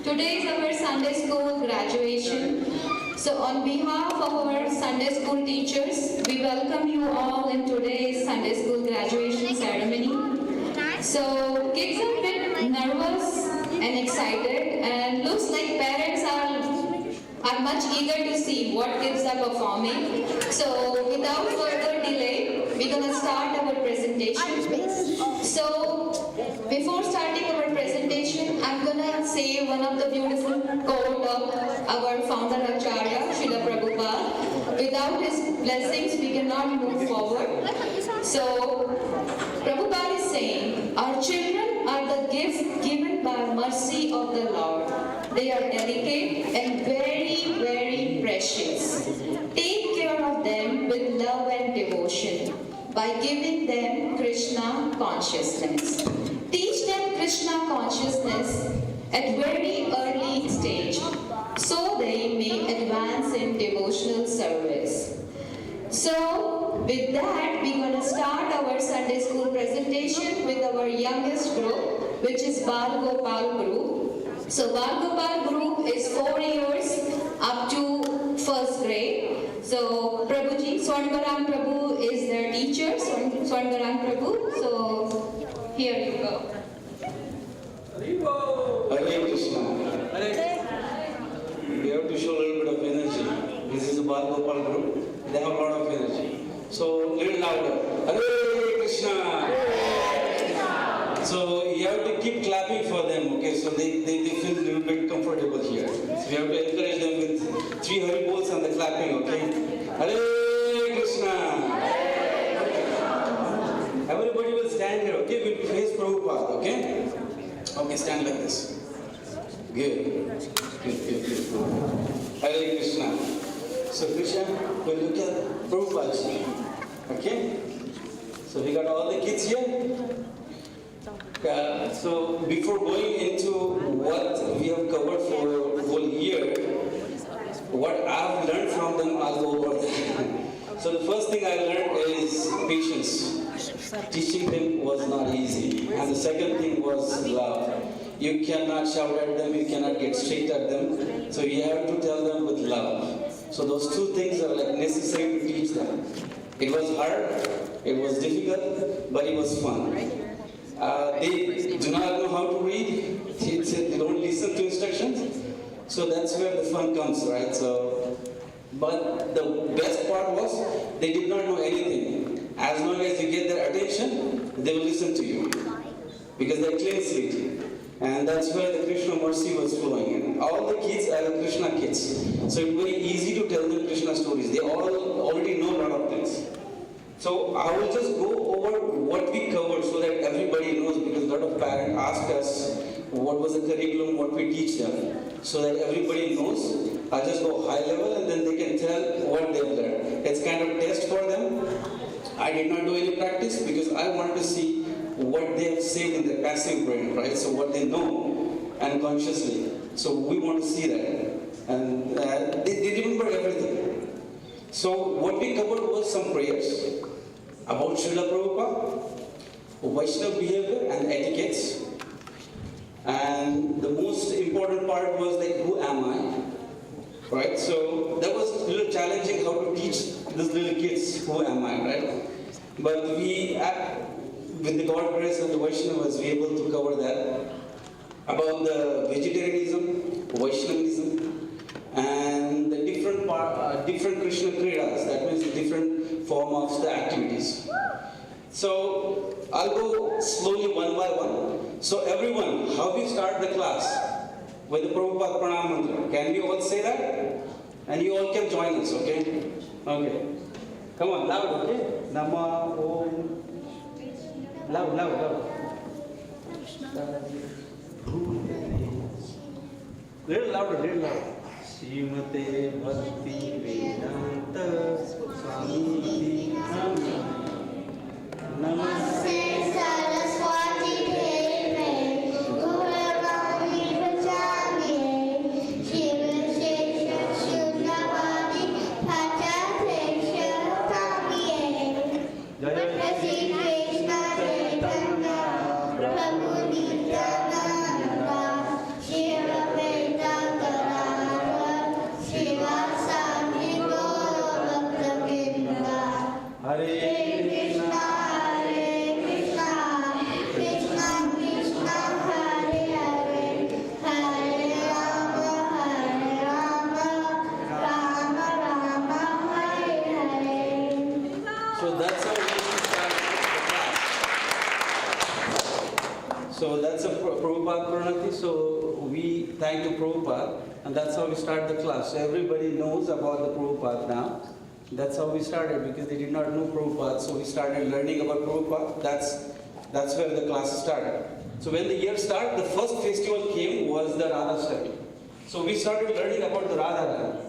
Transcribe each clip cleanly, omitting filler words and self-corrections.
Today is our Sunday school graduation. So on behalf of our Sunday school teachers, we welcome you all in today's Sunday school graduation ceremony. So kids are a bit nervous and excited, and looks like parents are much eager to see what kids are performing. So without further delay, we're going to start our presentation. So before starting our presentation, I'm going to say one of the beautiful quote of our founder Acharya, Srila Prabhupada. Without his blessings, we cannot move forward. So Prabhupada is saying, our children are the gift given by mercy of the Lord. They are delicate and very, very precious. Take care of them with love and devotion by giving them Krishna consciousness. Teach them Krishna consciousness at very early stage so they may advance in devotional service. So with that, we're going to start our Sunday school presentation with our youngest group, which is Bal Gopal group. So Bal Gopal group is 4 years up to first grade. So Prabhuji, Swarngaram Prabhu is their teacher, Swarngaram Prabhu. So here you go. Hare Krishna. We have to show a little bit of energy. This is a Bal Gopal group. They have a lot of energy. So little louder. Hare Krishna. So you have to keep clapping for them, okay? So they feel a little bit comfortable here. So you have to encourage them with 3 Hari Bols and the clapping, okay? Hare Krishna. Everybody will stand here, okay? We'll face Prabhupada, okay? Okay, stand like this. Good. Hare Krishna. So Krishna, we'll look at Prabhupada, okay? So we got all the kids here. So before going into what we have covered for a whole year, what I've learned from them, I'll go over that. So the first thing I learned is patience. Teaching them was not easy. And the second thing was love. You cannot shout at them, you cannot get straight at them. So you have to tell them with love. So those 2 things are like necessary to teach them. It was hard, it was difficult, but it was fun. They do not know how to read, they don't listen to instructions, so that's where the fun comes, right? So, but the best part was, they did not know anything. As long as you get their attention, they will listen to you, because they're clean slate. And that's where the Krishna mercy was flowing. And all the kids are the Krishna kids. So it's very easy to tell them Krishna stories. They all already know a lot of things. So I will just go over what we covered so that everybody knows, because a lot of parents asked us what was the curriculum, what we teach them, so that everybody knows. I'll just go high level and then they can tell what they've learned. It's kind of test for them. I did not do any practice because I wanted to see what they have saved in their passive brain, right? So what they know unconsciously. So we want to see that. And they remember everything. So what we covered was some prayers about Srila Prabhupada, Vaishnava behavior and etiquettes. And the most important part was like, who am I? Right? So that was a little challenging how to teach these little kids, who am I, right? But we, with the God grace of the Vaishnavas, we were able to cover that. About the vegetarianism, Vaishnavism, and the different Krishna Kridas, that means the different form of the activities. So I'll go slowly one by one. So everyone, how we start the class? With the Prabhupada Pranam Mantra. Can we all say that? And you all can join us, okay? Okay. Come on, loud, okay? Nama Om. Loud. Little louder. Srimate Bhakti Vedanta Swami Namaste Saraswati Deve Gauravani Prajane Shiva Shesha Shuddhavadi Pachathesha Tamiye Shri Krishna Chaitanya Prabhu Nityananda Shiva So that's a Prabhupada Pranati. So we thank to Prabhupada, and that's how we start the class. So everybody knows about the Prabhupada now. That's how we started, because they did not know Prabhupada. So we started learning about Prabhupada. That's where the class started. So when the year started, the first festival came was the Radhashtami. So we started learning about the Radharani.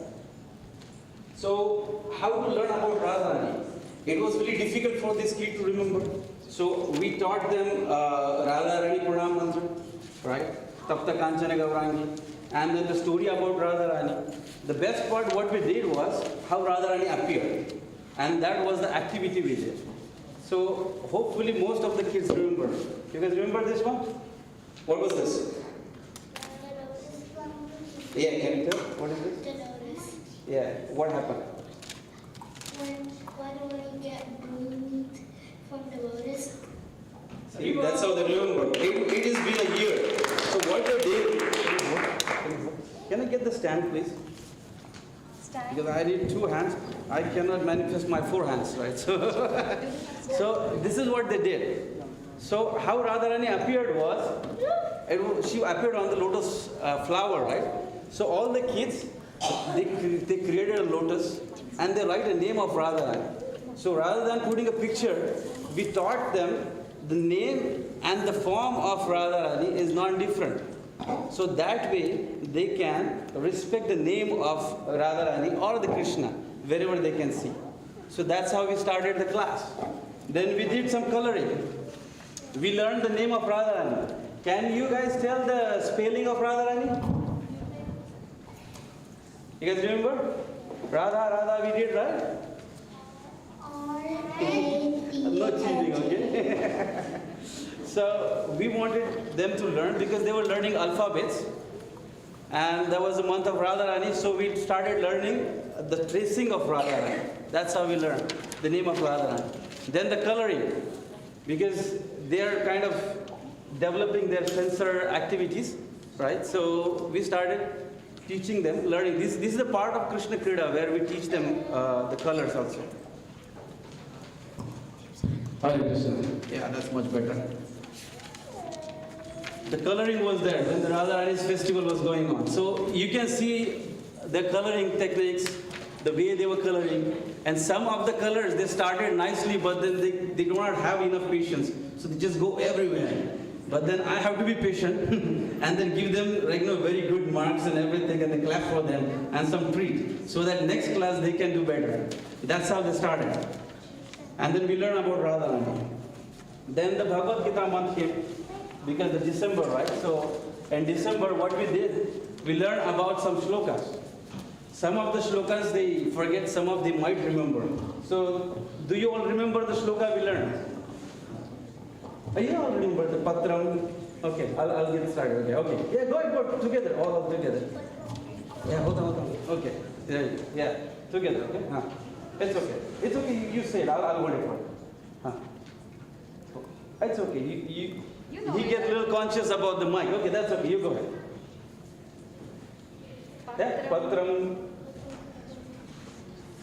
So how to learn about Radharani? It was really difficult for this kid to remember. So we taught them Radharani Pranam Mantra, right? Tapta Kanchana Gaurangi. And then the story about Radharani. The best part what we did was how Radharani appeared. And that was the activity we did. So hopefully most of the kids remember. You guys remember this one? What was this? Yeah, can you tell? What is this? The notice. Yeah, what happened? Why do we get moved from the lotus? See, that's how they remember. It has been a year. So what they did... Can I get the stand, please? Stand. Because I need 2 hands. I cannot manifest my 4 hands, right? So this is what they did. So how Radharani appeared was, she appeared on the lotus flower, right? So all the kids, they created a lotus and they write a name of Radharani. So rather than putting a picture, we taught them the name and the form of Radharani is not different. So that way they can respect the name of Radharani or the Krishna wherever they can see. So that's how we started the class. Then we did some coloring. We learned the name of Radharani. Can you guys tell the spelling of Radharani? You guys remember? Radha we did, right? R-A-D. No cheating, okay? So we wanted them to learn because they were learning alphabets. And there was a month of Radharani, so we started learning the tracing of Radharani. That's how we learned the name of Radharani. Then the coloring, because they are kind of developing their sensor activities, right? So we started teaching them, learning. This is a part of Krishna Krida where we teach them the colors also. Hare Krishna. Yeah, that's much better. The coloring was there when the Radharani's festival was going on. So you can see the coloring techniques, the way they were coloring. And some of the colors, they started nicely, but then they do not have enough patience. So they just go everywhere. But then I have to be patient and then give them very good marks and everything, and they clap for them and some treat. So that next class they can do better. That's how they started. And then we learn about Radharani. Then the Bhagavad Gita month came, because it's December, right? So in December, what we did, we learned about some shlokas. Some of the shlokas they forget, some of them might remember. So do you all remember the shloka we learned? You all remember the Patram? Okay, I'll get started. Okay. Yeah, go together, all together. Yeah, hold on. Okay. Yeah, together, okay? It's okay. It's okay, you say it, I'll wait for it. It's okay, he gets a little conscious about the mic. Okay, that's okay, you go ahead. Yeah, Patram,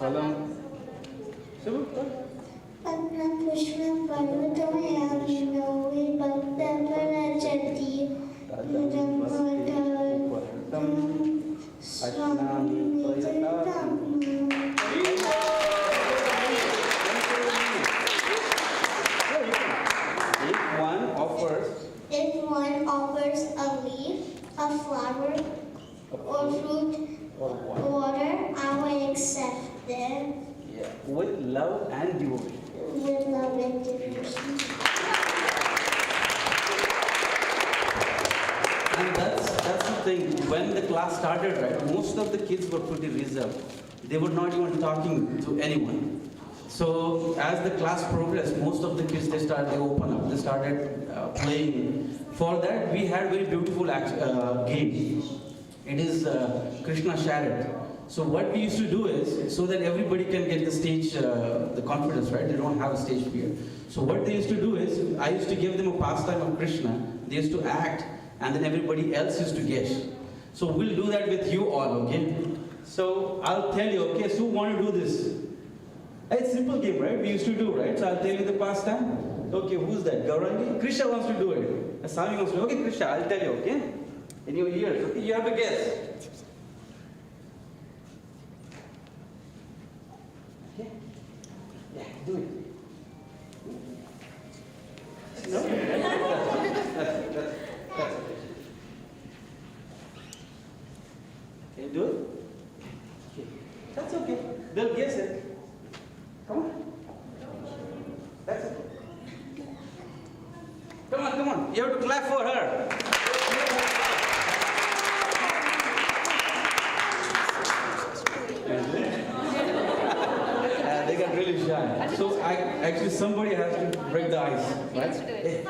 Phalam. Patram Pushpam Parvatam Yamino Vibhaktam Varachati Vidam Vadatam Swami Vijatam. If one offers a leaf, a flower, or fruit, or water, I will accept them. Yeah, with love and devotion. With love and devotion. And that's the thing. When the class started, right, most of the kids were pretty reserved. They were not even talking to anyone. So as the class progressed, most of the kids they open up. They started playing. For that, we had very beautiful game. It is Krishna Chariot. So what we used to do is, so that everybody can get the stage, the confidence, right? They don't have a stage fear. So what they used to do is, I used to give them a pastime of Krishna. They used to act, and then everybody else used to guess. So we'll do that with you all, okay? So I'll tell you, okay, so who want to do this? It's a simple game, right? We used to do, right? So I'll tell you the pastime. Okay, who's that? Gaurangi? Krishna wants to do it. Sami wants to do it. Okay, Krishna, I'll tell you, okay? In your ears, okay? You have to guess. Okay? Yeah, do it. No? That's okay. Can you do it? Okay. That's okay. They'll guess it. Come on. That's it. Come on. You have to clap for her. They got really shy. So actually somebody has to break the ice, right? Okay.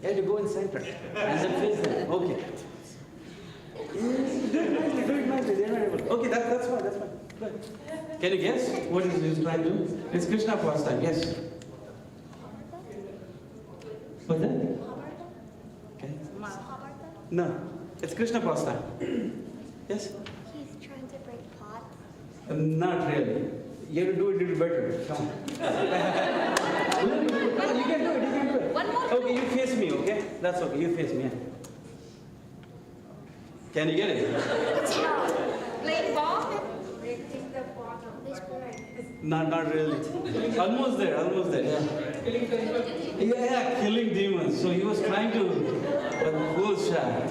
You have to go in center and then face them. Okay. Do it nicely. They're not able. Okay, that's fine. Good. Can you guess what he's trying to do? It's Krishna pastime. Yes. What's that? Okay. No, it's Krishna pastime. Yes. He's trying to break pots. Not really. You have to do it a little better. Come on. You can do it. One more. Okay, you face me. Okay, that's okay. You face me. Can you get it? Playing ball? Not really. Almost there. Yeah, killing demons. So he was trying to, but who was shy?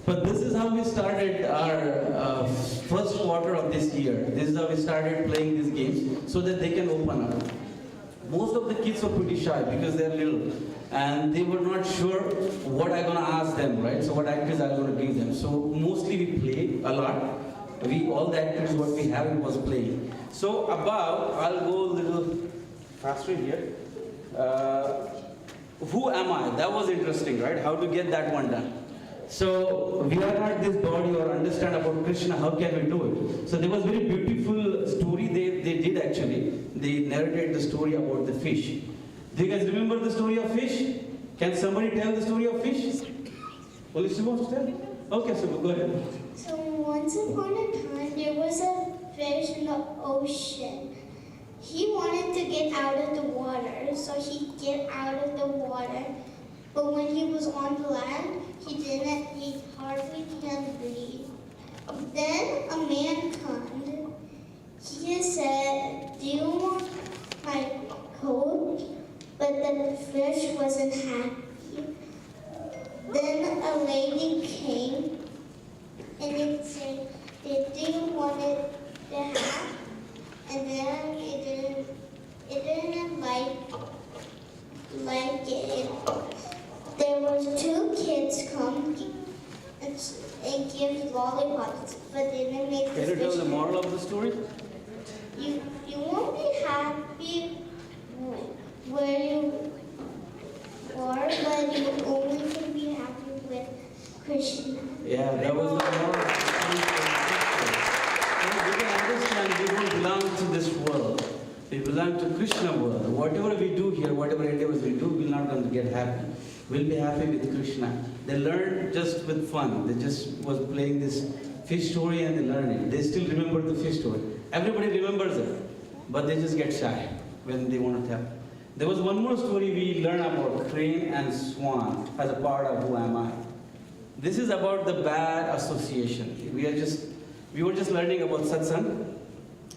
But this is how we started our first quarter of this year. This is how we started playing these games so that they can open up. Most of the kids were pretty shy because they're little and they were not sure what I'm going to ask them, right? So what activities I'm going to give them. So mostly we play a lot. All the activities what we have was playing. So above, I'll go a little faster here. Who am I? That was interesting, right? How to get that one done. So we are not this body or understand about Krishna, how can we do it? So there was very beautiful story they did actually. They narrated the story about the fish. Do you guys remember the story of fish? Can somebody tell the story of fish? Only Sue wants to tell? Okay, Sue, go ahead. So once upon a time, there was a fish in the ocean. He wanted to get out of the water, so he get out of the water. But when he was on the land, he hardly can breathe. Then a man came. He said, "Do you want my coat?" But the fish wasn't happy. Then a lady came and it said, "Do you want it to have?" And then it didn't like it. There was two kids come and give lollipops, but they didn't make the Can you tell fish. the moral of the story? You won't be happy where you are, but you only can be happy with Krishna. Yeah, that was the moral. We can understand we don't belong to this world. We belong to Krishna world. Whatever we do here, whatever endeavors we do, we're not going to get happy. We'll be happy with Krishna. They learned just with fun. They just was playing this fish story and they learned it. They still remember the fish story. Everybody remembers it, but they just get shy when they want to tell. There was one more story we learned about crane and swan as a part of Who Am I. This is about the bad association. We were just learning about satsang,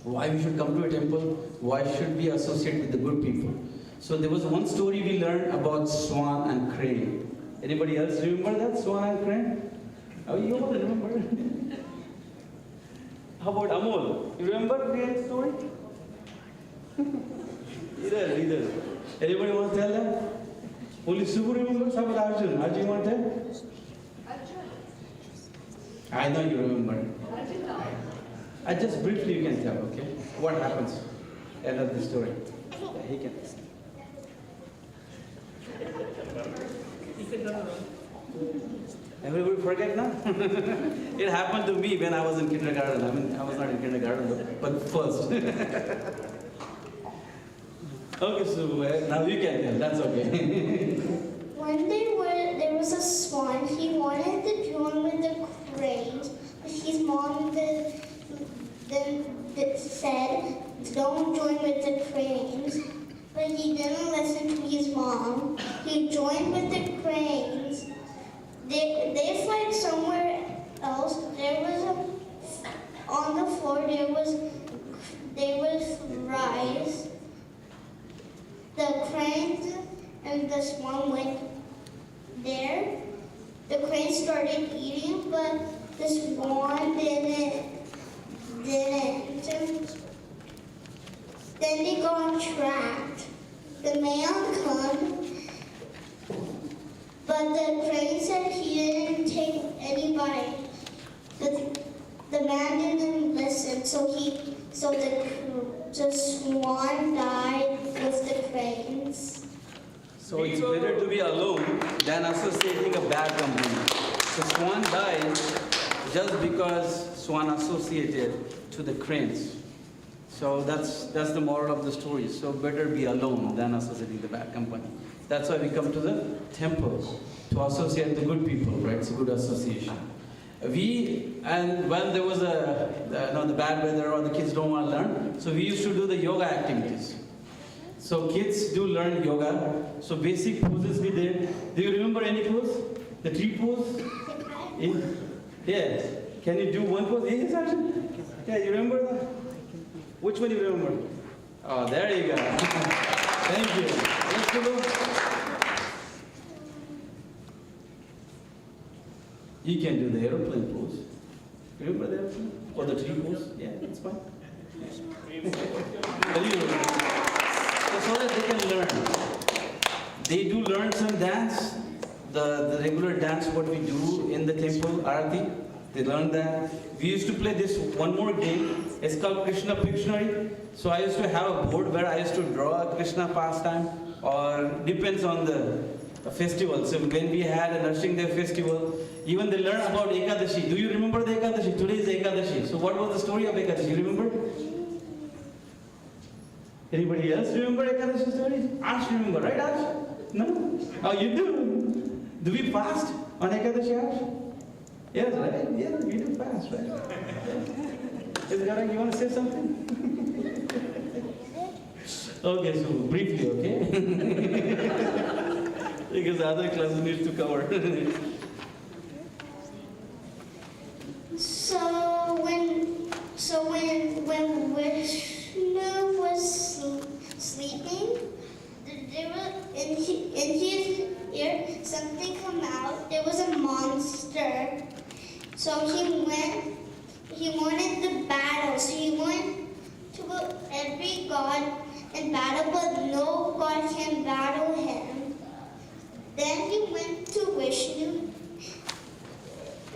why we should come to a temple, why should we associate with the good people. So there was one story we learned about swan and crane. Anybody else remember that, swan and crane? Oh, you all remember? How about Amol? You remember the story? Either. Anybody want to tell that? Only Subbu remembers. How about Arjun? Arjun, you want to tell? I know you remember. I just briefly you can tell, okay? What happens? End of the story. Yeah, he can. Everybody forget now? It happened to me when I was in kindergarten. I mean, I was not in kindergarten, but first. Okay, so now you can tell. That's okay. One day there was a swan. He wanted to join with the cranes, but his mom then said, don't join with the cranes. But he didn't listen to his mom. He joined with the cranes. They flight somewhere else. There was on the floor there was rice. The cranes and the swan went there. The cranes started eating, but the swan didn't. Then they got trapped. The man come, but the crane said he didn't take any bite. The man didn't listen, so the swan died with the cranes. So it's better to be alone than associating a bad company. So swan died just because swan associated to the cranes. So that's the moral of the story. So better be alone than associating the bad company. That's why we come to the temple, to associate the good people, right? It's a good association. And when there was the bad weather or the kids don't want to learn, so we used to do the yoga activities. So kids do learn yoga. So basic poses we did. Do you remember any pose? The tree pose? Yeah. Can you do one pose? Yes, Arjun? Yeah, you remember that? Which one do you remember? Oh, there you go. Thank you. Let's go. You can do the aeroplane pose. Remember the aeroplane? Or the tree pose? Yeah, it's fine. So that they can learn. They do learn some dance. The regular dance what we do in the temple, Arati. They learn that. We used to play this one more game. It's called Krishna Pictionary. So I used to have a board where I used to draw a Krishna pastime, or depends on the festival. So when we had a Nursing Day festival, even they learn about Ekadashi. Do you remember the Ekadashi? Today is Ekadashi. So what was the story of Ekadashi? You remember? Anybody else remember Ekadashi stories? Ash remember, right Ash? No? Oh, you do? Do we fast on Ekadashi, Ash? Yes, right? Yeah, we do fast, right? Is Garang, you want to say something? Okay, so briefly, okay? Because the other classes need to cover. So when Vishnu was sleeping, there was in his ear something come out. There was a monster. So he wanted the battle. So he went to every god and battle, but no god can battle him. Then he went to Vishnu.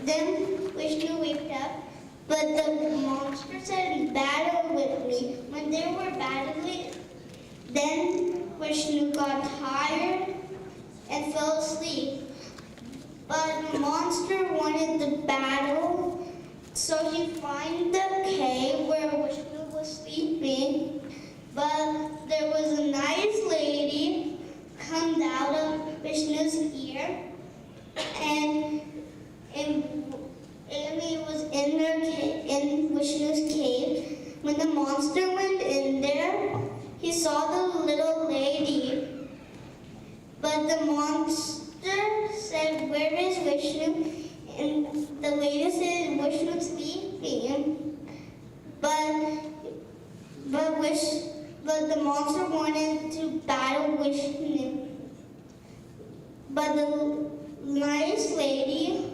Then Vishnu waked up, but the monster said, battle with me. When they were battling, then Vishnu got tired and fell asleep. But the monster wanted the battle, so he found the cave where Vishnu was sleeping. But there was a nice lady come out of Vishnu's ear, and Amy was in Vishnu's cave. When the monster went in there, he saw the little lady. But the monster said, where is Vishnu? And the lady said, Vishnu's sleeping. But the monster wanted to battle Vishnu. But the nice lady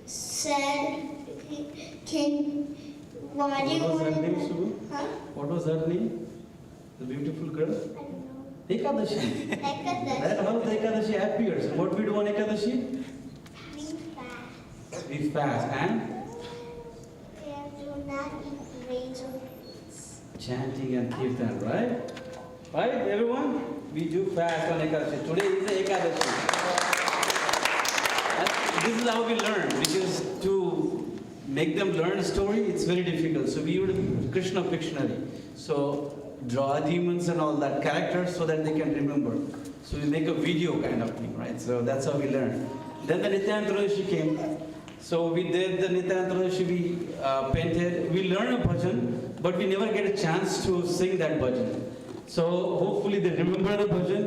said, why do you want to... What was her name, Subhu? Huh? What was her name? The beautiful girl? I don't know. Ekadashi. Ekadashi. That's how the Ekadashi appears. What we do on Ekadashi? Be fast. We fast and And do not eat grains or fruits. chanting and kirtan, right? Right, everyone? We do fast on Ekadashi. Today is the Ekadashi. And this is how we learn, because to make them learn a story, it's very difficult. So we would Krishna Pictionary. So draw demons and all that characters so that they can remember. So we make a video kind of thing, right? So that's how we learn. Then the Nityantradoshi came. So we did the Nityantradoshi, we painted. We learned a bhajan, but we never get a chance to sing that bhajan. So hopefully they remember the bhajan.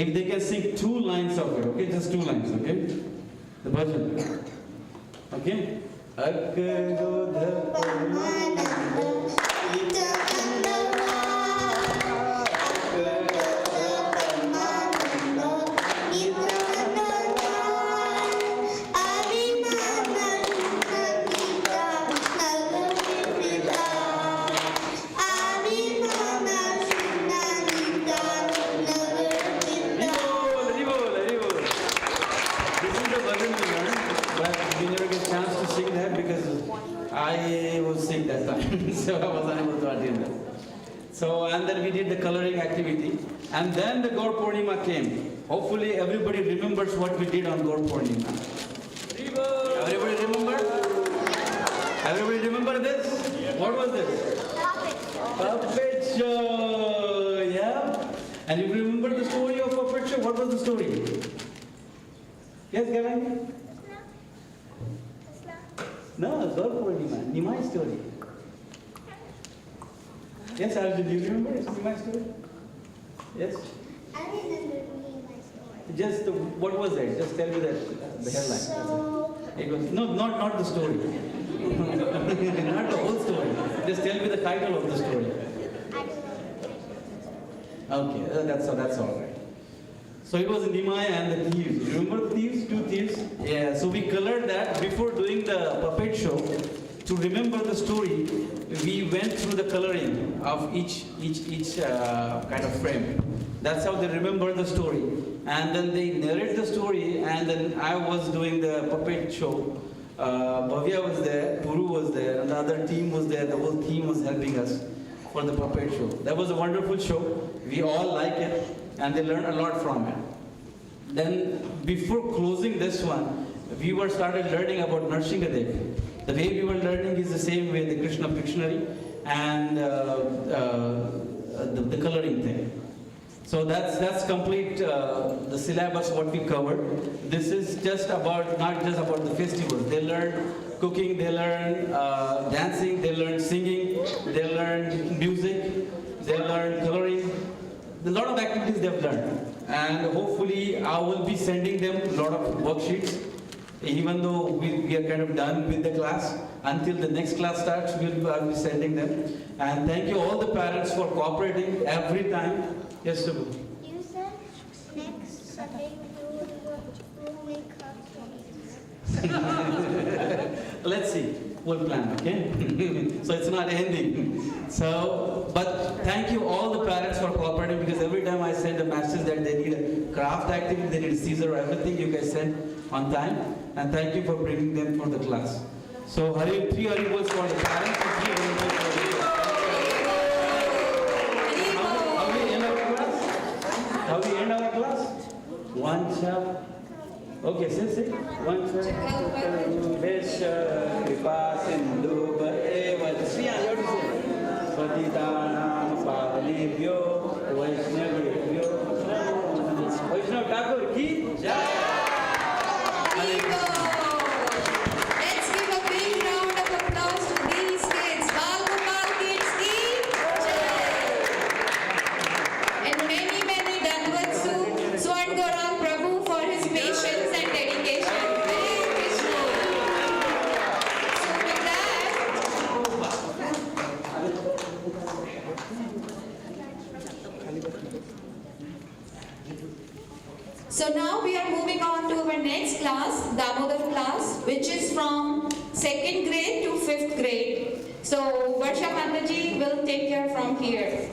If they can sing 2 lines of it, okay, just 2 lines, okay? The bhajan, okay? I was sick that time, so I was unable to attend that. So, and then we did the coloring activity, and then the Gaur Purnima came. Hopefully everybody remembers what we did on Gaur Purnima. Everybody remember? Everybody remember this? What was this? Puppet show, yeah? And you remember the story of puppet show? What was the story? Yes, Gavin? No, Gaur Purnima, Nimai story. Yes, Arjun, do you remember Nimai story? Yes? I remember my story. Just, what was it? Just tell me the headline. So, It was, no, not the story. Not the whole story. Just tell me the title of the story. I don't know. Okay, that's all right. So it was Nimai and the thieves. You remember the thieves? 2 thieves? Yeah, so we colored that before doing the puppet show. To remember the story, we went through the coloring of each kind of frame. That's how they remember the story. And then they narrate the story, and then I was doing the puppet show. Bhavya was there, Guru was there, and the other team was there. The whole team was helping us for the puppet show. That was a wonderful show. We all like it, and they learned a lot from it. Then, before closing this one, we started learning about Narsinghadev. The way we were learning is the same way, the Krishna Pictionary and the coloring thing. So that's complete the syllabus what we covered. This is just about, not just about the festivals. They learn cooking, they learn dancing, they learn singing, they learn music, they learn coloring. A lot of activities they've learned. And hopefully I will be sending them a lot of worksheets. Even though we are kind of done with the class, until the next class starts, I'll be sending them. And thank you all the parents for cooperating every time. Yes, Subbu. You said next Sunday we'll make cupcakes. Let's see. We'll plan, okay? So it's not ending. So, but thank you all the parents for cooperating, because every time I send a message that they need a craft activity, they need a scissor, everything you guys send on time. And thank you for bringing them for the class. So 3 Haribos for the parents and 3 Haribos for the How we end our class? How we end our class? One chap. Okay, say. One chap. Vesha Kripa Sindhu Bhaeva. Sriya, you have to say. Patitanam Pavanebhyo Vaishnavebhyo Vaishnav Thakur ki Jai. Let's give a big round of applause to these kids. Bal Gopal kids ki jai. And many Dandavats to Swan Gaurang Prabhu for his patience and dedication. Hare Krishna. So with that, so now we are moving on to our next class, Damodar class, which is from 2nd grade to 5th grade. So Varsha Mataji will take care from here.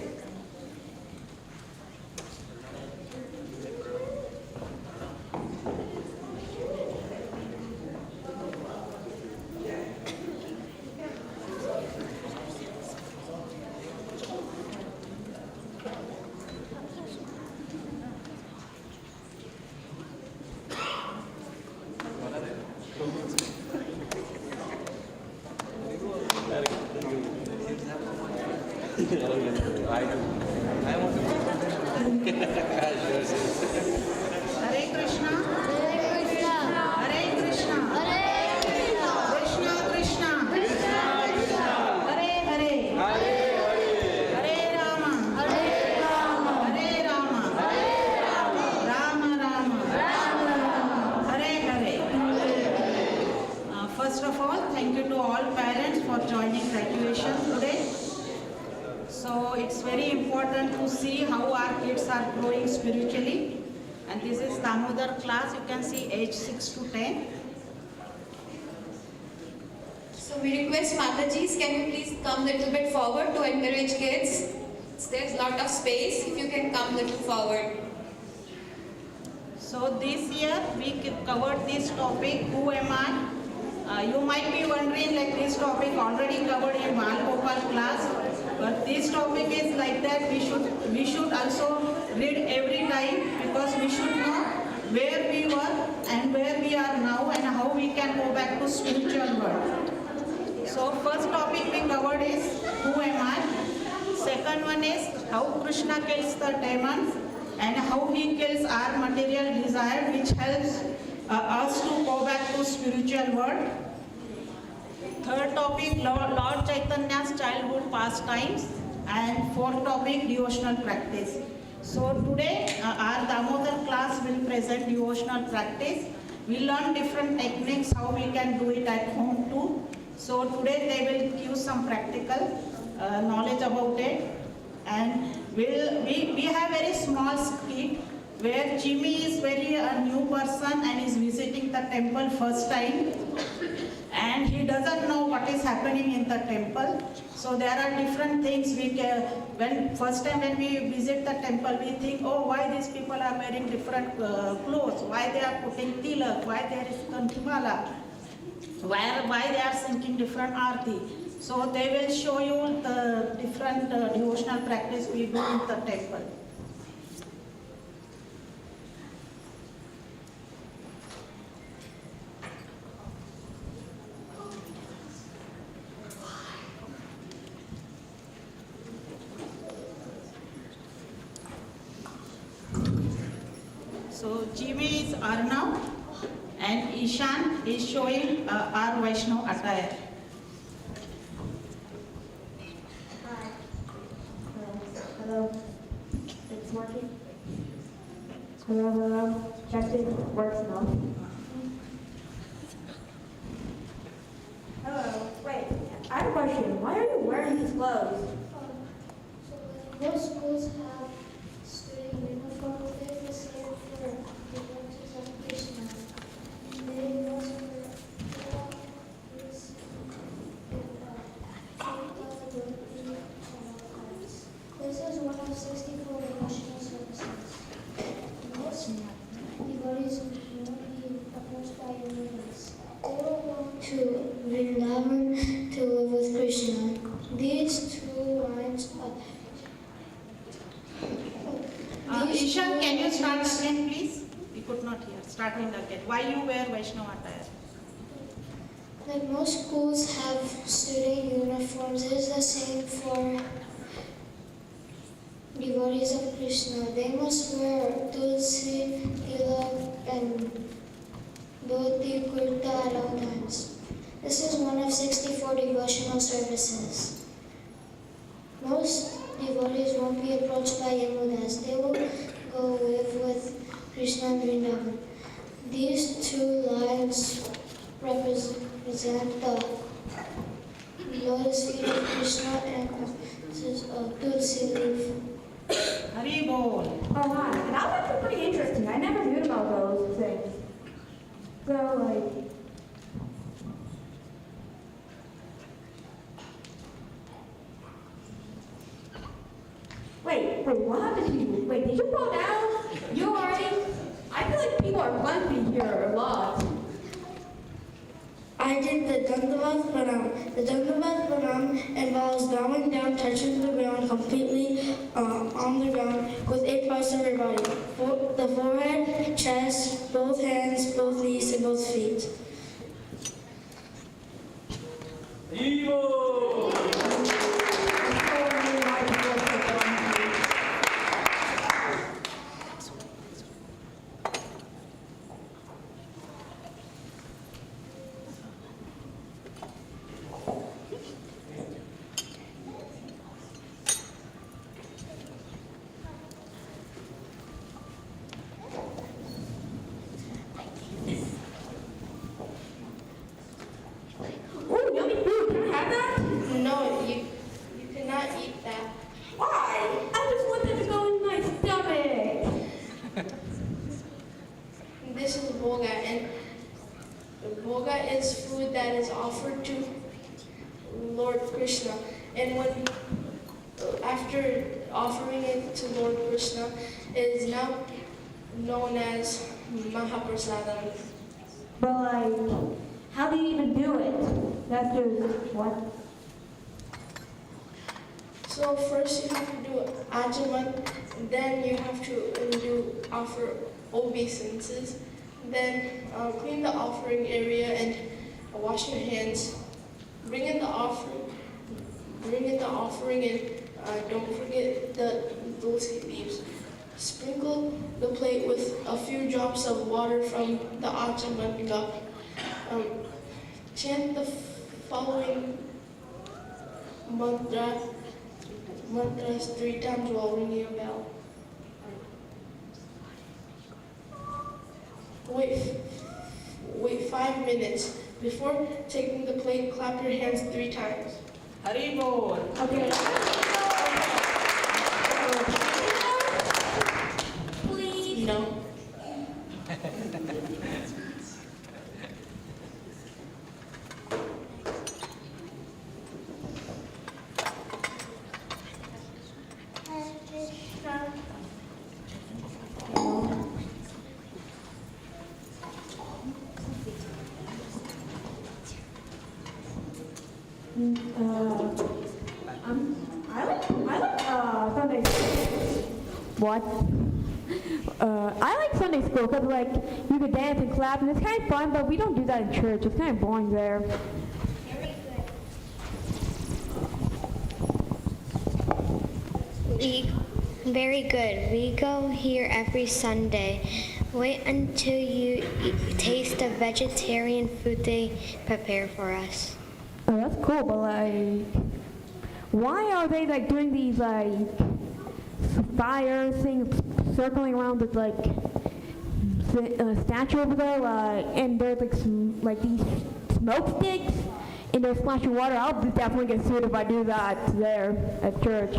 I our kids are growing spiritually. And this is Damodar class. You can see age 6 to 10. So we request Matajis, can you please come a little bit forward to encourage kids? There's a lot of space, if you can come a little forward. So this year we covered this topic, who am I? You might be wondering like this topic already covered in Balgopal class, but this topic is like that we should also read every time because we should know where we were and where we are now and how we can go back to spiritual world. So first topic we covered is who am I? Second one is how Krishna kills the demons and how he kills our material desire, which helps us to go back to spiritual world. Third topic, Lord Chaitanya's childhood pastimes, and fourth topic, devotional practice. So today our Damodar class will present devotional practice. We learn different techniques how we can do it at home too. So today they will give some practical knowledge about it, and we have very small skit where Jimmy is very a new person and is visiting the temple first time, and he doesn't know what is happening in the temple. So there are different things we can, when first time when we visit the temple, we think, oh, why these people are wearing different clothes, why they are putting tilak, why there is kantimala, why they are singing different arti. So they will show you the different devotional practice we do in the temple. So Jimmy is Arnav and Ishan is showing our Vaishnav attire. Hello. It's working. Hello. Checked it. Works now. Hello. Wait. I have a question. Why are you wearing these clothes? Most schools have student uniforms. They're the same for the branches of Krishna. They must wear this This is one of 64 devotional services. Most devotees will be approached by humans. They will go to Vrindavan to live with Krishna. These two lines Ishan, can you start again, please? We could not hear. Starting again. Why you wear Vaishnav attire? Like most schools have student uniforms. It is the same for devotees of Krishna. They must wear tulsi, tilak, and dhoti, kurta at all times. This is one of 64 devotional services. Most devotees won't be approached by Yamunas. They will go live with Krishna and Vrindavan. These two lines represent the lotus feet of Krishna, and this is a tulsi leaf. Hari Bol. Oh, hi. And that was actually pretty interesting. I never knew about those things. So, like... Wait, what happened to you? Wait, did you fall down? You alright? I feel like people are bumping here a lot. I did the Dandavat Pranam. The Dandavat Pranam involves bowing down, touching the ground completely on the ground with 8 parts of your body. The forehead, chest, both hands, both knees, and both feet. is food that is offered to Lord Krishna. And when after offering it to Lord Krishna, it is now known as Mahaprasadam. But like, how do you even do it? That's just what? So first you have to do ajaman, then you have to offer obeisances, then clean the offering area and wash your hands. Bring in the offering and don't forget the tulsi leaves. Sprinkle the plate with a few drops of water from the ajaman cup. Chant the following mantras 3 times while ringing a bell. Wait 5 minutes. Before taking the plate, clap your hands 3 times. Hari Bol. Okay. Please. No. Sunday school. What? I like Sunday school because like you could dance and clap and it's kind of fun, but we don't do that in church. It's kind of boring there. Very good. We go here every Sunday. Wait until you taste the vegetarian food they prepare for us. Oh, that's cool, but like, why are they like doing these like fire things circling around this like statue over there, and there's like these smoke sticks, and they're splashing water? I'll definitely get sued if I do that there at church.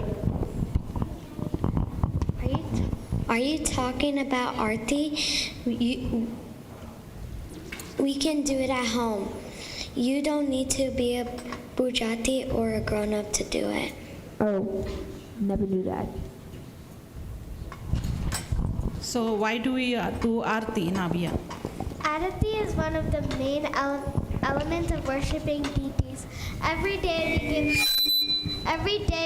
Are you talking about Aarti? We can do it at home. You don't need to be a Bujati or a grown-up to do it. Oh, never knew that. So why do we do Aarti, Navya? Arati is one of the main elements of worshiping deities. Every day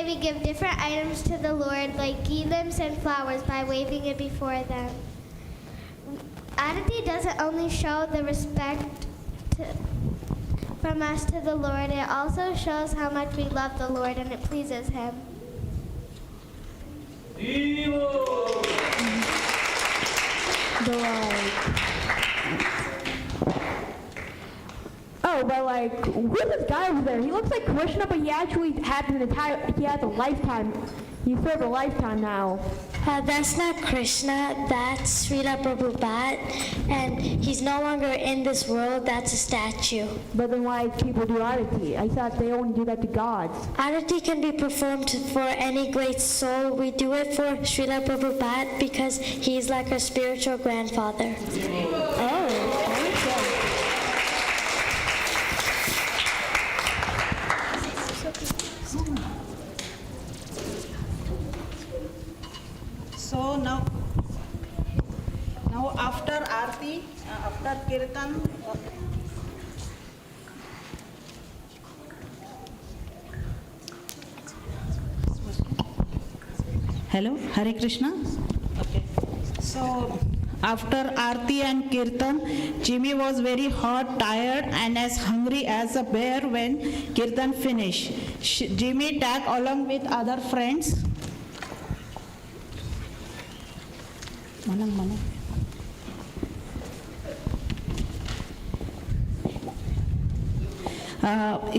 we give different items to the Lord, like ghee limbs and flowers, by waving it before them. Arati doesn't only show the respect from us to the Lord, it also shows how much we love the Lord and it pleases Him. Oh, but like, who's this guy over there? He looks like Krishna, but he actually has a lifetime. He served a lifetime now. That's not Krishna, that's Srila Prabhupada, and he's no longer in this world, that's a statue. But then why people do arati? I thought they only do that to gods. Arati can be performed for any great soul. We do it for Srila Prabhupada because he's like our spiritual grandfather. Oh, okay. So now after Aarti, after Kirtan, hello, Hare Krishna. Okay. So after Aarti and Kirtan, Jimmy was very hot, tired, and as hungry as a bear when Kirtan finished. Jimmy tagged along with other friends. Manang.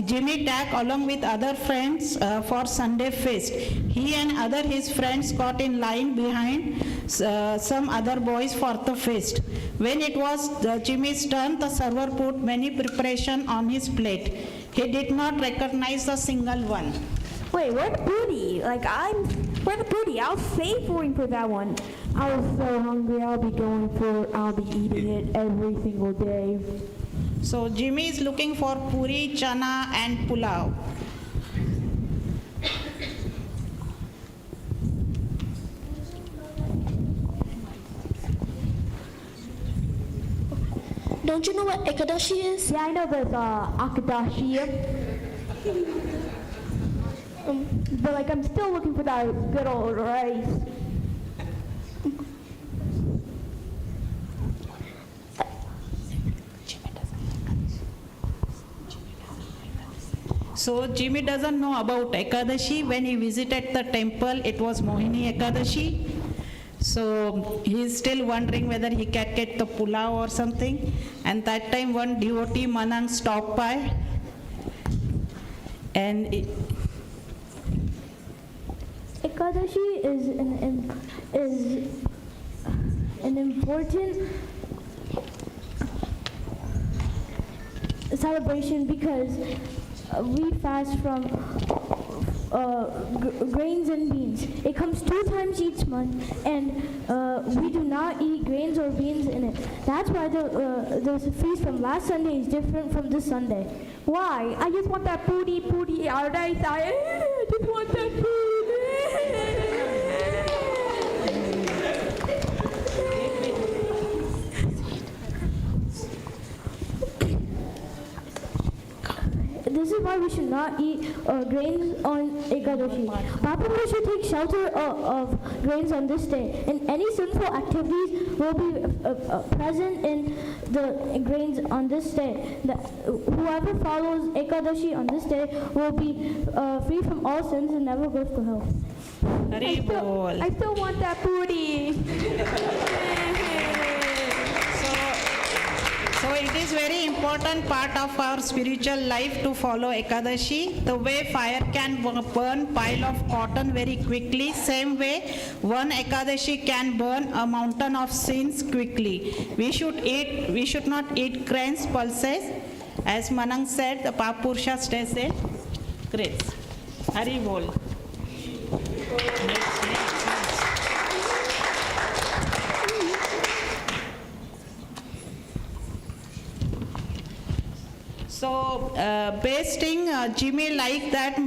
Jimmy tagged along with other friends for Sunday feast. He and other his friends got in line behind some other boys for the feast. When it was Jimmy's turn, the server put many preparation on his plate. He did not recognize a single one. Wait, where's the booty? Where's the booty? I was savoring for that one. I was so hungry. I'll be eating it every single day. So Jimmy is looking for puri, chana and pulao. Don't you know what Ekadashi is? Yeah, I know there's Akadashi. But like I'm still looking for that good old rice. So Jimmy doesn't know about Ekadashi. When he visited the temple, it was Mohini Ekadashi. So he is still wondering whether he can get the pulao or something. And that time one devotee Manang stopped by and Ekadashi is an important celebration because we fast from grains and beans. It comes 2 times each month, and we do not eat grains or beans in it. That's why the feast from last Sunday is different from this Sunday. Why? I just want that puri our rice. I just want that puri. This is why we should not eat grains on Ekadashi. Papa, we should take shelter of grains on this day, and any sinful activities will be present in the grains on this day. Whoever follows Ekadashi on this day will be free from all sins and never goes to hell. I still want that booty. So it is very important part of our spiritual life to follow Ekadashi. The way fire can burn pile of cotton very quickly, same way one Ekadashi can burn a mountain of sins quickly. We should not eat grains, pulses. As Manang said, the Papurusha stays in grains. Hari bol. So, basting Jimmy like that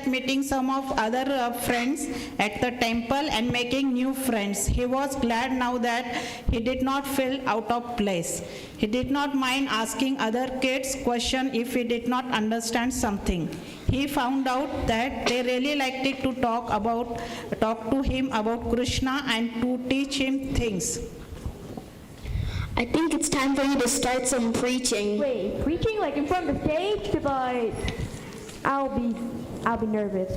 meeting some of other friends at the temple and making new friends. He was glad now that he did not feel out of place. He did not mind asking other kids questions if he did not understand something. He found out that they really liked it to talk to him about Krishna and to teach him things. I think it's time for you to start some preaching. Wait, preaching like in front of the stage? But I'll be nervous.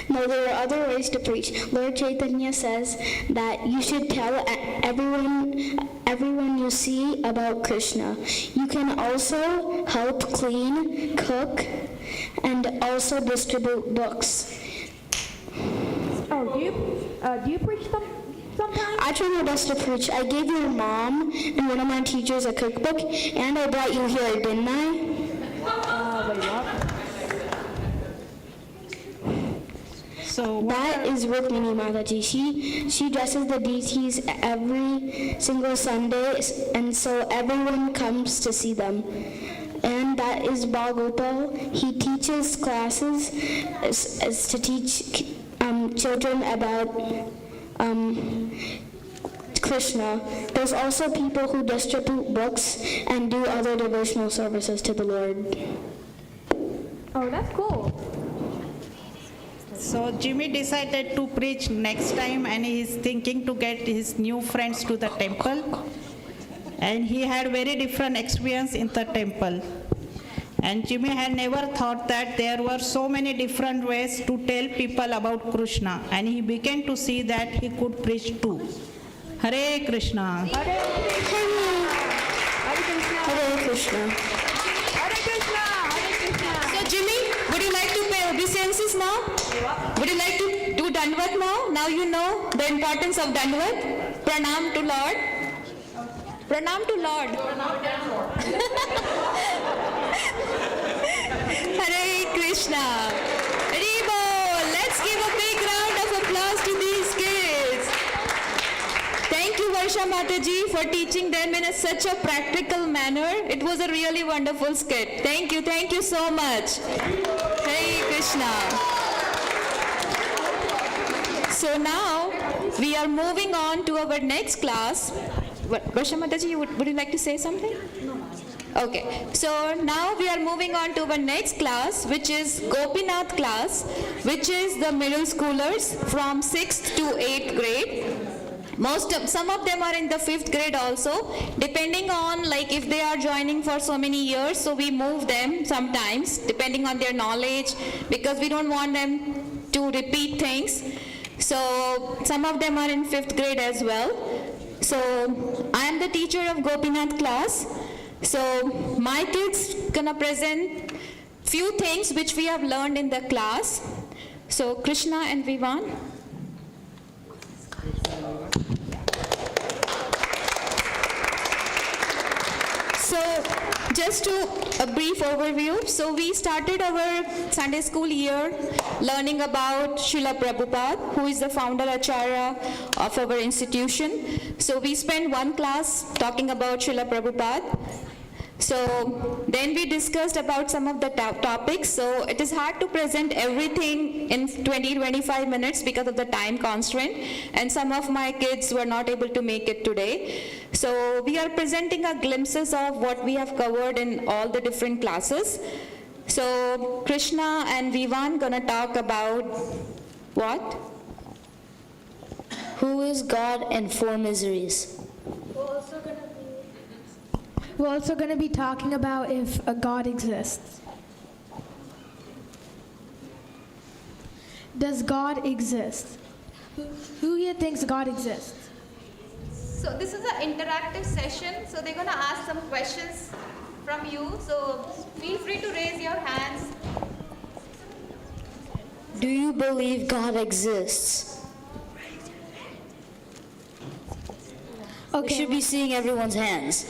No, there are other ways to preach. Lord Chaitanya says that you should tell everyone you see about Krishna. You can also help clean, cook, and also distribute books. Oh, do you preach sometimes? I try my best to preach. I gave your mom and one of my teachers a cookbook, and I brought you here, didn't I? Wait, what? So That is Rukmini Mataji. She dresses the deities every single Sunday, and so everyone comes to see them. And that is Balgopal. He teaches classes as to teach children about Krishna. There's also people who distribute books and do other devotional services to the Lord. Oh, that's cool. So Jimmy decided to preach next time, and he is thinking to get his new friends to the temple. And he had very different experience in the temple. And Jimmy had never thought that there were so many different ways to tell people about Krishna. And he began to see that he could preach too. Hare Krishna. Hare Krishna. Hare Krishna. Hare Krishna. Hare Krishna. So Jimmy, would you like to pay obeisances now? Would you like to do Dandvat now? Now you know the importance of Dandvat. Pranam to Lord. Pranam to Lord. Hare Krishna. Haribo. Let's give a big round of applause to these kids. Thank you, Varsha. Varsha Mataji for teaching them in such a practical manner. It was a really wonderful skit. Thank you so much. Hare Krishna. So now we are moving on to our next class. Varsha Mataji, would you like to say something? Okay, so now we are moving on to our next class, which is Gopinath class, which is the middle schoolers from 6th to 8th grade. Some of them are in the 5th grade also, depending on like if they are joining for so many years, so we move them sometimes, depending on their knowledge, because we don't want them to repeat things. So some of them are in 5th grade as well. So I am the teacher of Gopinath class. So my kids gonna present few things which we have learned in the class. So Krishna and Vivan. So just to a brief overview, so we started our Sunday school year learning about Srila Prabhupada, who is the founder Acharya of our institution. So we spent one class talking about Srila Prabhupada. So then we discussed about some of the topics. So it is hard to present everything in 20-25 minutes because of the time constraint, and some of my kids were not able to make it today. So we are presenting a glimpses of what we have covered in all the different classes. So Krishna and Vivan gonna talk about what? Who is God and four miseries? We're also going to be talking about if a God exists. Does God exist? Who here thinks God exists? So this is an interactive session. So they're going to ask some questions from you. So feel free to raise your hands. Do you believe God exists? We should be seeing everyone's hands.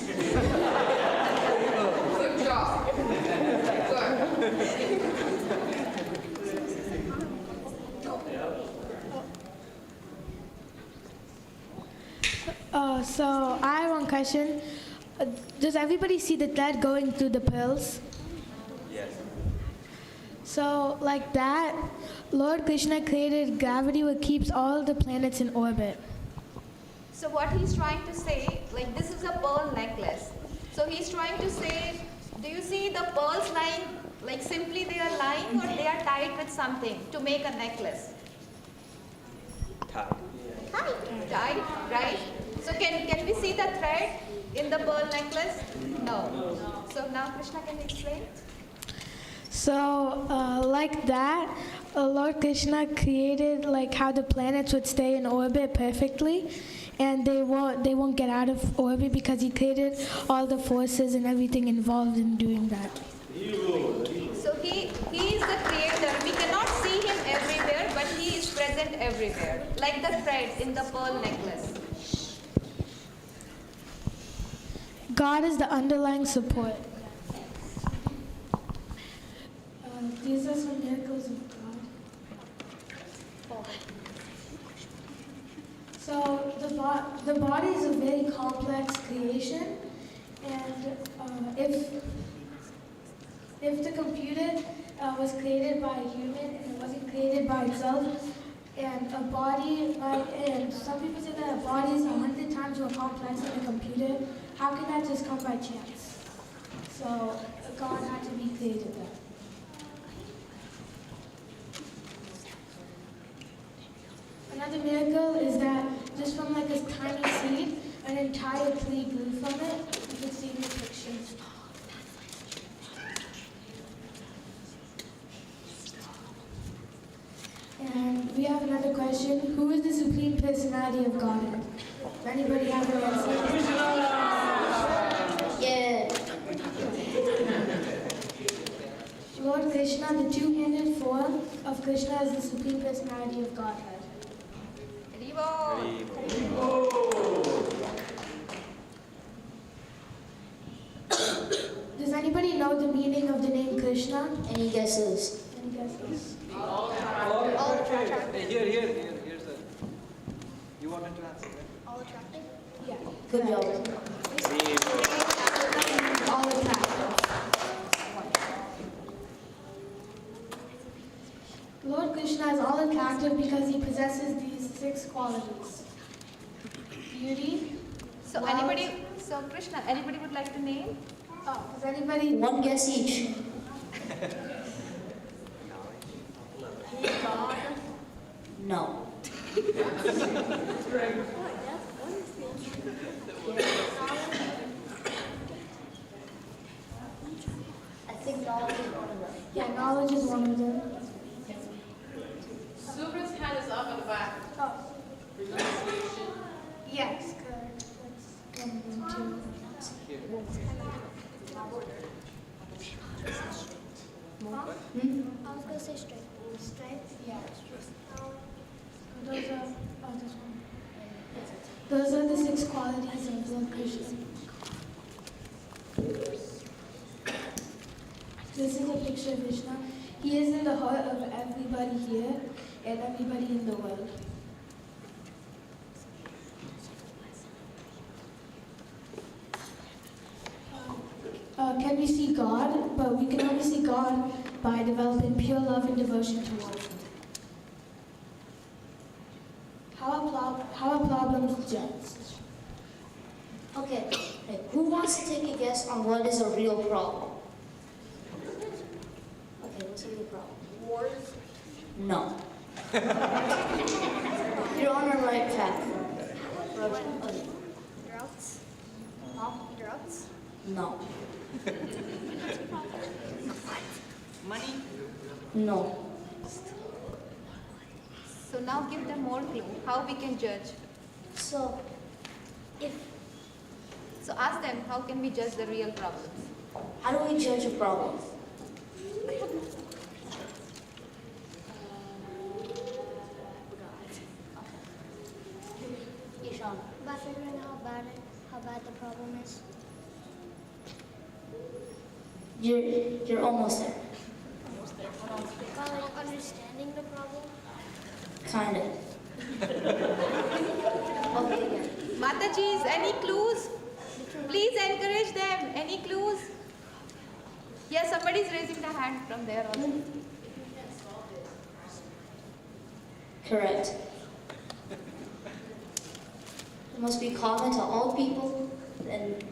So I have one question. Does everybody see the thread going through the pearls? Yes. So like that, Lord Krishna created gravity which keeps all the planets in orbit. So what he's trying to say, like this is a pearl necklace. So he's trying to say, do you see the pearls lying, like simply they are lying, or they are tied with something to make a necklace? Tied, right? So can we see the thread in the pearl necklace? No. So now Krishna, can you explain? So like that, Lord Krishna created like how the planets would stay in orbit perfectly, and they won't get out of orbit because he created all the forces and everything involved in doing that. So he is the creator. We cannot see him everywhere, but he is present everywhere, like the thread in the pearl necklace. God is the underlying support. These are some miracles of God. So the body is a very complex creation, and if the computer was created by a human and it wasn't created by itself, and a body, and some people say that a body is 100 times more complex than a computer, how can that just come by chance? So God had to be created there. Another miracle is that just from like a tiny seed, an entire tree grew from it. You can see in the pictures. And we have another question. Who is the Supreme Personality of Godhead? Does anybody have an answer? Yeah. Lord Krishna, the two-handed form of Krishna, is the Supreme Personality of Godhead. Does anybody know the meaning of the name Krishna? Any guesses? Any guesses? Here's a. You wanted to answer, right? All attractive. Good job. All attractive. Lord Krishna is all attractive because he possesses these 6 qualities. Beauty. So love. so Krishna, anybody would like to name? Does anybody? One guess each. No. I think knowledge is one of them. Yeah, knowledge is one of them. Subra's hand is up at the back. Yes, correct. That's one of them too. I was going to say strength. Strength? Yeah. Those are, this one. Those are the 6 qualities of Lord Krishna. This is a picture of Krishna. He is in the heart of everybody here and everybody in the world. Can we see God? But we can only see God by developing pure love and devotion towards Him. How are problems judged? Okay, who wants to take a guess on what is a real problem? Okay, what's a real problem? Wars. No. You're on the right path. Okay. Droughts. Huh? Droughts. No. Money? No. So now give them more clue. How we can judge? So, So ask them, how can we judge the real problems? How do we judge a problem? Ishan. by figuring how bad the problem is. You're almost there. By like understanding the problem. Kind of. Okay, again. Mataji's, any clues? Please encourage them. Any clues? Yes, somebody's raising the hand from there also. Correct. It must be common to all people, and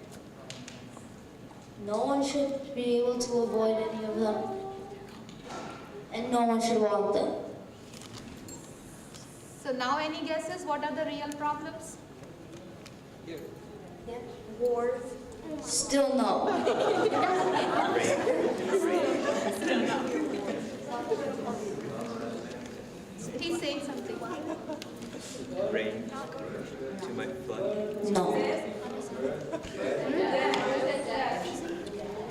no one should be able to avoid any of them, and no one should want them. So now any guesses? What are the real problems? Wars. Still no. He's saying something. Rain. Too much flood. No.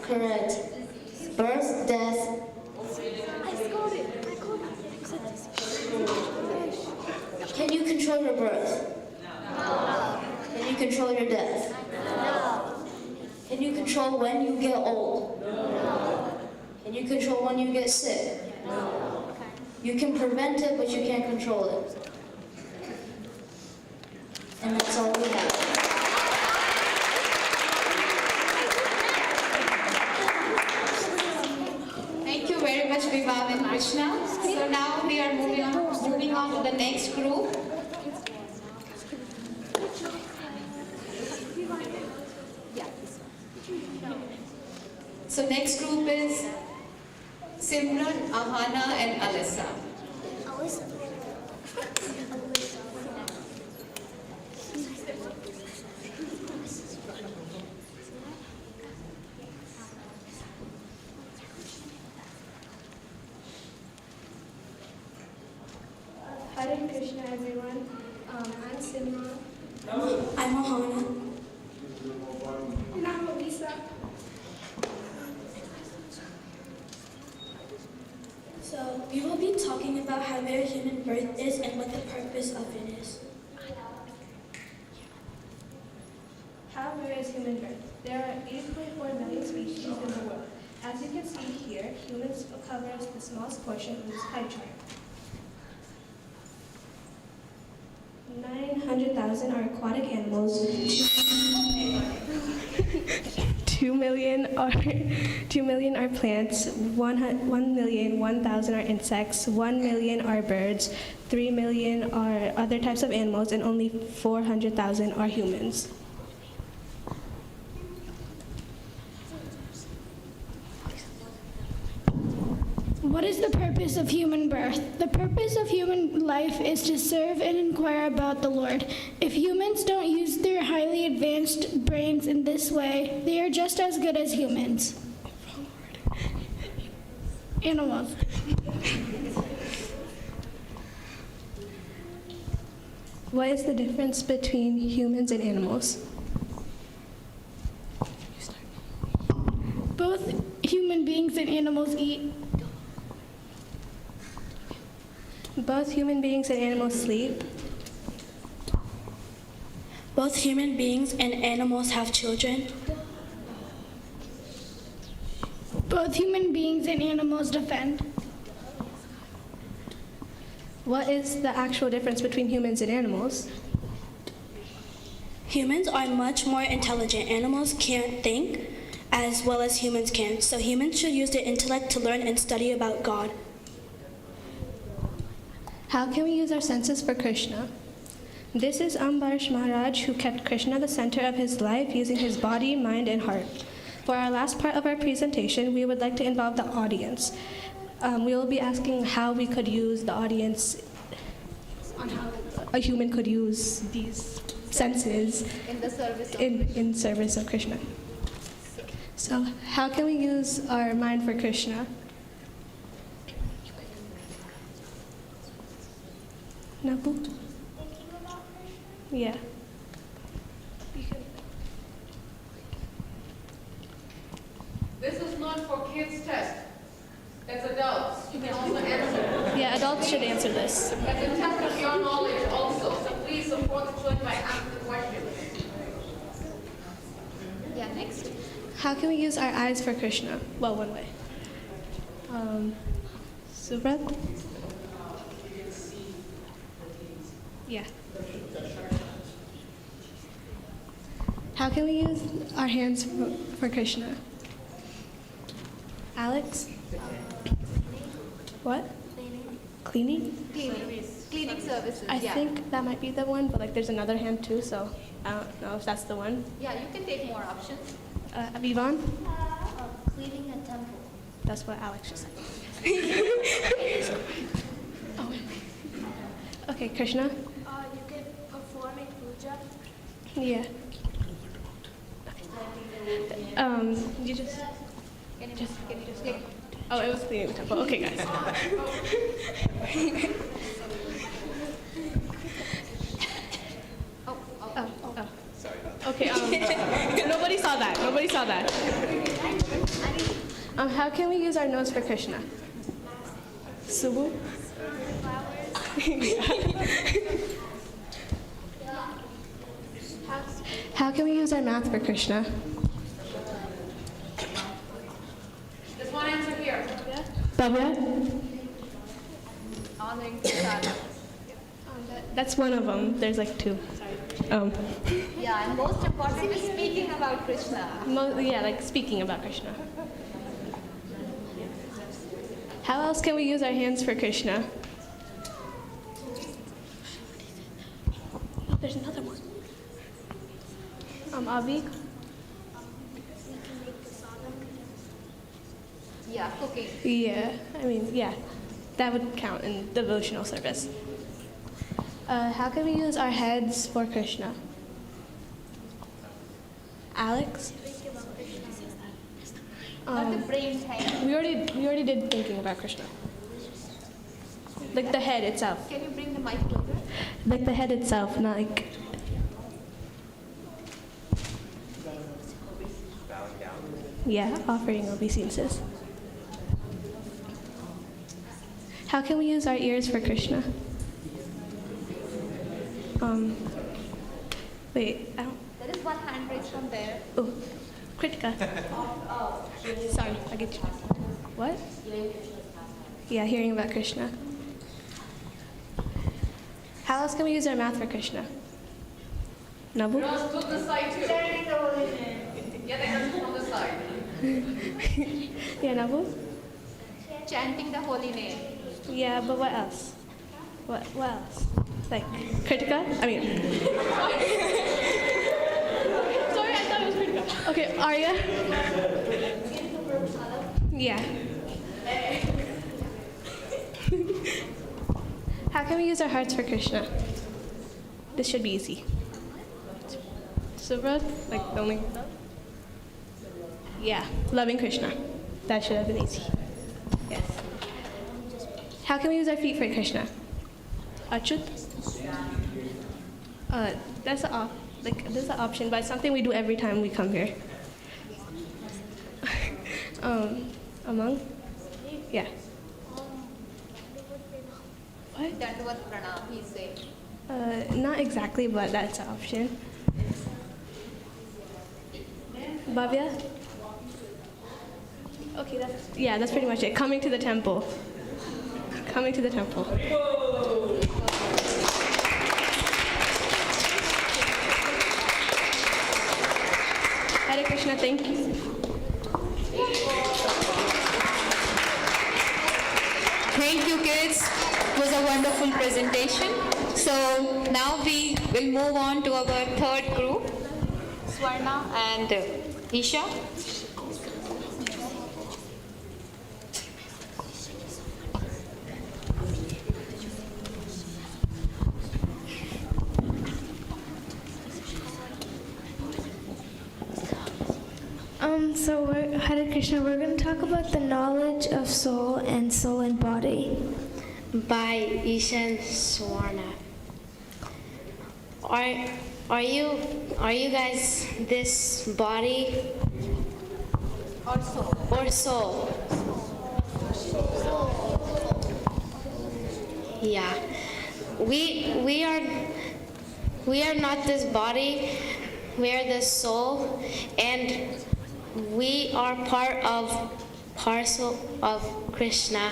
Correct. Birth, death. I got it. Can you control your birth? No. Can you control your death? No. Can you control when you get old? No. Can you control when you get sick? No. You can prevent it, but you can't control it. And that's all we have. Thank you very much, Vibhav and Krishna. So now we are moving on to the next group. Yeah, this one. So next group is Simran, Ahana, and Alyssa. Hare Krishna, everyone. I'm Simran. I'm Ahana. And I'm Lisa. So, we will be talking about how rare human birth is and what the purpose of it is. How rare is human birth? There are 8.4 million species in the world. As you can see here, humans cover the smallest portion of this pie chart. 300,000 are aquatic animals, 2 million are plants, 1,000,000 are insects, 1 million are birds, 3 million are other types of animals, and only 400,000 are humans. What is the purpose of human birth? The purpose of human life is to serve and inquire about the Lord. If humans don't use their highly advanced brains in this way, they are just as good as humans. Animals. What is the difference between humans and animals? Both human beings and animals eat. Both human beings and animals sleep. Both human beings and animals have children. Both human beings and animals defend. What is the actual difference between humans and animals? Humans are much more intelligent. Animals can't think as well as humans can, so humans should use their intellect to learn and study about God. How can we use our senses for Krishna? This is Ambarish Maharaj, who kept Krishna the center of his life using his body, mind, and heart. For our last part of our presentation, we would like to involve the audience. We will be asking how we could use the audience, on how a human could use these senses in service of Krishna. So how can we use our mind for Krishna? Nabu? Yeah. This is not for kids' test. It's adults. You can also answer. Yeah, adults should answer this. It's a test of your knowledge also. So please support the children by asking the questions. Yeah, next. How can we use our eyes for Krishna? Well, one way. Subrat? Yeah. How can we use our hands for Krishna? Alex? What? Cleaning? Cleaning services. I think that might be the one, but like there's another hand too, so I don't know if that's the one. Yeah, you can take more options. Yvonne? Cleaning a temple. That's what Alex just said. Oh. Okay, Krishna? You can performing puja. Yeah. You just. Can you just click? Oh, it was cleaning the temple. Okay, guys. Oh. Sorry. Okay. Nobody saw that. Nobody saw that. How can we use our nose for Krishna? Subu? How can we use our mouth for Krishna? There's one answer here. Bhavya? Honoring Prasad. That's one of them. There's like two. Yeah, and most important is speaking about Krishna. Yeah, like speaking about Krishna. How else can we use our hands for Krishna? Oh, there's another one. Avi? Yeah, cooking. Yeah, I mean, yeah, that would count in devotional service. How can we use our heads for Krishna? Alex? Not the brain head. We already did thinking about Krishna. Like the head itself. Can you bring the mic closer? Like the head itself, not like. Bowing down. Yeah, offering obeisances. How can we use our ears for Krishna? Wait, I don't. There is one hand raised from there. Oh, Kritika. Sorry, I get you. What? Yeah, hearing about Krishna. How else can we use our mouth for Krishna? Nabu? Girls, to the side too. Yeah, they can on the side. Yeah, Nabu? Chanting the holy name. Yeah, but what else? What else? Like, Kritika? I mean... Sorry, I thought it was Kritika. Okay, Arya? Yeah. How can we use our hearts for Krishna? This should be easy. Subrat? Like, the only... Yeah, loving Krishna. That should have been easy. Yes. How can we use our feet for Krishna? Achut? That's an option, but it's something we do every time we come here. Among? Yeah. What? Dandavat pranam, he's saying. Not exactly, but that's an option. Bhavya? Okay, that's pretty much it. Coming to the temple. Coming to the temple. Hare Krishna, thank you. Thank you, kids. It was a wonderful presentation. So now we will move on to our third group, Swarna and Isha. Hare Krishna, we're going to talk about the knowledge of soul and body. By Isha and Swarna. Are you guys this body Or soul. or soul? Yeah. We are not this body. We are the soul, and we are parcel of Krishna.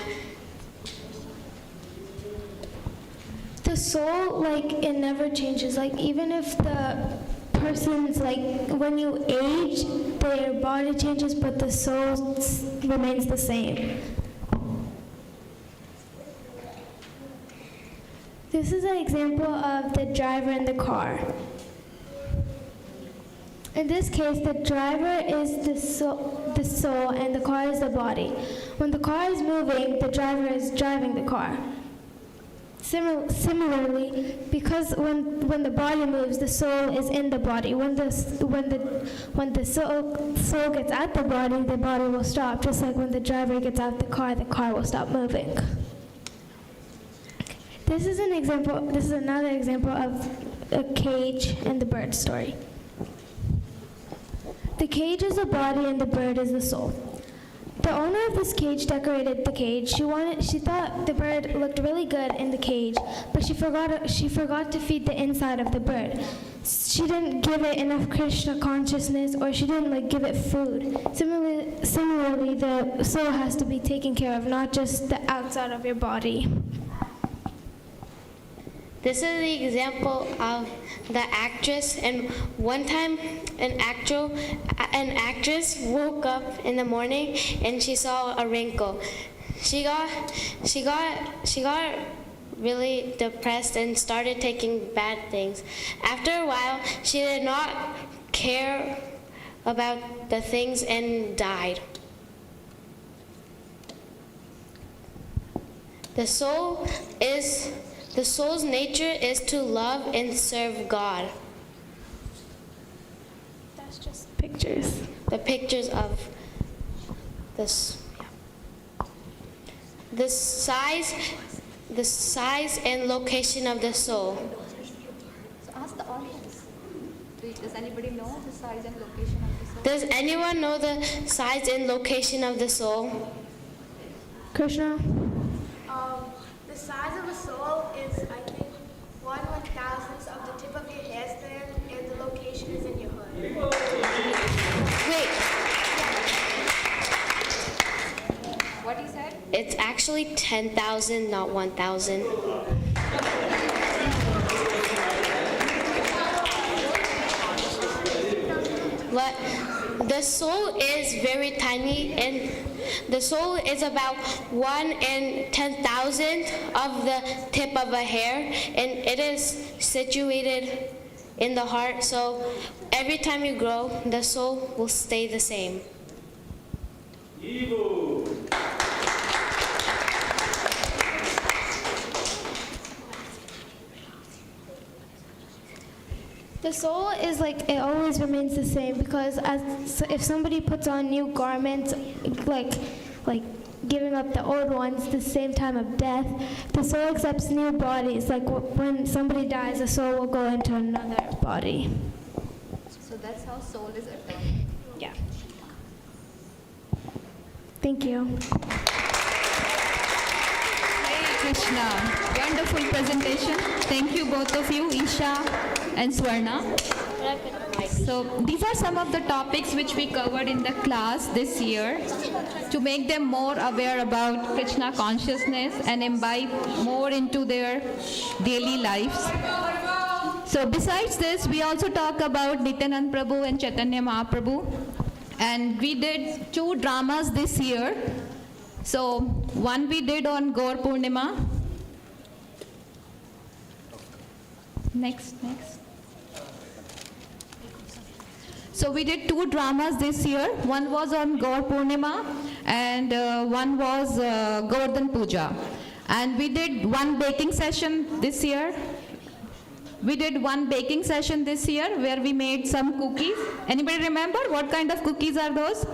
The soul, like, it never changes. Like, even if the person's, like, when you age, their body changes, but the soul remains the same. This is an example of the driver in the car. In this case, the driver is the soul and the car is the body. When the car is moving, the driver is driving the car. Similarly, because when the body moves, the soul is in the body. When the soul gets out the body will stop. Just like when the driver gets out the car will stop moving. This is another example of a cage and the bird story. The cage is the body and the bird is the soul. The owner of this cage decorated the cage. She thought the bird looked really good in the cage, but she forgot to feed the inside of the bird. She didn't give it enough Krishna consciousness, or she didn't give it food. Similarly, the soul has to be taken care of, not just the outside of your body. This is the example of the actress, and one time an actress woke up in the morning and she saw a wrinkle. She got really depressed and started taking bad things. After a while, she did not care about the things and died. The soul's nature is to love and serve God. That's just pictures. The pictures of this. The size and location of the soul. So ask the audience. Does anybody know the size and location of the soul? Does anyone know the size and location of the soul? Krishna? The size of a soul is, I think, 1/1000th of the tip of your hairstand, and the location is in your hood. Wait, What he said? it's actually 10,000, not 1,000. but the soul is very tiny, and the soul is about 1 in 10,000 of the tip of a hair, and it is situated in the heart. So every time you grow, the soul will stay the same. The soul is like, it always remains the same, because if somebody puts on new garments, like giving up the old ones the same time of death, the soul accepts new bodies. Like when somebody dies, the soul will go into another body. So that's how soul is eternal. Yeah. Thank you. Krishna, wonderful presentation. Thank you both of you, Isha and Swarna. So these are some of the topics which we covered in the class this year to make them more aware about Krishna consciousness and imbibe more into their daily lives. So besides this, we also talk about Nityanand Prabhu and Chaitanya Mahaprabhu, and we did 2 dramas this year. So one we did on Gaur Purnima. Next. So we did 2 dramas this year. One was on Gaur Purnima and one was Govardhan Puja. And we did one baking session this year. Where we made some cookies. Anybody remember what kind of cookies are those?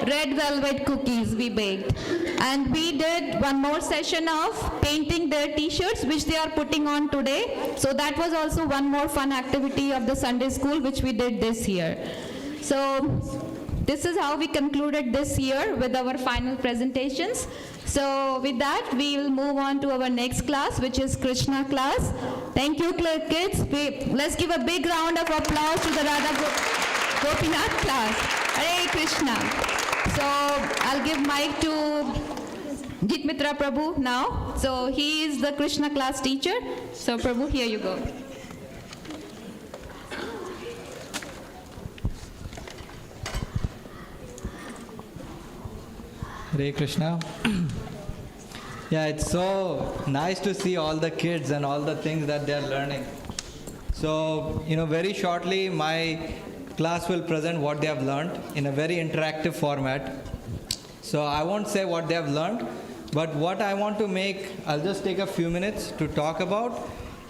Red velvet cookies we baked. And we did one more session of painting their t-shirts which they are putting on today. So that was also one more fun activity of the Sunday school which we did this year. So this is how we concluded this year with our final presentations. So with that, we will move on to our next class, which is Krishna class. Thank you, kids. Let's give a big round of applause to the Radha Gopinath class. Hare Krishna. So I'll give mic to Jitmitra Prabhu now. So he is the Krishna class teacher. So Prabhu, here you go. Hare Krishna. Yeah, it's so nice to see all the kids and all the things that they're learning. So, very shortly my class will present what they have learned in a very interactive format. So I won't say what they have learned, but what I want to I'll just take a few minutes to talk about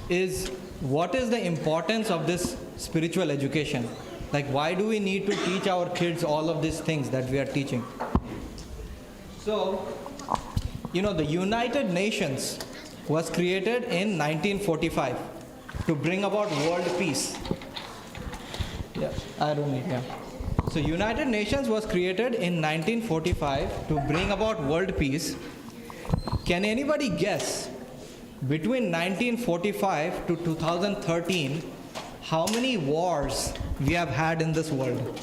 is what is the importance of this spiritual education? Like, why do we need to teach our kids all of these things that we are teaching? So, the United Nations was created in 1945 to bring about world peace. Yeah, I don't need, yeah. So United Nations was created in 1945 to bring about world peace. Can anybody guess between 1945 to 2013 how many wars we have had in this world?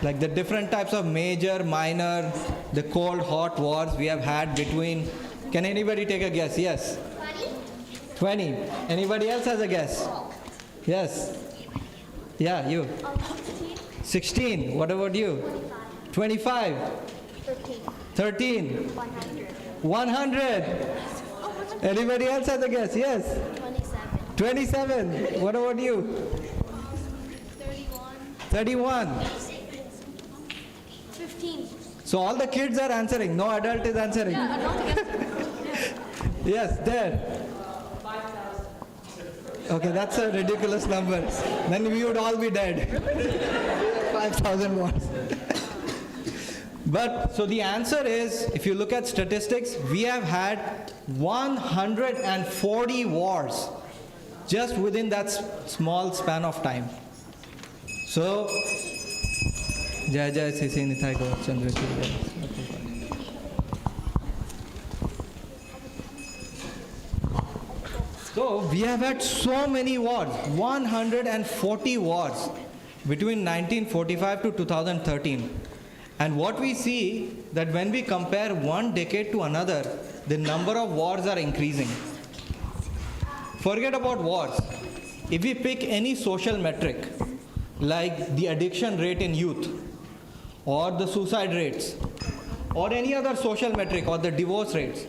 Like the different types of major, minor, the cold, hot wars we have had between. Can anybody take a guess? Yes. 20. Anybody else has a guess? Yes. Yeah, you. 16. What about you? 25. 13. 100. Anybody else has a guess? Yes. 27. What about you? 31. 15. So all the kids are answering. No adult is answering. Yes, there. Okay, that's a ridiculous number. Then we would all be dead. 5,000 wars. But, so the answer is, if you look at statistics, we have had 140 wars just within that small span of time. So, Jai Jai Sisi Nithai Gaur Chandra Ki Jai. So we have had so many wars, 140 wars between 1945 to 2013. And what we see that when we compare one decade to another, the number of wars are increasing. Forget about wars. if we pick any social metric, like the addiction rate in youth, or the suicide rates, or any other social metric, or the divorce rates,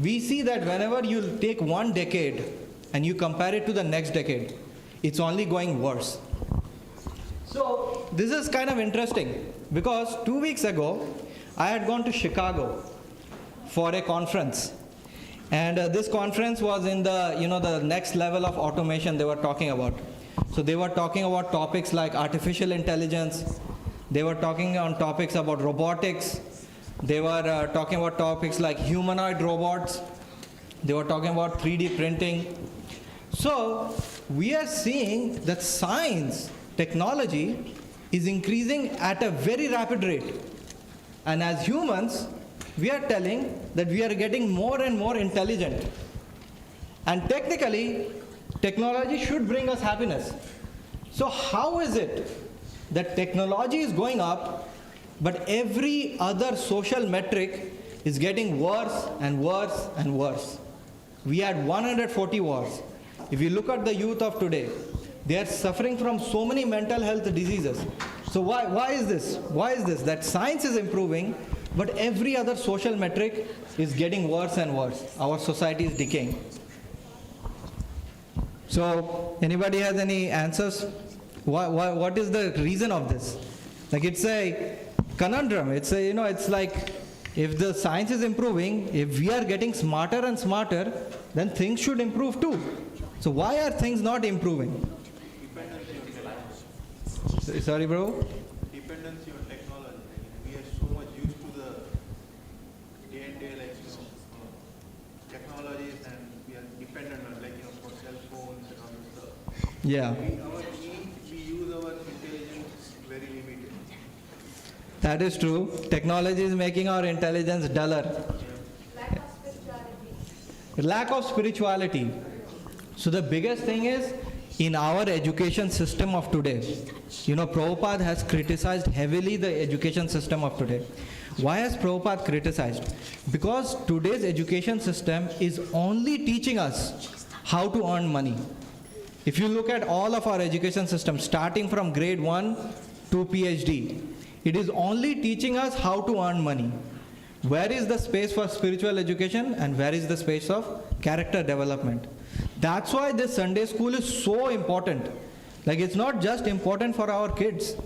we see that whenever you take one decade and you compare it to the next decade, it's only going worse. So this is kind of interesting, because 2 weeks ago, I had gone to Chicago for a conference. And this conference was in the, the next level of automation they were talking about. So they were talking about topics like artificial intelligence. They were talking on topics about robotics. They were talking about topics like humanoid robots. They were talking about 3D printing. So we are seeing that science, technology is increasing at a very rapid rate. And as humans, we are telling that we are getting more and more intelligent. And technically, technology should bring us happiness. So how is it that technology is going up, but every other social metric is getting worse and worse and worse? We had 140 wars. If you look at the youth of today, they are suffering from so many mental health diseases. So why is this? Why is this? That science is improving, but every other social metric is getting worse and worse. Our society is decaying. So anybody has any answers? What is the reason of this? Like, it's a conundrum. It's like, if the science is improving, if we are getting smarter and smarter, then things should improve too. So why are things not improving? Sorry, bro? Dependency on technology. We are so much used to the day-and-day technologies, and we are dependent on for cell phones and all this stuff. Yeah. We use our intelligence very limited. That is true. Technology is making our intelligence duller. Lack of spirituality. Lack of spirituality. So the biggest thing is, in our education system of today, Prabhupada has criticized heavily the education system of today. Why has Prabhupada criticized? Because today's education system is only teaching us how to earn money. If you look at all of our education system, starting from grade 1 to PhD, it is only teaching us how to earn money. Where is the space for spiritual education, and where is the space of character development? That's why this Sunday school is so important. Like, it's not just important for our kids,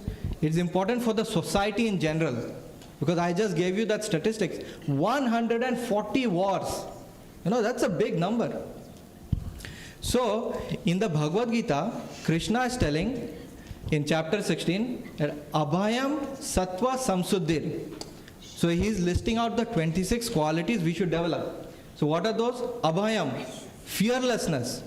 it's important for the society in general. Because I just gave you that statistics, 140 wars. That's a big number. So, in the Bhagavad Gita, Krishna is telling in chapter 16 that Abhayam Sattva Samsuddhir. So he is listing out the 26 qualities we should develop. So what are those? Abhayam, fearlessness.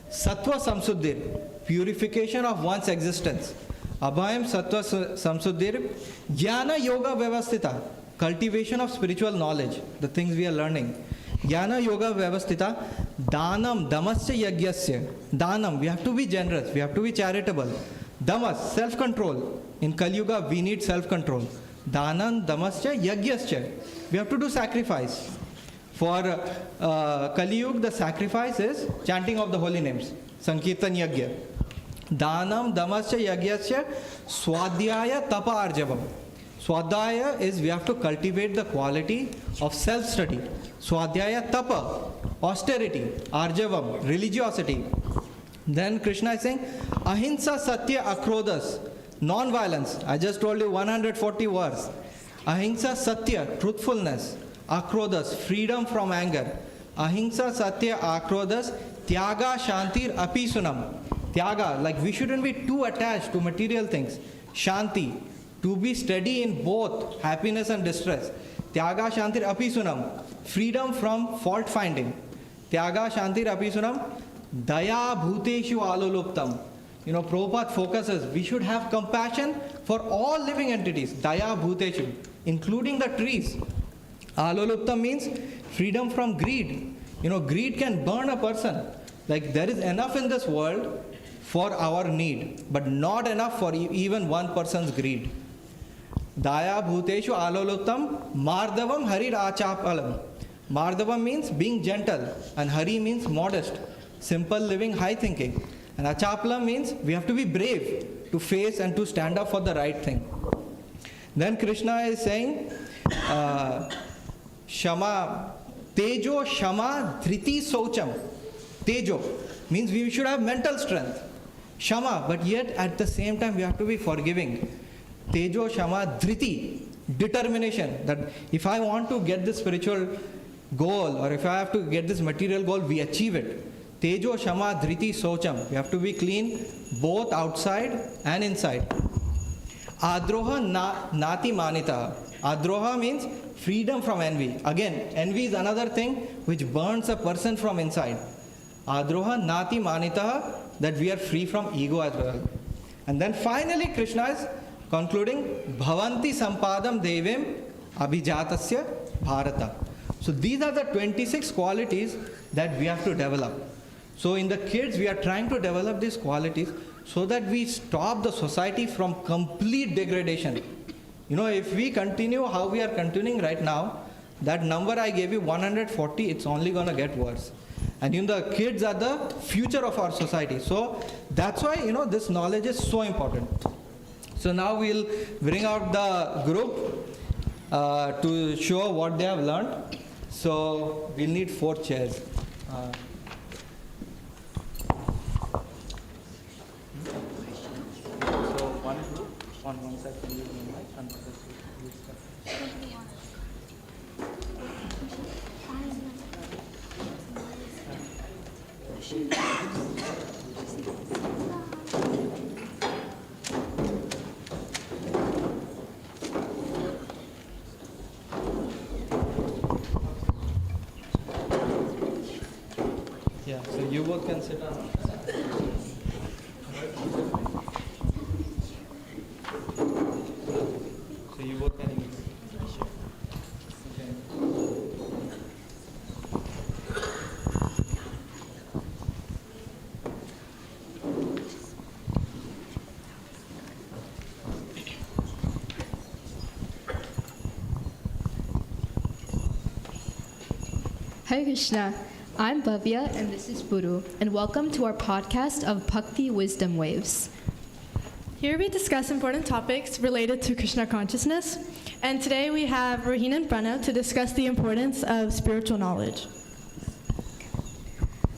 Sattva Samsuddhir, purification of one's existence. Abhayam Sattva Samsuddhir, Jnana Yoga Vyavasthita, cultivation of spiritual knowledge, the things we are learning. Jnana Yoga Vyavasthita, Danam Damasya Yagyasya. Danam, we have to be generous, we have to be charitable. Damas, self-control. In Kali Yuga, we need self-control. Danan Damasya Yagyasya. We have to do sacrifice. For Kali Yuga, the sacrifice is chanting of the holy names. Sankirtan Yagya. Danam Damasya Yagyasya Swadhyaya Tapa Arjavam. Swadhyaya is we have to cultivate the quality of self-study. Swadhyaya Tapa, austerity. Arjavam, religiosity. Then Krishna is saying, Ahimsa Satya Akrodas, non-violence. I just told you 140 words. Ahimsa Satya, truthfulness. Akrodas, freedom from anger. Ahimsa Satya Akrodas, Tyaga Shantir Apisunam. Tyaga, like we shouldn't be too attached to material things. Shanti, to be steady in both happiness and distress. Tyaga Shantir Apisunam, freedom from fault finding. Tyaga Shantir Apisunam, Daya Bhuteshu Aloluptam. Prabhupada focuses, we should have compassion for all living entities. Daya Bhuteshu, including the trees. Aloluptam means freedom from greed. Greed can burn a person. Like, there is enough in this world for our need, but not enough for even one person's greed. Daya Bhuteshu Aloluptam, Mardavam Harir Achapalam. Mardavam means being gentle, and Hari means modest. Simple living, high thinking. And achaplam means we have to be brave to face and to stand up for the right thing. Then Krishna is saying, Shama, Tejo Shama Dhriti Socham. Tejo means we should have mental strength. Shama, but yet at the same time we have to be forgiving. Tejo Shama Dhriti, determination that if I want to get this spiritual goal or if I have to get this material goal, we achieve it. Tejo Shama Dhriti Socham. We have to be clean both outside and inside. Adroha Nati Manita. Adroha means freedom from envy. Again, envy is another thing which burns a person from inside. Adroha Nati Manita, that we are free from ego as well. And then finally Krishna is concluding, Bhavanti Sampadam Devim Abhijatasya Bharata. So these are the 26 qualities that we have to develop. So in the kids we are trying to develop these qualities so that we stop the society from complete degradation. You know, if we continue how we are continuing right now, that number I gave you, 140, it's only going to get worse. And you know, the kids are the future of our society. So that's why, you know, this knowledge is so important. So now we'll bring out the group to show what they have learned. So we'll need 4 chairs. So one group on one side will use the mic and the other side will use the Yeah, so you both can sit on. So you both can. Okay. Hare Krishna. I'm Bhavya and this is Buru, and welcome to our podcast of Bhakti Wisdom Waves. Here we discuss important topics related to Krishna consciousness, and today we have Roheen and Pranav to discuss the importance of spiritual knowledge.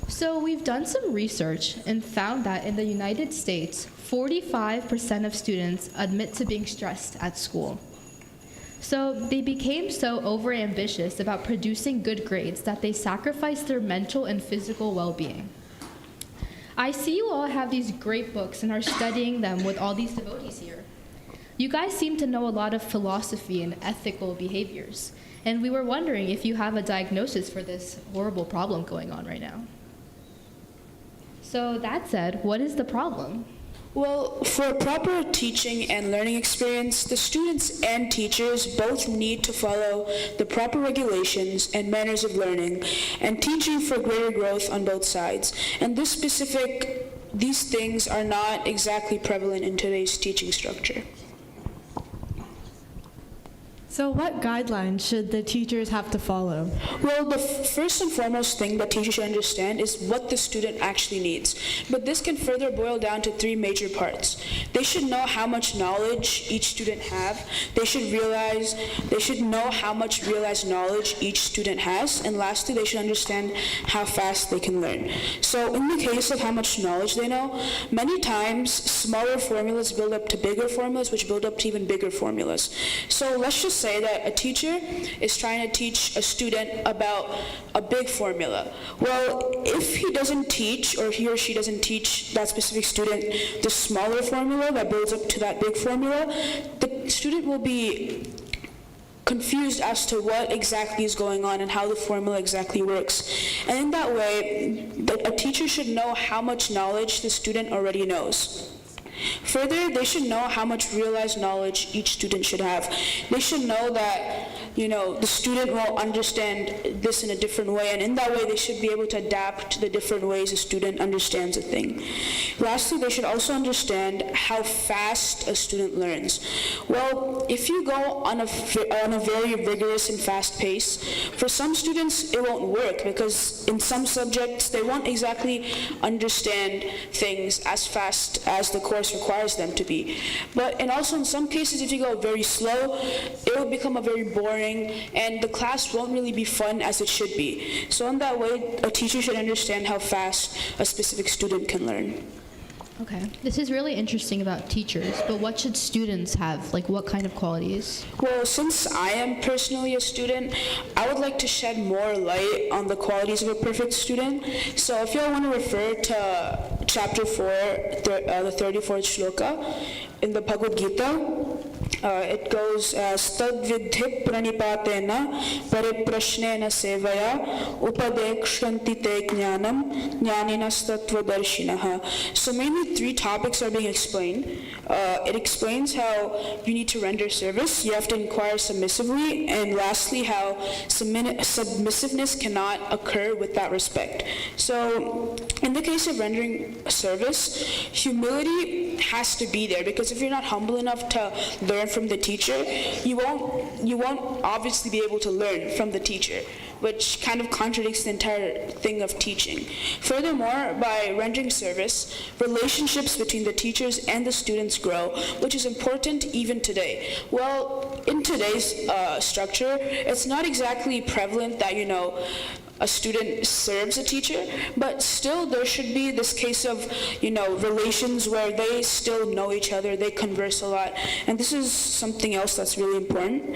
So we've done some research and found that in the United States, 45% of students admit to being stressed at school. So they became so overambitious about producing good grades that they sacrificed their mental and physical well-being. I see you all have these great books and are studying them with all these devotees here. You guys seem to know a lot of philosophy and ethical behaviors, and we were wondering if you have a diagnosis for this horrible problem going on right now. So that said, what is the problem? Well, for a proper teaching and learning experience, the students and teachers both need to follow the proper regulations and manners of learning and teaching for greater growth on both sides. And these things are not exactly prevalent in today's teaching structure. So what guidelines should the teachers have to follow? Well, the first and foremost thing that teachers should understand is what the student actually needs. But this can further boil down to 3 major parts. They should know how much knowledge each student have. They should know how much realized knowledge each student has. And lastly, they should understand how fast they can learn. So in the case of how much knowledge they know, many times smaller formulas build up to bigger formulas, which build up to even bigger formulas. So let's just say that a teacher is trying to teach a student about a big formula. Well, if he doesn't teach, or he or she doesn't teach that specific student the smaller formula that builds up to that big formula, the student will be confused as to what exactly is going on and how the formula exactly works. And in that way, a teacher should know how much knowledge the student already knows. Further, they should know how much realized knowledge each student should have. They should know that the student will understand this in a different way, and in that way they should be able to adapt to the different ways a student understands a thing. Lastly, they should also understand how fast a student learns. Well, if you go on a very rigorous and fast pace, for some students it won't work, because in some subjects they won't exactly understand things as fast as the course requires them to be. But and also in some cases, if you go very slow, it will become a very boring, and the class won't really be fun as it should be. So in that way, a teacher should understand how fast a specific student can learn. Okay. This is really interesting about teachers, but what should students have? Like, what kind of qualities? Well, since I am personally a student, I would like to shed more light on the qualities of a perfect student. So if you all want to refer to chapter 4, the 34th shloka in the Bhagavad Gita, it goes as Tadvidhi pranipatena pariprashnena sevaya upadekshanti te jnanam jnaninas tattvadarshinaha. So mainly 3 topics are being explained. It explains how you need to render service, you have to inquire submissively, and lastly how submissiveness cannot occur without respect. So in the case of rendering service, humility has to be there, because if you're not humble enough to learn from the teacher, you won't obviously be able to learn from the teacher, which kind of contradicts the entire thing of teaching. Furthermore, by rendering service, relationships between the teachers and the students grow, which is important even today. Well, in today's structure, it's not exactly prevalent that, a student serves a teacher, but still there should be this case of, relations where they still know each other, they converse a lot, and this is something else that's really important.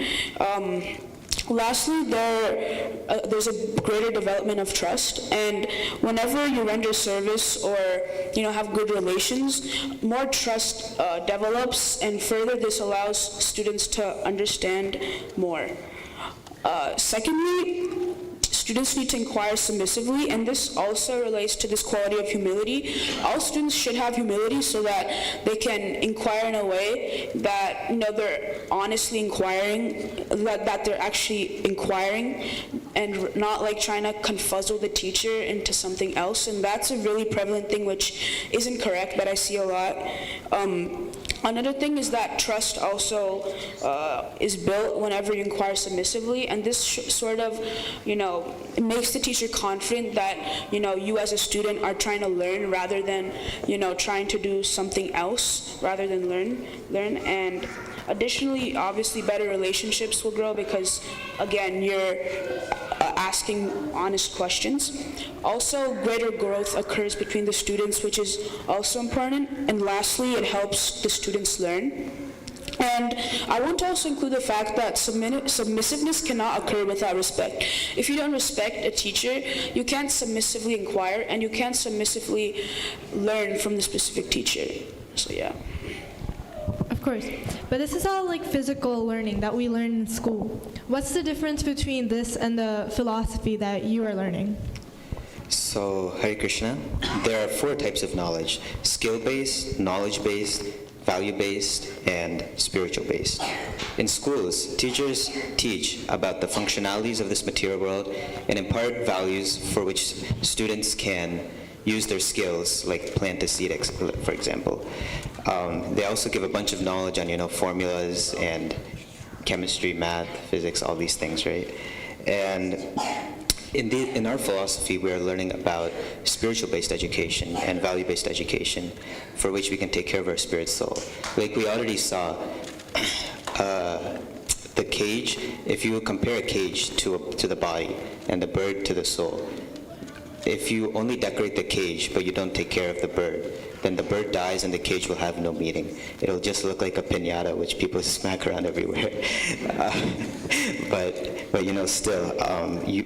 Lastly, there's a greater development of trust, and whenever you render service or have good relations, more trust develops, and further this allows students to understand more. Secondly, students need to inquire submissively, and this also relates to this quality of humility. All students should have humility so that they can inquire in a way that they're honestly inquiring, that they're actually inquiring, and not like trying to confuzzle the teacher into something else. And that's a really prevalent thing which isn't correct, but I see a lot. Another thing is that trust also is built whenever you inquire submissively, and this sort of, it makes the teacher confident that, you as a student are trying to learn rather than, trying to do something else rather than learn. And additionally, obviously, better relationships will grow because, again, you're asking honest questions. Also, greater growth occurs between the students, which is also important. And lastly, it helps the students learn. And I want to also include the fact that submissiveness cannot occur without respect. If you don't respect a teacher, you can't submissively inquire, and you can't submissively learn from the specific teacher. So yeah. Of course. But this is all like physical learning that we learn in school. What's the difference between this and the philosophy that you are learning? So, Hare Krishna, there are 4 types of knowledge: skill-based, knowledge-based, value-based, and spiritual-based. In schools, teachers teach about the functionalities of this material world and impart values for which students can use their skills, like plant a seed, for example. They also give a bunch of knowledge on, formulas and chemistry, math, physics, all these things, right? And in our philosophy, we are learning about spiritual-based education and value-based education, for which we can take care of our spirit soul. Like we already saw, the cage. If you compare a cage to the body and the bird to the soul, if you only decorate the cage but you don't take care of the bird, then the bird dies and the cage will have no meaning. It'll just look like a piñata which people smack around everywhere. But still,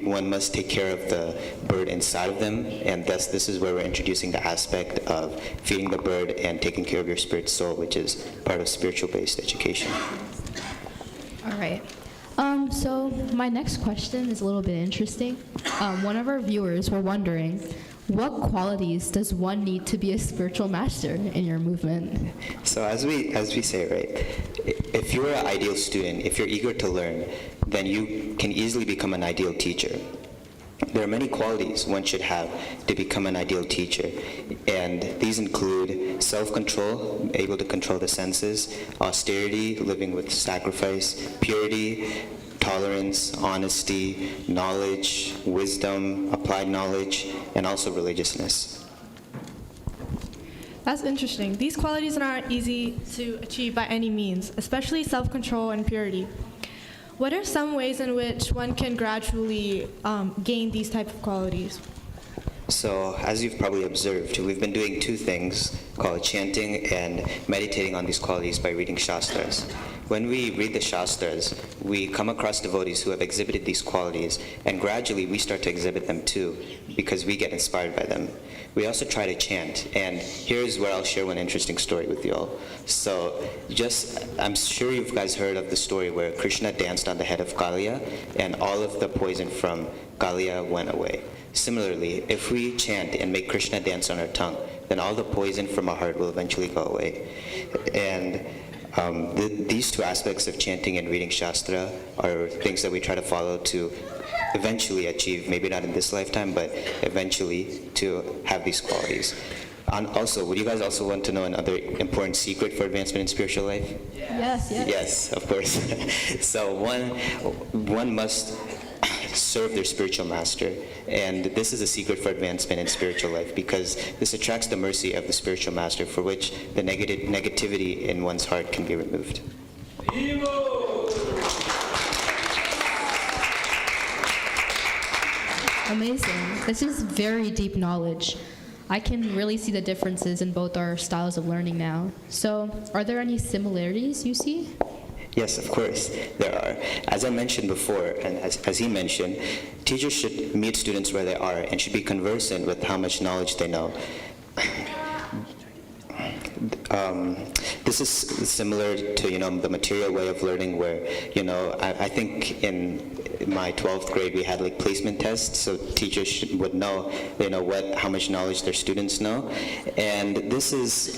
one must take care of the bird inside of them, and thus this is where we're introducing the aspect of feeding the bird and taking care of your spirit soul, which is part of spiritual-based education. All right. So my next question is a little bit interesting. One of our viewers were wondering, What qualities does one need to be a spiritual master in your movement? So as we say, right, if you're an ideal student, if you're eager to learn, then you can easily become an ideal teacher. There are many qualities one should have to become an ideal teacher, and these include self-control, able to control the senses, austerity, living with sacrifice, purity, tolerance, honesty, knowledge, wisdom, applied knowledge, and also religiousness. That's interesting. These qualities aren't easy to achieve by any means, especially self-control and purity. What are some ways in which one can gradually gain these type of qualities? So, as you've probably observed, we've been doing two things called chanting and meditating on these qualities by reading Shastras. When we read the Shastras, we come across devotees who have exhibited these qualities, and gradually we start to exhibit them too, because we get inspired by them. We also try to chant, and here's where I'll share one interesting story with you all. So, I'm sure you guys heard of the story where Krishna danced on the head of Kaliya, and all of the poison from Kaliya went away. Similarly, if we chant and make Krishna dance on our tongue, then all the poison from our heart will eventually go away. And these two aspects of chanting and reading Shastra are things that we try to follow to eventually achieve, maybe not in this lifetime, but eventually to have these qualities. And also, would you guys also want to know another important secret for advancement in spiritual life? Yes. Yes, of course. So one must serve their spiritual master, and this is a secret for advancement in spiritual life, because this attracts the mercy of the spiritual master, for which the negativity in one's heart can be removed. Amazing. This is very deep knowledge. I can really see the differences in both our styles of learning now. So, are there any similarities you see? Yes, of course, there are. As I mentioned before, and as he mentioned, teachers should meet students where they are and should be conversant with how much knowledge they know. This is similar to, the material way of learning where, I think in my 12th grade we had like placement tests, so teachers would know, how much knowledge their students know. And this is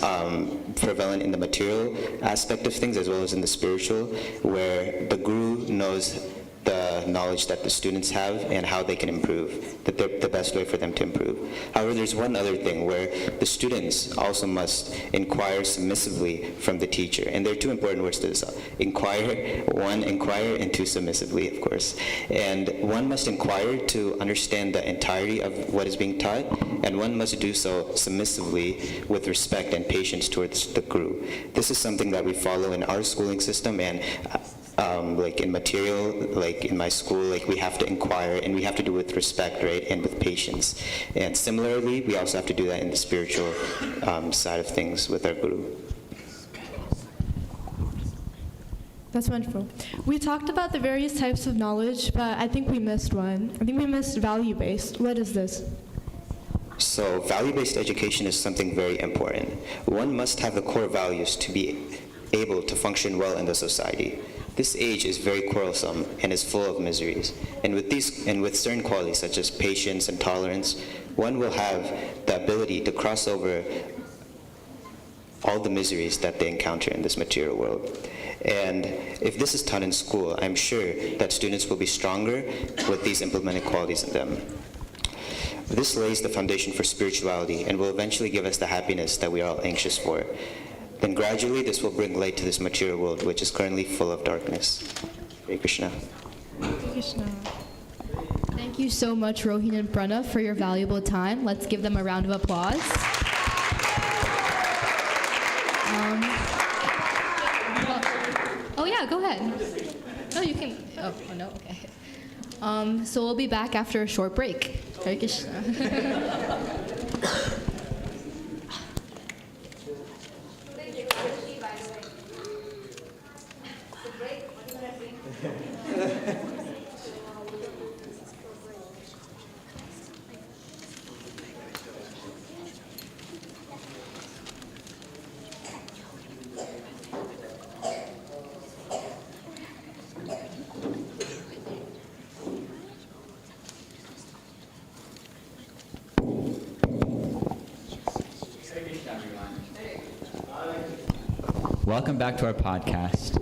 prevalent in the material aspect of things as well as in the spiritual, where the guru knows the knowledge that the students have and how they can improve, the best way for them to improve. However, there's one other thing where the students also must inquire submissively from the teacher. And there are two important words to this. Inquire, and two, submissively, of course. And one must inquire to understand the entirety of what is being taught, and one must do so submissively with respect and patience towards the guru. This is something that we follow in our schooling system, and like in material, like in my school, like we have to inquire and we have to do it with respect, right, and with patience. And similarly, we also have to do that in the spiritual side of things with our guru. That's wonderful. We talked about the various types of knowledge, but I think we missed one. I think we missed value-based. What is this? So value-based education is something very important. One must have the core values to be able to function well in the society. This age is very quarrelsome and is full of miseries. And with certain qualities such as patience and tolerance, one will have the ability to cross over all the miseries that they encounter in this material world. And if this is taught in school, I'm sure that students will be stronger with these implemented qualities in them. This lays the foundation for spirituality and will eventually give us the happiness that we are all anxious for. Then gradually this will bring light to this material world, which is currently full of darkness. Hare Krishna. Hare Krishna. Thank you so much, Rohin and Pranav, for your valuable time. Let's give them a round of applause. Oh yeah, go ahead. No, you can. Oh no, okay. So we'll be back after a short break. Hare Krishna. Welcome back to our podcast.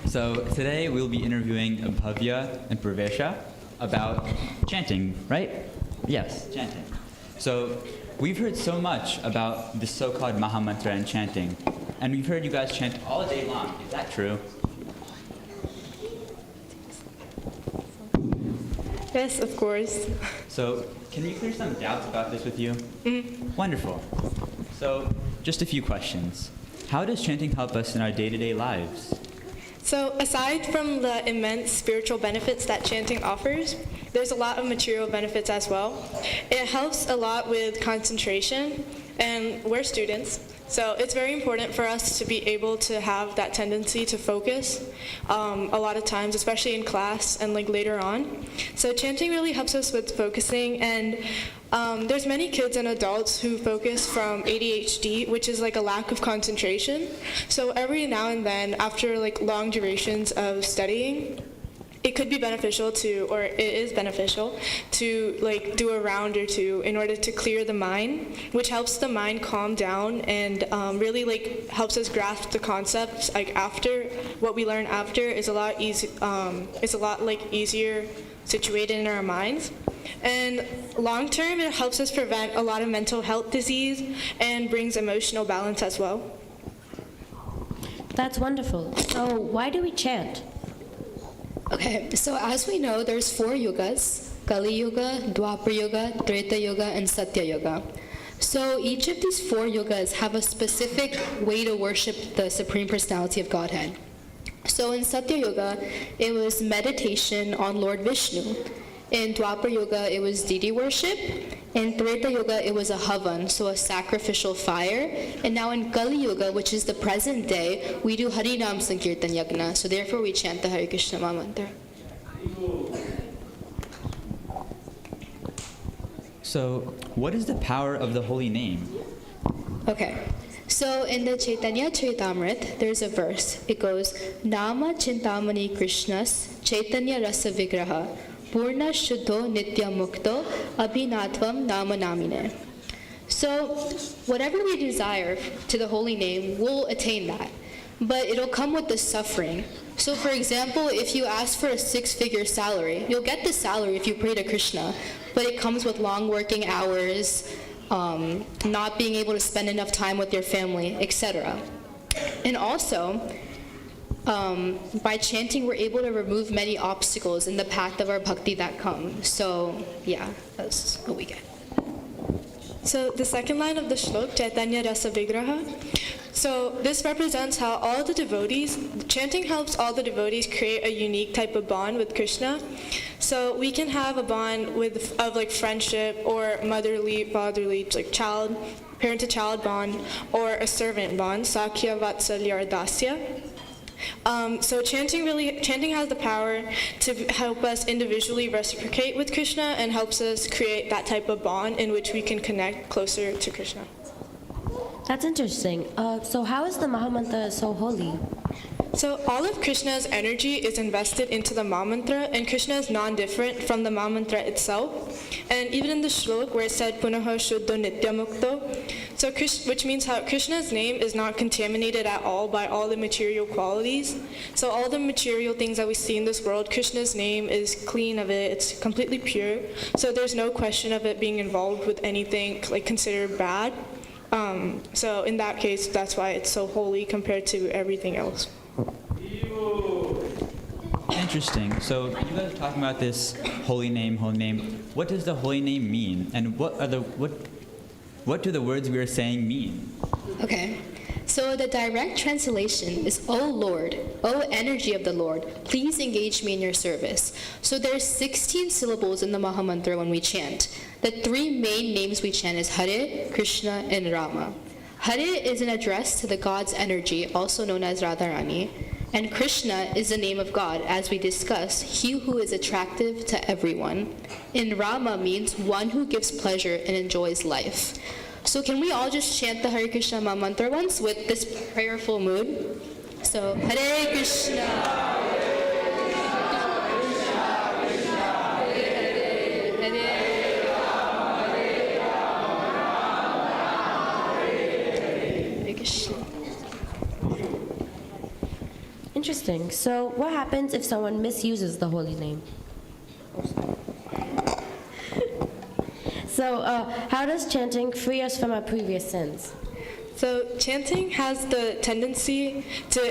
So today we'll be interviewing Bhavya and Pravesha about chanting, right? Yes, chanting. So we've heard so much about the so-called Mahamantra and chanting, and we've heard you guys chant all day long. Is that true? Yes, of course. So can we clear some doubts about this with you? Wonderful. So just a few questions. How does chanting help us in our day-to-day lives? So aside from the immense spiritual benefits that chanting offers, there's a lot of material benefits as well. It helps a lot with concentration, and we're students, so it's very important for us to be able to have that tendency to focus a lot of times, especially in class and like later on. So chanting really helps us with focusing, and there's many kids and adults who focus from ADHD, which is like a lack of concentration. So every now and then, after like long durations of studying, it could be beneficial to, or it is beneficial to like do a round or two in order to clear the mind, which helps the mind calm down and really like helps us grasp the concepts. Like after what we learn after is a lot easier situated in our minds. And long term, it helps us prevent a lot of mental health disease and brings emotional balance as well. That's wonderful. So why do we chant? Okay, so as we know, there's 4 yugas: Kali Yuga, Dwapar Yuga, Treta Yuga, and Satya Yuga. So each of these 4 yugas have a specific way to worship the Supreme Personality of Godhead. So in Satya Yuga, it was meditation on Lord Vishnu. In Dwapar Yuga, it was deity worship. In Treta Yuga, it was a havan, so a sacrificial fire. And now in Kali Yuga, which is the present day, we do Harinam Sankirtan Yagna. So therefore, we chant the Hare Krishna Mahamantra. So what is the power of the holy name? Okay. So in the Chaitanya Charitamrita, there's a verse. It goes, Nama Chintamani Krishnas Chaitanya Rasa Vigraha Purna Shuddho Nitya Mukto Abhinatvam Nama Namine. So whatever we desire to the holy name, we'll attain that. But it'll come with the suffering. So for example, if you ask for a 6-figure salary, you'll get the salary if you pray to Krishna, but it comes with long working hours, not being able to spend enough time with your family, etc. And also, by chanting, we're able to remove many obstacles in the path of our bhakti that come. So, yeah, that's what we get. So the second line of the shlok, Chaitanya Rasa Vigraha, so this represents how all the devotees, chanting helps all the devotees create a unique type of bond with Krishna. So we can have a bond of like friendship or motherly, fatherly, like child, parent-to-child bond, or a servant bond, Sakya, Vatsalya, or Dasya. So chanting has the power to help us individually reciprocate with Krishna and helps us create that type of bond in which we can connect closer to Krishna. That's interesting. So how is the Mahamantra so holy? So all of Krishna's energy is invested into the Mahamantra, and Krishna is non-different from the Mahamantra itself. And even in the shlok where it said Punaha Shuddho Nitya Mukto, so which means how Krishna's name is not contaminated at all by all the material qualities. So all the material things that we see in this world, Krishna's name is clean of it, it's completely pure. So there's no question of it being involved with anything like considered bad. So in that case, that's why it's so holy compared to everything else. Interesting. So you guys are talking about this holy name, holy name. What does the holy name mean? And what do the words we are saying mean? Okay. So the direct translation is, O Lord, O energy of the Lord, please engage me in your service. So there's 16 syllables in the Mahamantra when we chant. The 3 main names we chant is Hare, Krishna, and Rama. Hare is an address to the God's energy, also known as Radharani. And Krishna is the name of God, as we discussed, he who is attractive to everyone. And Rama means one who gives pleasure and enjoys life. So can we all just chant the Hare Krishna Mahamantra once with this prayerful mood? So, Hare Krishna. Interesting. So what happens if someone misuses the holy name? So how does chanting free us from our previous sins? So chanting has the tendency to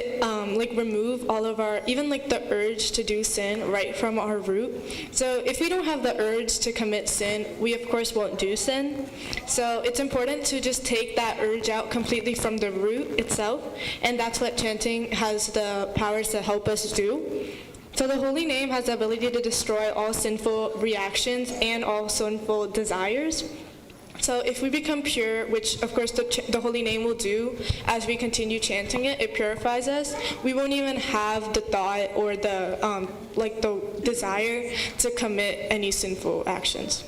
remove all of our, even like the urge to do sin right from our root. So if we don't have the urge to commit sin, we of course won't do sin. So it's important to just take that urge out completely from the root itself, and that's what chanting has the powers to help us do. So the holy name has the ability to destroy all sinful reactions and all sinful desires. So if we become pure, which of course the holy name will do as we continue chanting it, it purifies us. We won't even have the thought or the desire to commit any sinful actions.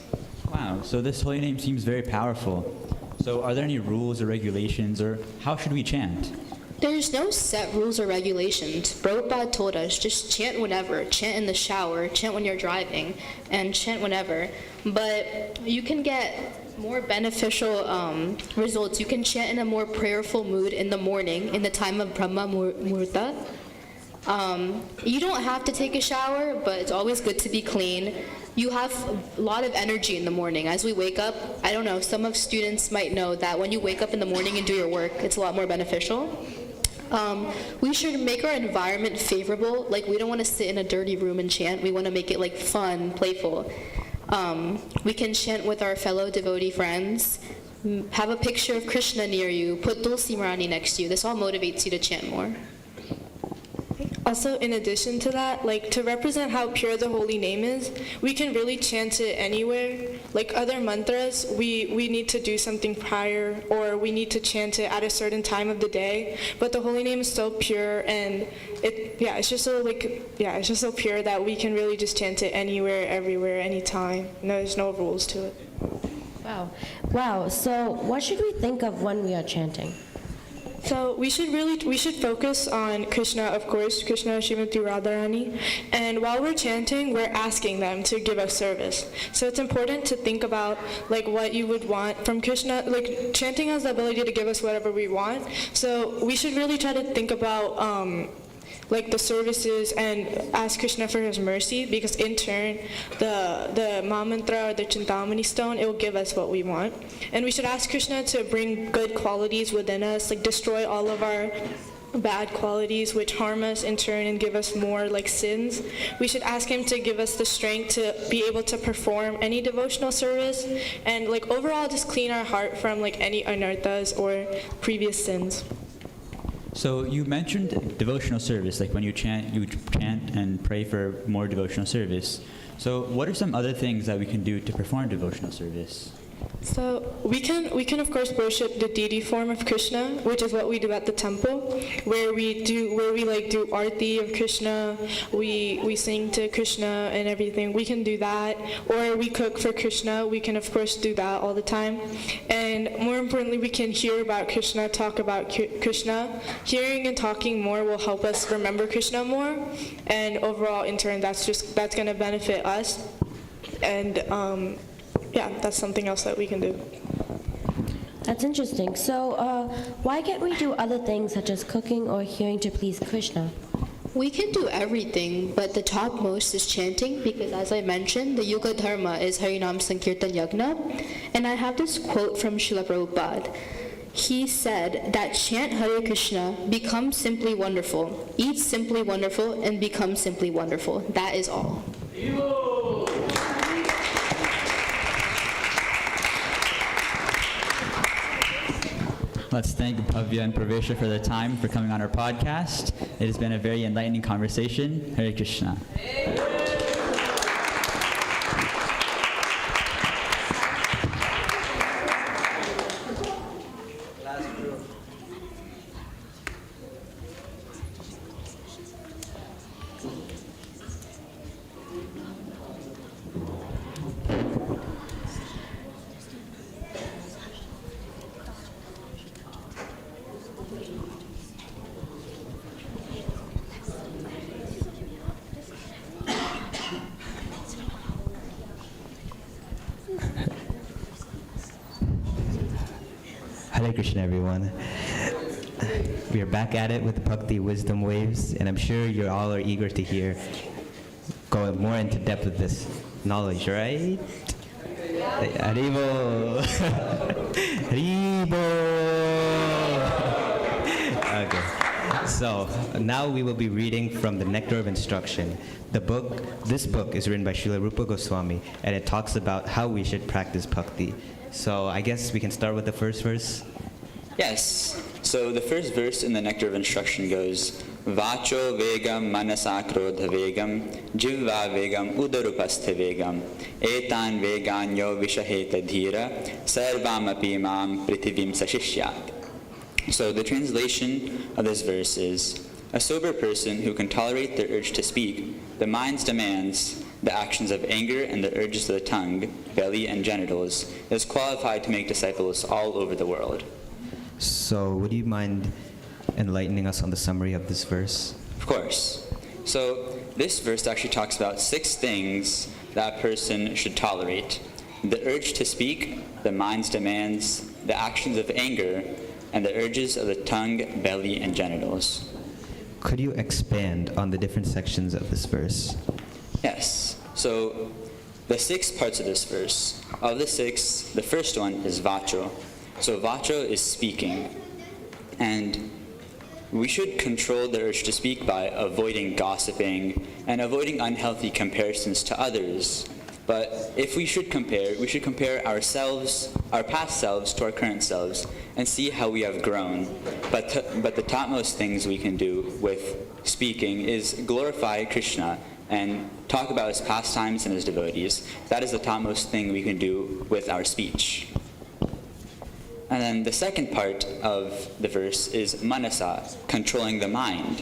Wow, so this holy name seems very powerful. So are there any rules or regulations, or how should we chant? There's no set rules or regulations. Prabhupada told us just chant whenever, chant in the shower, chant when you're driving, and chant whenever. But you can get more beneficial results. You can chant in a more prayerful mood in the morning, in the time of Brahma Muhurta. You don't have to take a shower, but it's always good to be clean. You have a lot of energy in the morning. As we wake up, I don't know, some of students might know that when you wake up in the morning and do your work, it's a lot more beneficial. We should make our environment favorable. Like, we don't want to sit in a dirty room and chant. We want to make it like fun, playful. We can chant with our fellow devotee friends. Have a picture of Krishna near you. Put Tulsi Marani next to you. This all motivates you to chant more. Also, in addition to that, like to represent how pure the holy name is, we can really chant it anywhere. Like other mantras, we need to do something prior, or we need to chant it at a certain time of the day. But the holy name is so pure, and it's just so pure that we can really just chant it anywhere, everywhere, anytime. No, there's no rules to it. Wow. So what should we think of when we are chanting? So we should focus on Krishna, of course, Krishna, Srimati Radharani, and while we're chanting, we're asking them to give us service. So it's important to think about like what you would want from Krishna. Like chanting has the ability to give us whatever we want. So we should really try to think about like the services and ask Krishna for his mercy, because in turn the Mahamantra or the Chintamani stone, it will give us what we want. And we should ask Krishna to bring good qualities within us, like destroy all of our bad qualities which harm us in turn and give us more like sins. We should ask him to give us the strength to be able to perform any devotional service, and like overall just clean our heart from like any anarthas or previous sins. So you mentioned devotional service, like when you chant and pray for more devotional service. So what are some other things that we can do to perform devotional service? So we can of course worship the deity form of Krishna, which is what we do at the temple, where we do arti of Krishna, we sing to Krishna and everything. We can do that, or we cook for Krishna. We can of course do that all the time. And more importantly, we can hear about Krishna, talk about Krishna. Hearing and talking more will help us remember Krishna more, and overall in turn that's going to benefit us. And that's something else that we can do. That's interesting. So why can't we do other things such as cooking or hearing to please Krishna? We can do everything, but the topmost is chanting, because as I mentioned, the Yuga Dharma is Harinam Sankirtan Yagna. And I have this quote from Srila Prabhupada. He said that chant Hare Krishna, become simply wonderful, eat simply wonderful, and become simply wonderful. That is all. Let's thank Bhavya and Pravesha for their time, for coming on our podcast. It has been a very enlightening conversation. Hare Krishna. Hare Krishna, everyone. We are back at it with the Bhakti Wisdom Waves, and I'm sure you all are eager to hear, go more into depth with this knowledge, right? Haribo! Haribo! Okay, so now we will be reading from the Nectar of Instruction. This book is written by Srila Rupa Goswami, and it talks about how we should practice bhakti. So I guess we can start with the first verse. Yes. So the first verse in the Nectar of Instruction goes, Vacho vegam manasa krodha vegam, jivva vegam udarupastha vegam, etan veganyo vishaheta dhira, sarvam api mam prithivim sashishyat. So the translation of this verse is, a sober person who can tolerate the urge to speak, the mind's demands, the actions of anger and the urges of the tongue, belly, and genitals, is qualified to make disciples all over the world. So would you mind enlightening us on the summary of this verse? Of course. So this verse actually talks about 6 things that a person should tolerate. The urge to speak, the mind's demands, the actions of anger, and the urges of the tongue, belly, and genitals. Could you expand on the different sections of this verse? Yes. So the 6 parts of this verse, of the 6, the first one is vacho. So vacho is speaking. And we should control the urge to speak by avoiding gossiping and avoiding unhealthy comparisons to others. But if we should compare ourselves, our past selves, to our current selves and see how we have grown. But the topmost things we can do with speaking is glorify Krishna and talk about his pastimes and his devotees. That is the topmost thing we can do with our speech. And then the second part of the verse is manasa, controlling the mind.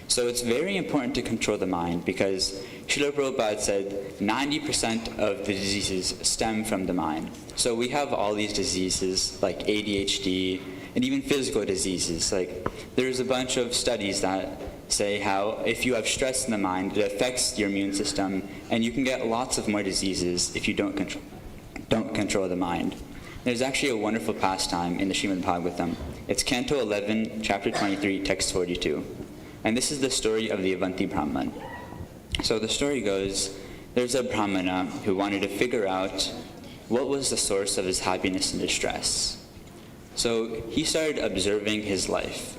So it's very important to control the mind because Srila Prabhupada said 90% of the diseases stem from the mind. So we have all these diseases like ADHD and even physical diseases. Like there's a bunch of studies that say how if you have stress in the mind, it affects your immune system and you can get lots of more diseases if you don't control the mind. There's actually a wonderful pastime in the Srimad Bhagavatam. It's Canto 11, Chapter 23, Text 42. And this is the story of the Avanti Brahman. So the story goes, there's a Brahmana who wanted to figure out what was the source of his happiness and distress. So he started observing his life.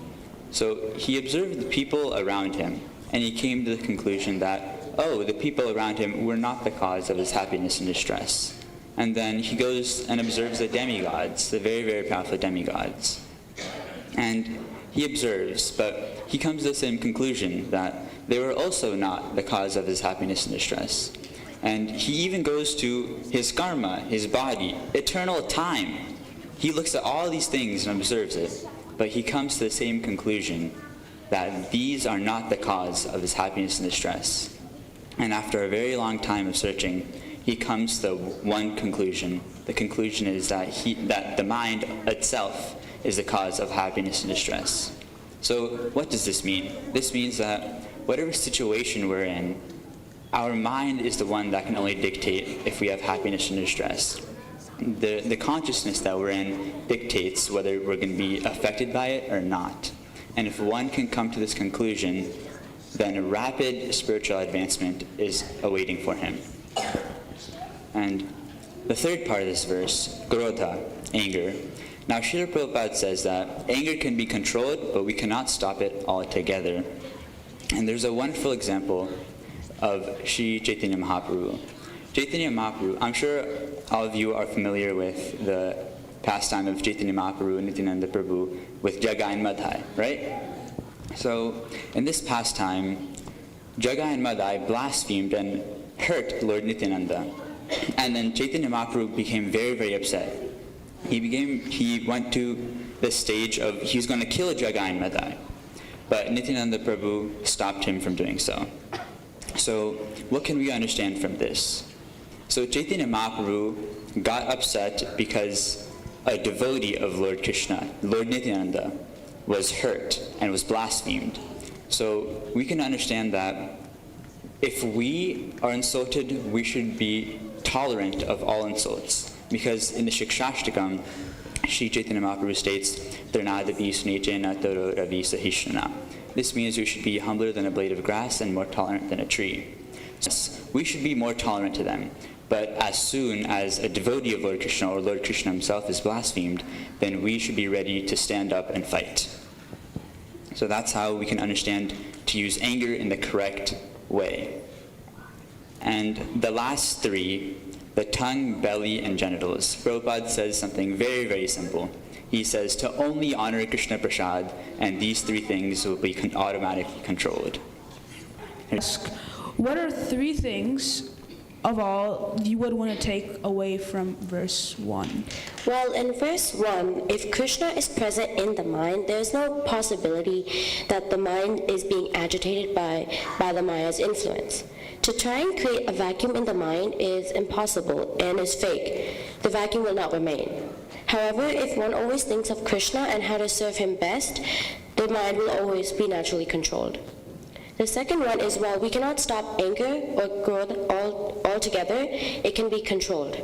So he observed the people around him, and he came to the conclusion that, the people around him were not the cause of his happiness and distress. And then he goes and observes the demigods, the very, very powerful demigods. And he observes, but he comes to the same conclusion that they were also not the cause of his happiness and distress. And he even goes to his karma, his body, eternal time. He looks at all these things and observes it, but he comes to the same conclusion that these are not the cause of his happiness and distress. And after a very long time of searching, he comes to one conclusion. The conclusion is that the mind itself is the cause of happiness and distress. So what does this mean? This means that whatever situation we're in, our mind is the one that can only dictate if we have happiness and distress. The consciousness that we're in dictates whether we're going to be affected by it or not. And if one can come to this conclusion, then rapid spiritual advancement is awaiting for him. And the third part of this verse, krodha, anger. Now, Srila Prabhupada says that anger can be controlled, but we cannot stop it altogether. And there's a wonderful example of Sri Chaitanya Mahaprabhu. Chaitanya Mahaprabhu, I'm sure all of you are familiar with the pastime of Chaitanya Mahaprabhu and Nityananda Prabhu with Jagai and Madhai, right? So, in this pastime, Jagai and Madhai blasphemed and hurt Lord Nityananda. And then Chaitanya Mahaprabhu became very, very upset. He went to the stage of he was going to kill Jagai and Madhai. But Nityananda Prabhu stopped him from doing so. So what can we understand from this? So Chaitanya Mahaprabhu got upset because a devotee of Lord Krishna, Lord Nityananda, was hurt and was blasphemed. So we can understand that if we are insulted, we should be tolerant of all insults. Because in the Shikshashtakam, Sri Chaitanya Mahaprabhu states, Trinadapi Sunechena Taro Ravi Sahishana. This means we should be humbler than a blade of grass and more tolerant than a tree. We should be more tolerant to them. But as soon as a devotee of Lord Krishna or Lord Krishna himself is blasphemed, then we should be ready to stand up and fight. So that's how we can understand to use anger in the correct way. And the last three, the tongue, belly, and genitals. Prabhupada says something very, very simple. He says to only honor Krishna Prasad, and these three things will be automatically controlled. What are three things of all you would want to take away from verse 1? Well, in verse 1, if Krishna is present in the mind, there is no possibility that the mind is being agitated by the Maya's influence. To try and create a vacuum in the mind is impossible and is fake. The vacuum will not remain. However, if one always thinks of Krishna and how to serve him best, the mind will always be naturally controlled. The second one is, while we cannot stop anger or growth altogether, it can be controlled.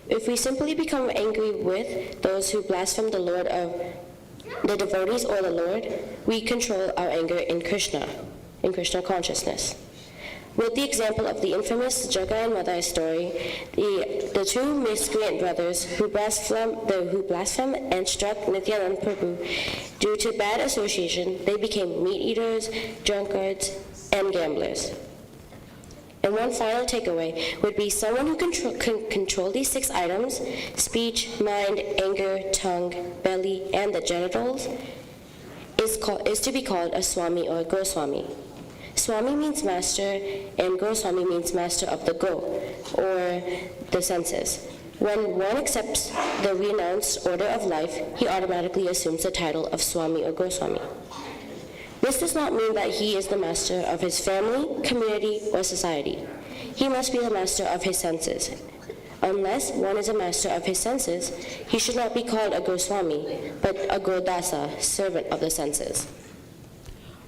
If we simply become angry with those who blaspheme the Lord of the devotees or the Lord, we control our anger in Krishna consciousness. With the example of the infamous Jaga and Madai story, the two miscreant brothers who blasphemed and struck Nityanand Prabhu due to bad association, they became meat-eaters, drunkards, and gamblers. And one final takeaway would be someone who can control these 6 items, speech, mind, anger, tongue, belly, and the genitals, is to be called a Swami or a Goswami. Swami means master, and Goswami means master of the go, or the senses. When one accepts the renounced order of life, he automatically assumes the title of Swami or Goswami. This does not mean that he is the master of his family, community, or society. He must be the master of his senses. Unless one is a master of his senses, he should not be called a Goswami, but a Godasa, servant of the senses.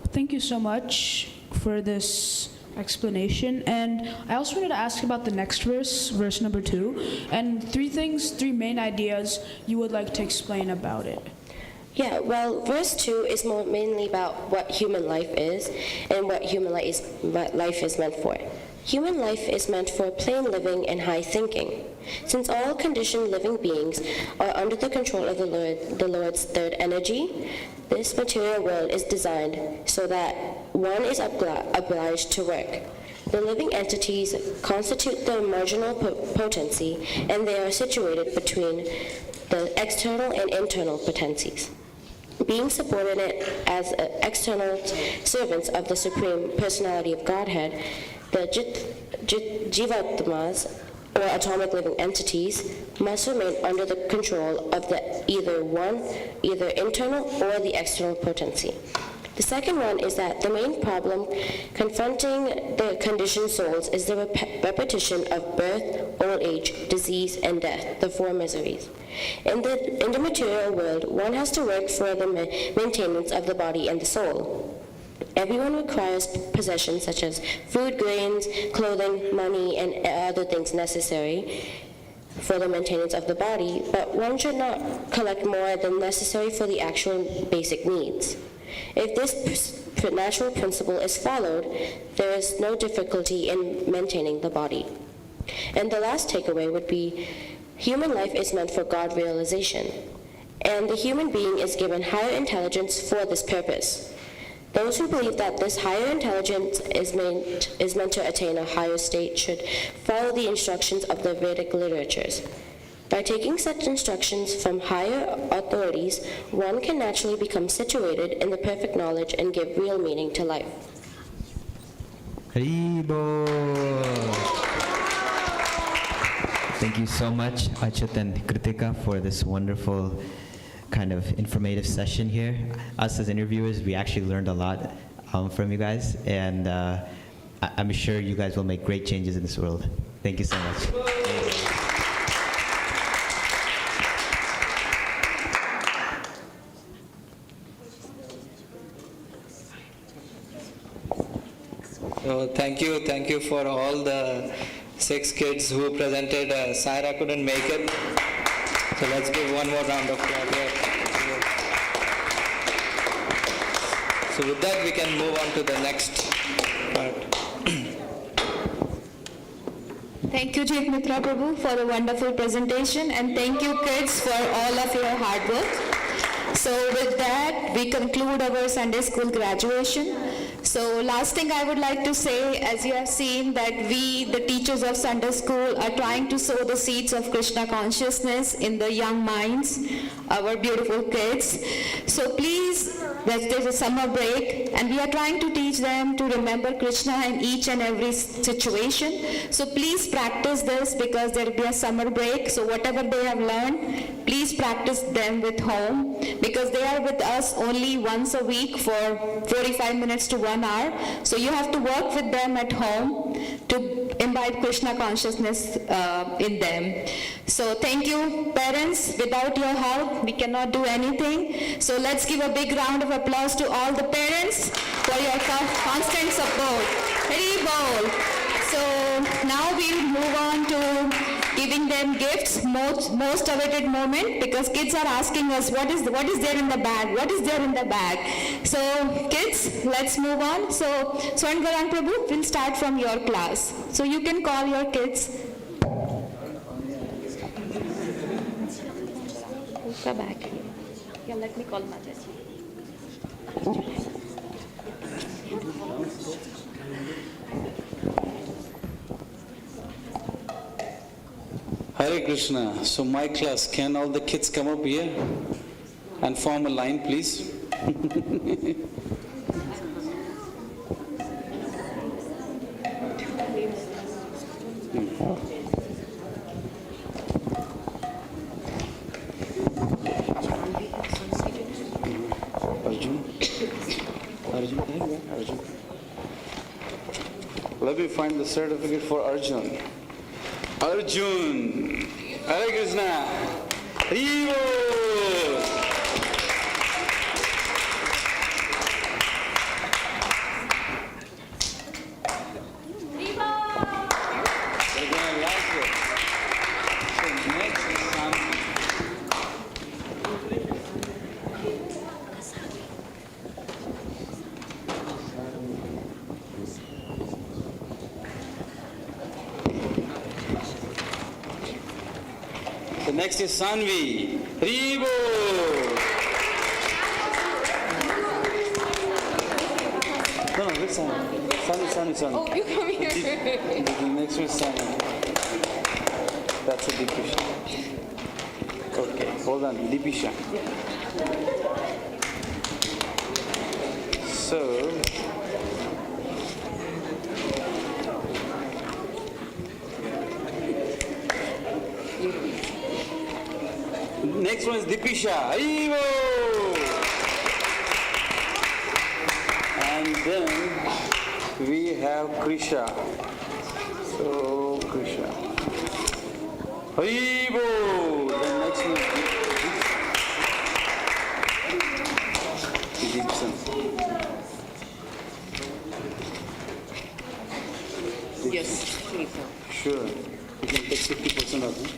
Thank you so much for this explanation. And I also wanted to ask about the next verse, verse number 2, and 3 main ideas you would like to explain about it. Yeah, well, verse 2 is mainly about what human life is and what life is meant for. Human life is meant for plain living and high thinking. Since all conditioned living beings are under the control of the Lord's third energy, this material world is designed so that one is obliged to work. The living entities constitute the marginal potency, and they are situated between the external and internal potencies. Being subordinate as external servants of the Supreme Personality of Godhead, the Jivatmas, or atomic living entities, must remain under the control of either internal or the external potency. The second one is that the main problem confronting the conditioned souls is the repetition of birth, old age, disease, and death, the 4 miseries. In the material world, one has to work for the maintenance of the body and the soul. Everyone requires possessions such as food, grains, clothing, money, and other things necessary for the maintenance of the body, but one should not collect more than necessary for the actual basic needs. If this natural principle is followed, there is no difficulty in maintaining the body. And the last takeaway would be, human life is meant for God realization, and the human being is given higher intelligence for this purpose. Those who believe that this higher intelligence is meant to attain a higher state should follow the instructions of the Vedic literatures. By taking such instructions from higher authorities, one can naturally become situated in the perfect knowledge and give real meaning to life. Haribo! Thank you so much, Achyut and Kritika, for this wonderful kind of informative session here. Us as interviewers, we actually learned a lot from you guys, and I'm sure you guys will make great changes in this world. Thank you so much. So thank you for all the 6 kids who presented. Saira couldn't make it. So let's give one more round of applause. So with that, we can move on to the next part. Thank you, Chief Mitra Prabhu, for the wonderful presentation, and thank you, kids, for all of your hard work. So with that, we conclude our Sunday school graduation. So last thing I would like to say, as you have seen that we, the teachers of Sunday school, are trying to sow the seeds of Krishna consciousness in the young minds, our beautiful kids. So please, there's a summer break, and we are trying to teach them to remember Krishna in each and every situation. So please practice this, because there will be a summer break. So whatever they have learned, please practice them with home, because they are with us only once a week for 45 minutes to 1 hour. So you have to work with them at home to imbibe Krishna consciousness in them. So thank you, parents. Without your help, we cannot do anything. So let's give a big round of applause to all the parents for your constant support. Hari Bol. So now we'll move on to giving them gifts, most awaited moment, because kids are asking us, what is there in the bag? What is there in the bag? So kids, let's move on. So Swan Garang Prabhu, we'll start from your class. So you can call your kids. Come back. Yeah, let me call Majaji. Hare Krishna. So my class, can all the kids come up here and form a line, please? Arjun. Let me find the certificate for Arjun. Arjun. Hare Krishna. Hare Next is Sanvi. Ribo. No, this Sanvi. Oh, you come here. The next one is Sanvi. That's a Dipisha. Okay, hold on. Dipisha. So, next one is Dipisha. Haribo! And then we have Krisha. So, Krisha. Haribo! Then next one is Dixon. Yes, please. Sure. You can take 50% of them.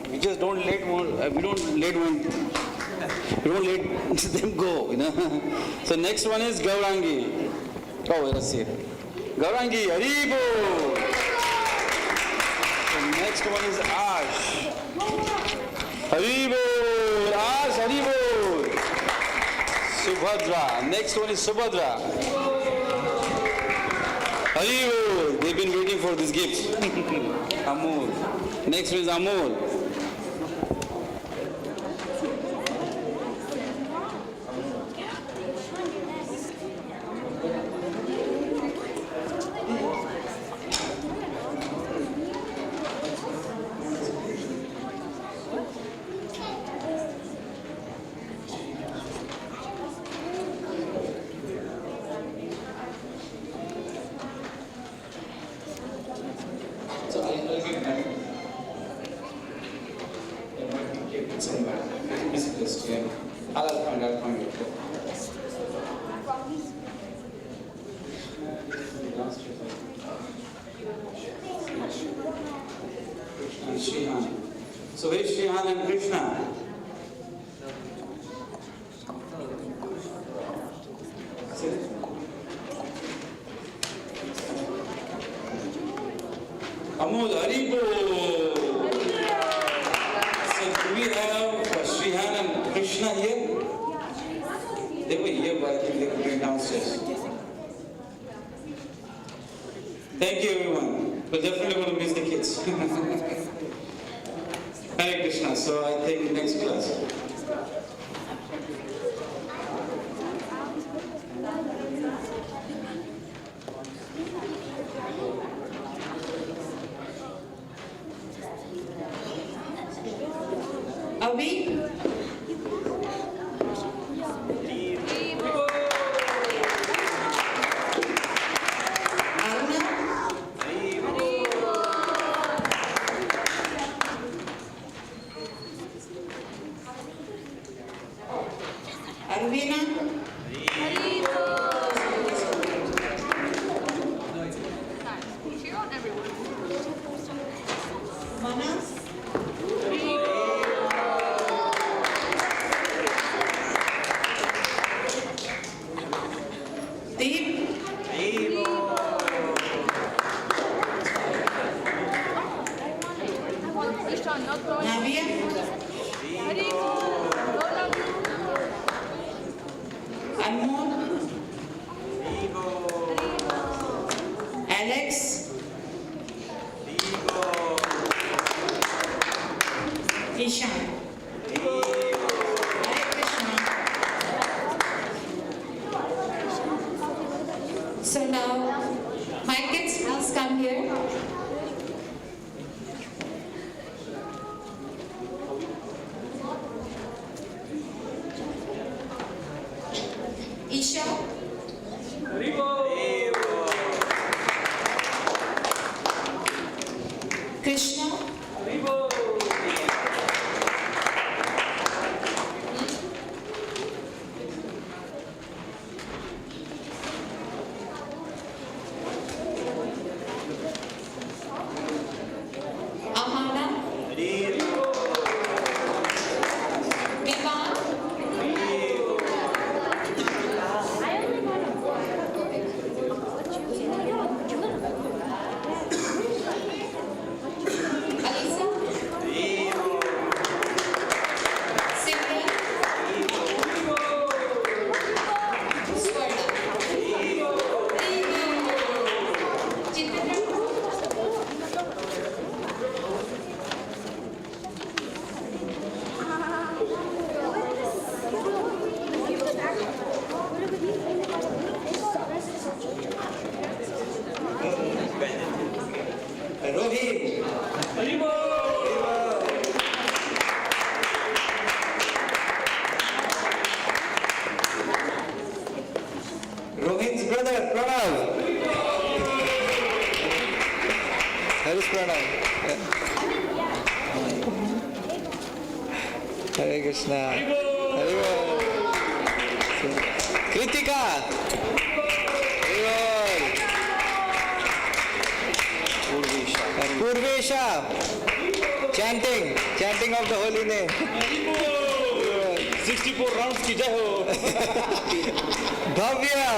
We just don't let them go, you know. So next one is Gaurangi. Oh, let us see. Gaurangi, Haribo. So next one is Ash. Haribo, Ash, Haribo. Subhadra. Next one is Subhadra. Haribo. They've been waiting for this gift. Amol. Next one is Amol. So where's Shrihan and Krishna? Amol Haribo. So do we have Shrihan and Krishna here? They were here, but I think they were going downstairs. Thank you, everyone. We're definitely going to miss the kids. Hare Krishna. So I think next class. Avi? Arvina? Manas? Deep? Navia? Anmol? Alex? Ishan? Hare Krishna. So now, my kids, please come here. Isha? Krishna? Ahana? Vivan? Alisa? Simran? Swarna? Rohit. Rohit's brother, Pranav. Where is Pranav? Hare Krishna. Hare Kritika. Purvesha. Chanting of the holy name. 64 rounds ki jai ho. Bhavya.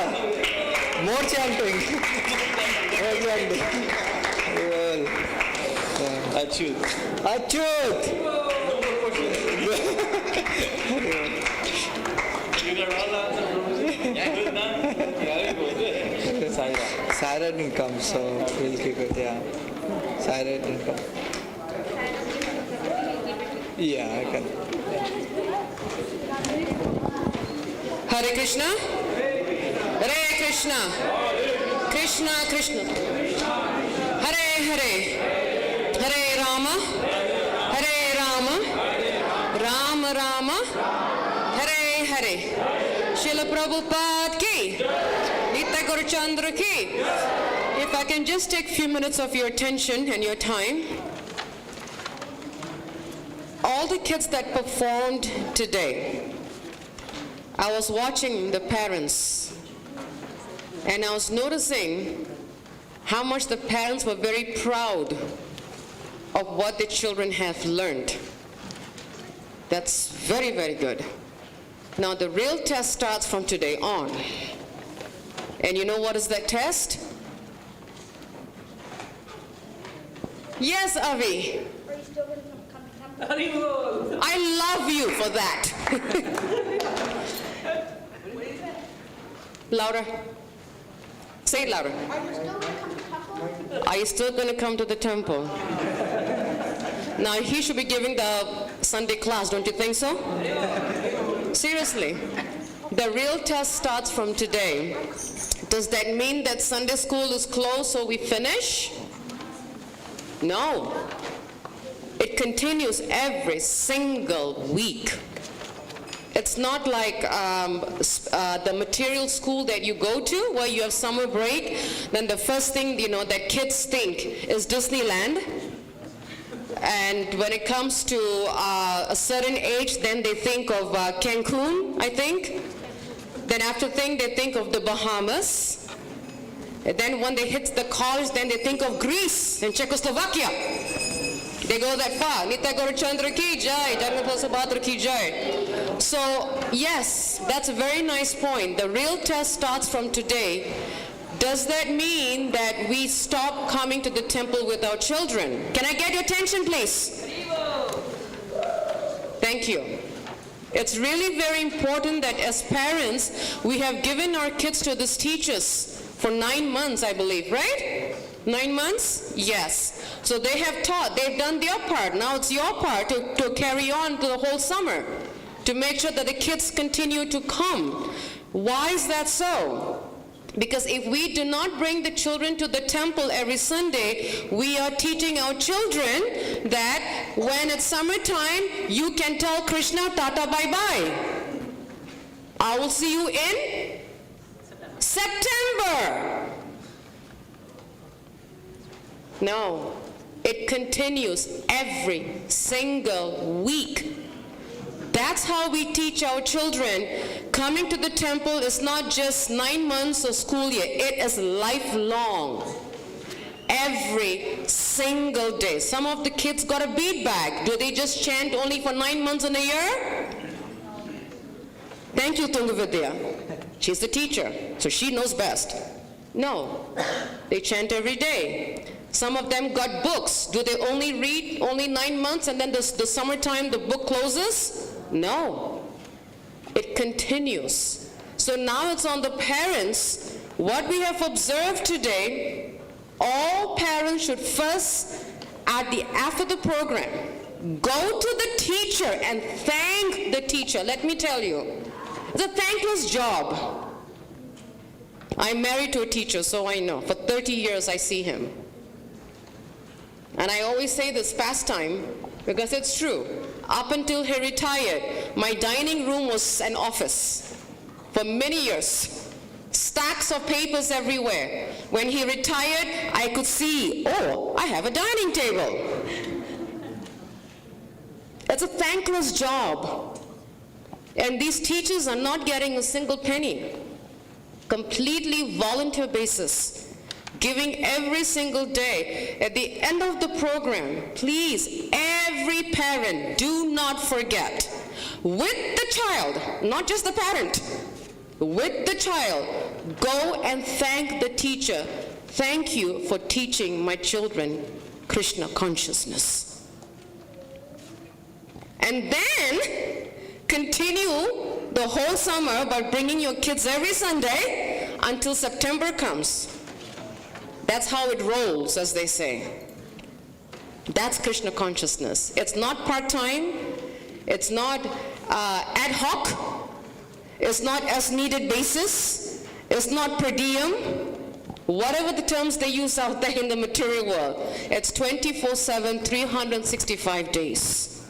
More chanting. More chanting. Achyut. Sarah didn't come, so we'll keep it, yeah. Sarah didn't come. Yeah, I can. Hare Krishna? Hare Krishna? Krishna Krishna? Hare Hare? Hare Rama? Hare Rama? Rama Rama? Hare Hare? Srila Prabhupada ki? Nitya Guru Chandra ki? If I can just take a few minutes of your attention and your time. All the kids that performed today, I was watching the parents and I was noticing how much the parents were very proud of what the children have learned. That's very, very good. Now the real test starts from today on. And you know what is that test? Yes, Avi. Are you still going to come to temple? I love you for that. Louder. Say it louder. Are you still going to come to temple? Are you still going to come to the temple? Now he should be giving the Sunday class, don't you think so? Seriously. The real test starts from today. Does that mean that Sunday school is closed so we finish? No. It continues every single week. It's not like the material school that you go to where you have summer break, then the first thing that kids think is Disneyland. And when it comes to a certain age, then they think of Cancun, I think. Then after they think of the Bahamas. And then when they hit the college, then they think of Greece and Czechoslovakia. They go that far. Nita Gaurachandra ki jai, Dharmapal Subhadra ki jai. So, yes, that's a very nice point. The real test starts from today. Does that mean that we stop coming to the temple with our children? Can I get your attention, please? Thank you. It's really very important that as parents, we have given our kids to these teachers for 9 months, I believe, right? 9 months? Yes. So they have taught, they've done their part. Now it's your part to carry on to the whole summer, to make sure that the kids continue to come. Why is that so? Because if we do not bring the children to the temple every Sunday, we are teaching our children that when it's summertime, you can tell Krishna, Tata, bye-bye. I will see you in September. No, it continues every single week. That's how we teach our children. Coming to the temple is not just 9 months of school year. It is lifelong. Every single day. Some of the kids got a bead bag. Do they just chant only for 9 months in a year? Thank you, Tungavidya. She's the teacher, so she knows best. No, they chant every day. Some of them got books. Do they only read only 9 months and then the summertime the book closes? No. It continues. So now it's on the parents. What we have observed today, all parents should first, after the program, go to the teacher and thank the teacher. Let me tell you, it's a thankless job. I'm married to a teacher, so I know. For 30 years I see him. And I always say this pastime because it's true. Up until he retired, my dining room was an office for many years. Stacks of papers everywhere. When he retired, I could see, oh, I have a dining table. It's a thankless job. And these teachers are not getting a single penny. Completely volunteer basis. Giving every single day. At the end of the program, please, every parent, do not forget, with the child, not just the parent, with the child, go and thank the teacher. Thank you for teaching my children Krishna consciousness. And then continue the whole summer by bringing your kids every Sunday until September comes. That's how it rolls, as they say. That's Krishna consciousness. It's not part-time. It's not ad hoc. It's not as needed basis. It's not per diem. Whatever the terms they use out there in the material world. It's 24/7, 365 days.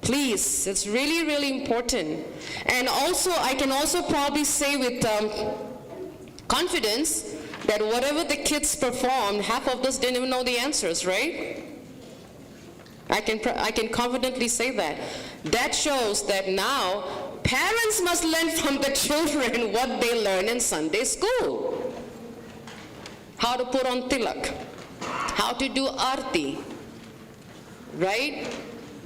Please, it's really, really important. And also, I can also probably say with confidence that whatever the kids performed, half of us didn't even know the answers, right? I can confidently say that. That shows that now parents must learn from the children what they learn in Sunday school. How to put on tilak, how to do arti, right?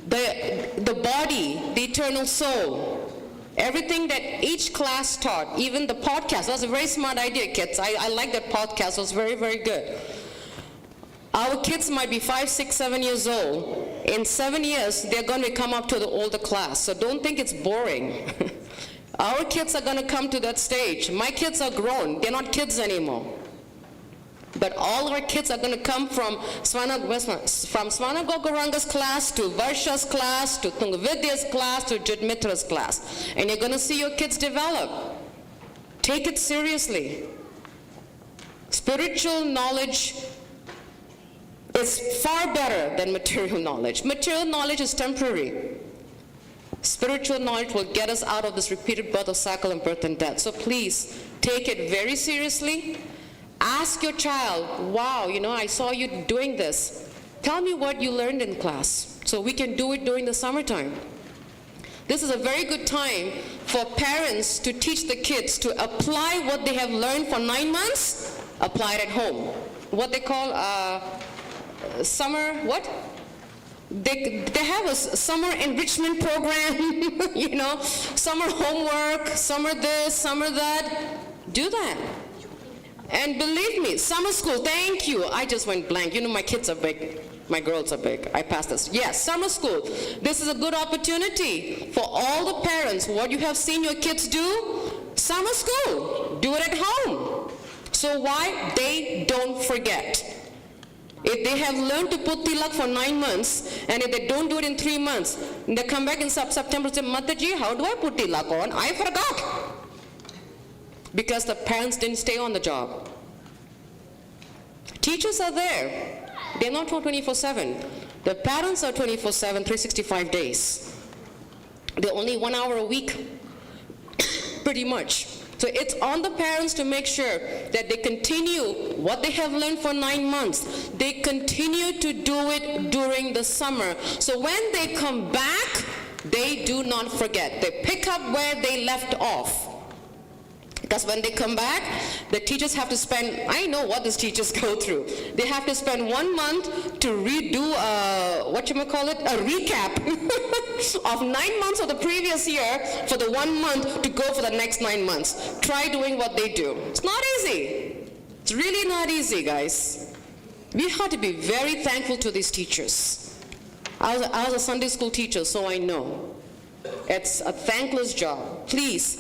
the body, the eternal soul, everything that each class taught, even the podcast. That was a very smart idea, kids. I like that podcast. It was very, very good. Our kids might be 5, 6, 7 years old. In 7 years, they're going to come up to the older class. So don't think it's boring. Our kids are going to come to that stage. My kids are grown. They're not kids anymore. But all our kids are going to come from Swanagaranga's class to Varsha's class to Tungavidya's class to Jitmitra's class. And you're going to see your kids develop. Take it seriously. Spiritual knowledge is far better than material knowledge. Material knowledge is temporary. Spiritual knowledge will get us out of this repeated birth of cycle and birth and death. So please, take it very seriously. Ask your child, wow, I saw you doing this. Tell me what you learned in class so we can do it during the summertime. This is a very good time for parents to teach the kids to apply what they have learned for 9 months, apply it at home. What they call summer, what? They have a summer enrichment program, summer homework, summer this, summer that. Do that. And believe me, summer school, thank you. I just went blank. My kids are big. My girls are big. I passed this. Yes, summer school. This is a good opportunity for all the parents. What you have seen your kids do, summer school. Do it at home. So why? They don't forget. If they have learned to put tilak for 9 months, and if they don't do it in 3 months, they come back in September and say, Mataji, how do I put tilak on? I forgot. Because the parents didn't stay on the job. Teachers are there. They're not 24/7. The parents are 24/7, 365 days. They're only 1 hour a week, pretty much. So it's on the parents to make sure that they continue what they have learned for 9 months. They continue to do it during the summer. So when they come back, they do not forget. They pick up where they left off. Because when they come back, the teachers have to spend, I know what these teachers go through. They have to spend 1 month to redo, a recap of 9 months of the previous year for the 1 month to go for the next 9 months. Try doing what they do. It's not easy. It's really not easy, guys. We have to be very thankful to these teachers. I was a Sunday school teacher, so I know. It's a thankless job. Please,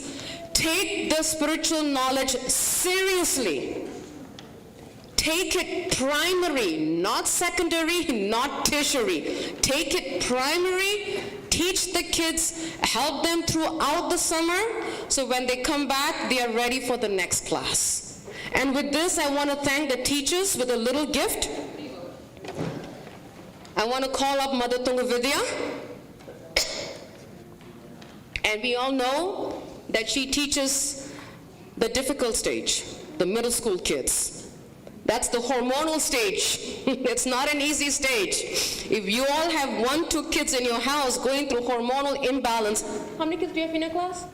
take the spiritual knowledge seriously. Take it primary, not secondary, not tertiary. Take it primary, teach the kids, help them throughout the summer, so when they come back, they are ready for the next class. And with this, I want to thank the teachers with a little gift. I want to call up Mother Tungavidya. And we all know that she teaches the difficult stage, the middle school kids. That's the hormonal stage. It's not an easy stage. If you all have 1, 2 kids in your house going through hormonal imbalance, how many kids do you have in your class?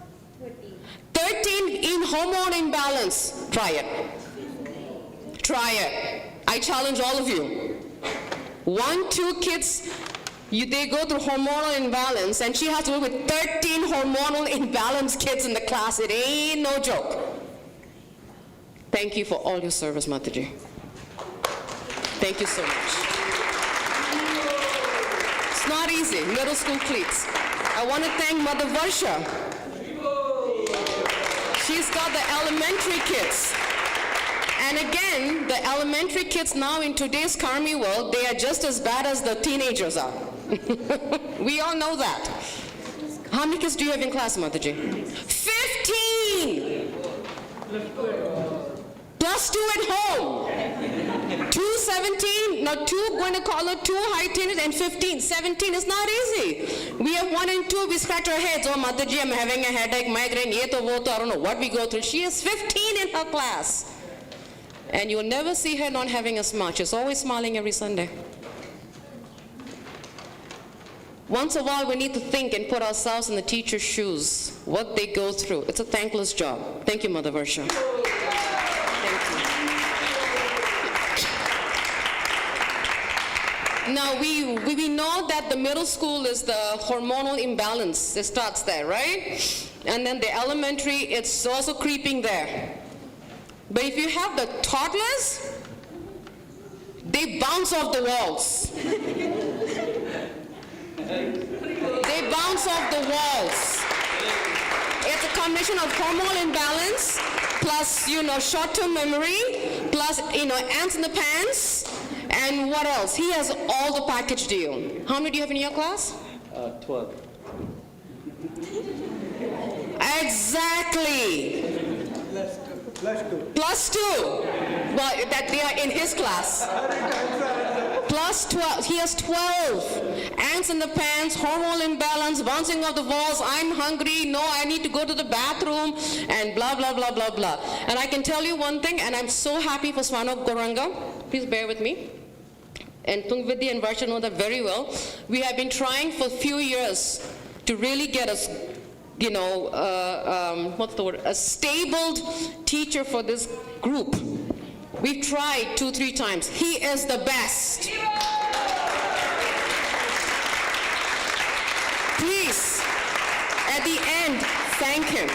13 in hormone imbalance. Try it. Try it. I challenge all of you. 1, 2 kids, they go through hormonal imbalance, and she has to work with 13 hormonal imbalance kids in the class. It ain't no joke. Thank you for all your service, Mataji. Thank you so much. It's not easy, middle school cleats. I want to thank Mother Varsha. She's got the elementary kids. And again, the elementary kids now in today's Karmi world, they are just as bad as the teenagers are. We all know that. How many kids do you have in class, Mataji? 15! Plus 2 at home. 2 17, now 2 going to call it 2 high teenage, and 15, 17 is not easy. We have 1 and 2, we scratch our heads. Oh, Mataji, I'm having a headache, migraine, I don't know what we go through. She is 15 in her class. And you'll never see her not having a smile. She's always smiling every Sunday. Once in a while, we need to think and put ourselves in the teacher's shoes, what they go through. It's a thankless job. Thank you, Mother Varsha. Now, we know that the middle school is the hormonal imbalance. It starts there, right? And then the elementary, it's also creeping there. But if you have the toddlers, they bounce off the walls. They bounce off the walls. It's a combination of hormonal imbalance, plus, short-term memory, plus, ants in the pants, and what else? He has all the package deal. How many do you have in your class? 12. Exactly. Plus two. Well, that they are in his class. Plus 12. He has 12. Ants in the pants, hormonal imbalance, bouncing off the walls, I'm hungry, no, I need to go to the bathroom, and blah, blah, blah, blah, blah. And I can tell you one thing, and I'm so happy for Swanok Goranga. Please bear with me. And Tungvidya and Varsha know that very well. We have been trying for a few years to really get us, a stable teacher for this group. We've tried 2-3 times. He is the best. Please, at the end, thank him.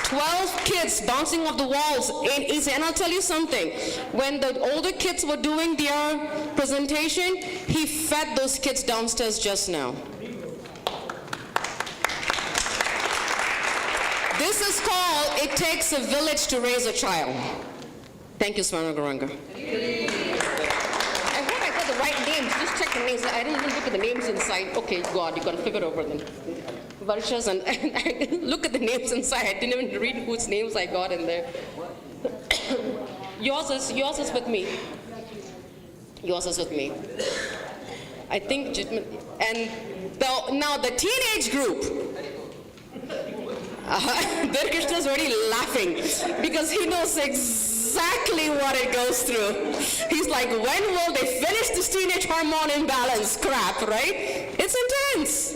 12 kids bouncing off the walls. And I'll tell you something. When the older kids were doing their presentation, he fed those kids downstairs just now. This is called It Takes a Village to Raise a Child. Thank you, Swarna Garanga. I hope I got the right names. Just check the names. I didn't even look at the names inside. Okay, God, you got to flip it over then. Varshas and I look at the names inside. I didn't even read whose names I got in there. Yours is with me. Yours is with me. I think, and now the teenage group. Krishna's already laughing because he knows exactly what it goes through. He's like, when will they finish this teenage hormone imbalance crap, right? It's intense.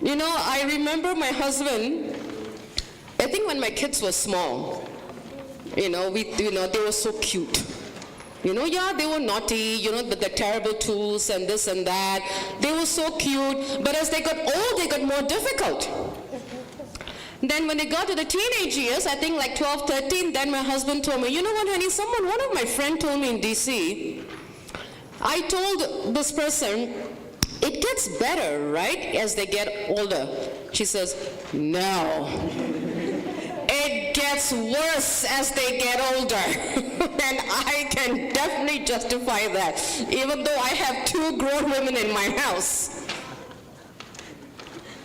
I remember my husband, I think when my kids were small, they were so cute. They were naughty, the terrible tools and this and that. They were so cute, but as they got old, they got more difficult. Then when they got to the teenage years, I think like 12, 13, then my husband told me, you know what, honey, one of my friends told me in DC, I told this person, it gets better, right, as they get older. She says, no. It gets worse as they get older. And I can definitely justify that, even though I have 2 grown women in my house.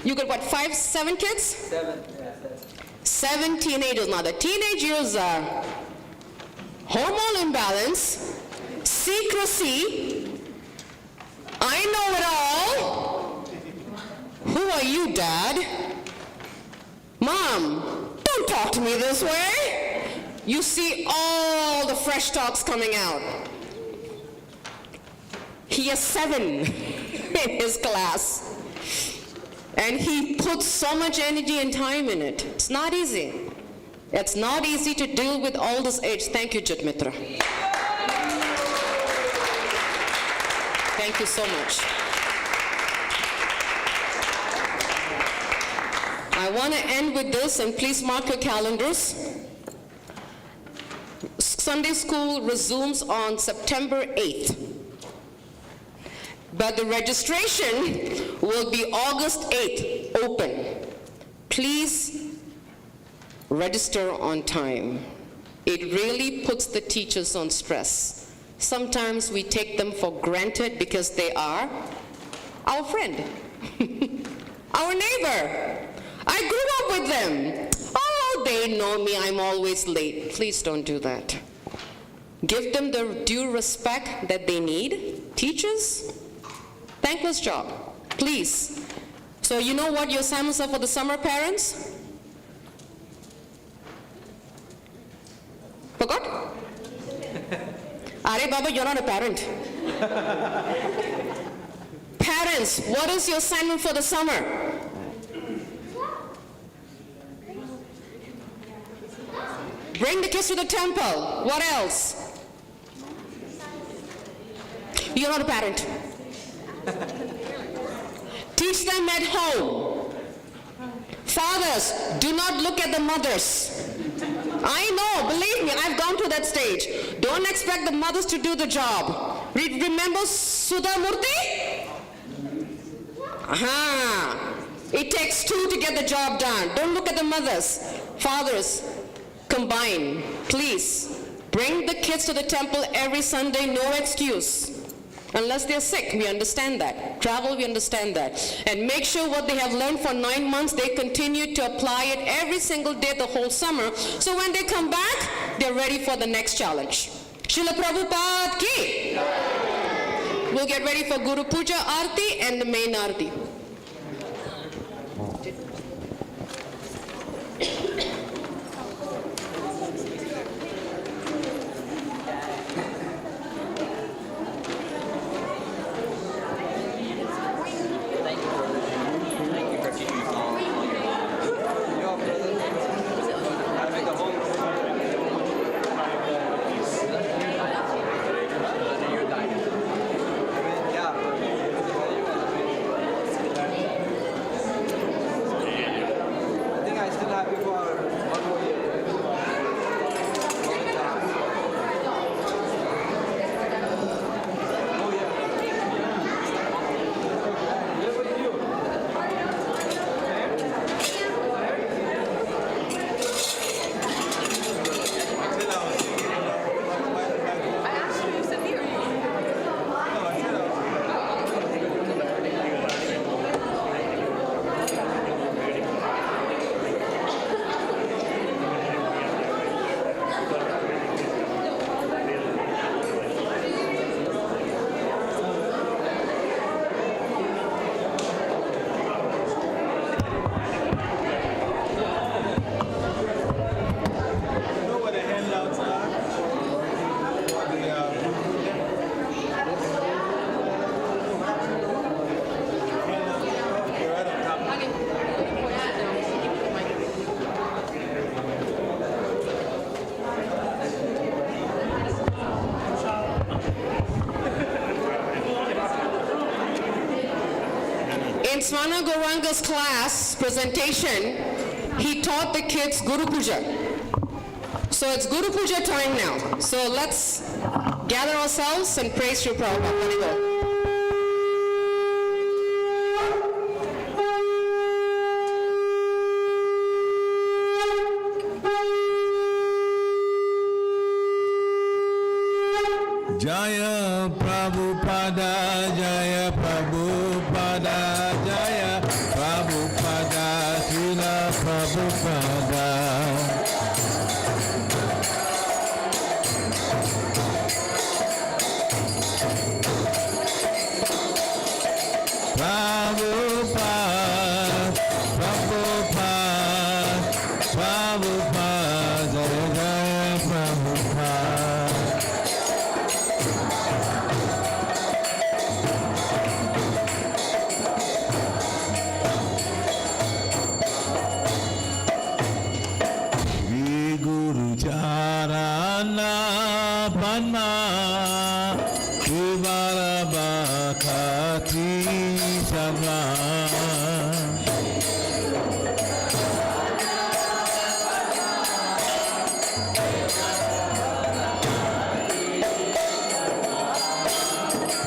You got what, 5, 7 kids? 7. 7 teenagers. Now the teenage years are hormonal imbalance, secrecy, I know it all. Who are you, Dad? Mom, don't talk to me this way. You see all the fresh talks coming out. He has 7 in his class. And he puts so much energy and time in it. It's not easy. It's not easy to deal with all this age. Thank you, Jitmitra. Thank you so much. I want to end with this, and please mark your calendars. Sunday school resumes on September 8th. But the registration will be August 8th, open. Please register on time. It really puts the teachers on stress. Sometimes we take them for granted because they are our friend, our neighbor. I grew up with them. Oh, they know me, I'm always late. Please don't do that. Give them the due respect that they need. Teachers, thankless job, please. So you know what your assignments are for the summer, parents? Forgot? Are Baba, you're not a parent. Parents, what is your assignment for the summer? Bring the kids to the temple. What else? You're not a parent. Teach them at home. Fathers, do not look at the mothers. I know, believe me, I've gone to that stage. Don't expect the mothers to do the job. Remember Sudha Murthy? Aha. It takes two to get the job done. Don't look at the mothers. Fathers, combine. Please, bring the kids to the temple every Sunday, no excuse. Unless they're sick, we understand that. Travel, we understand that. And make sure what they have learned for 9 months, they continue to apply it every single day the whole summer. So when they come back, they're ready for the next challenge. Srila Prabhupada ki. We'll get ready for Guru Puja Aarti and the main Aarti. In Swana Gauranga's class presentation, he taught the kids Guru Puja. So it's Guru Puja time now. So let's gather ourselves and praise Sri Prabhupada. Let me go. Jaya Prabhupada, Jaya Prabhupada, Jaya Prabhupada, Srila Prabhupada. Prabhupada, Prabhupada, Prabhupada, Jaya Jaya Prabhupada. Charana Panma Kivara Bhakati Sama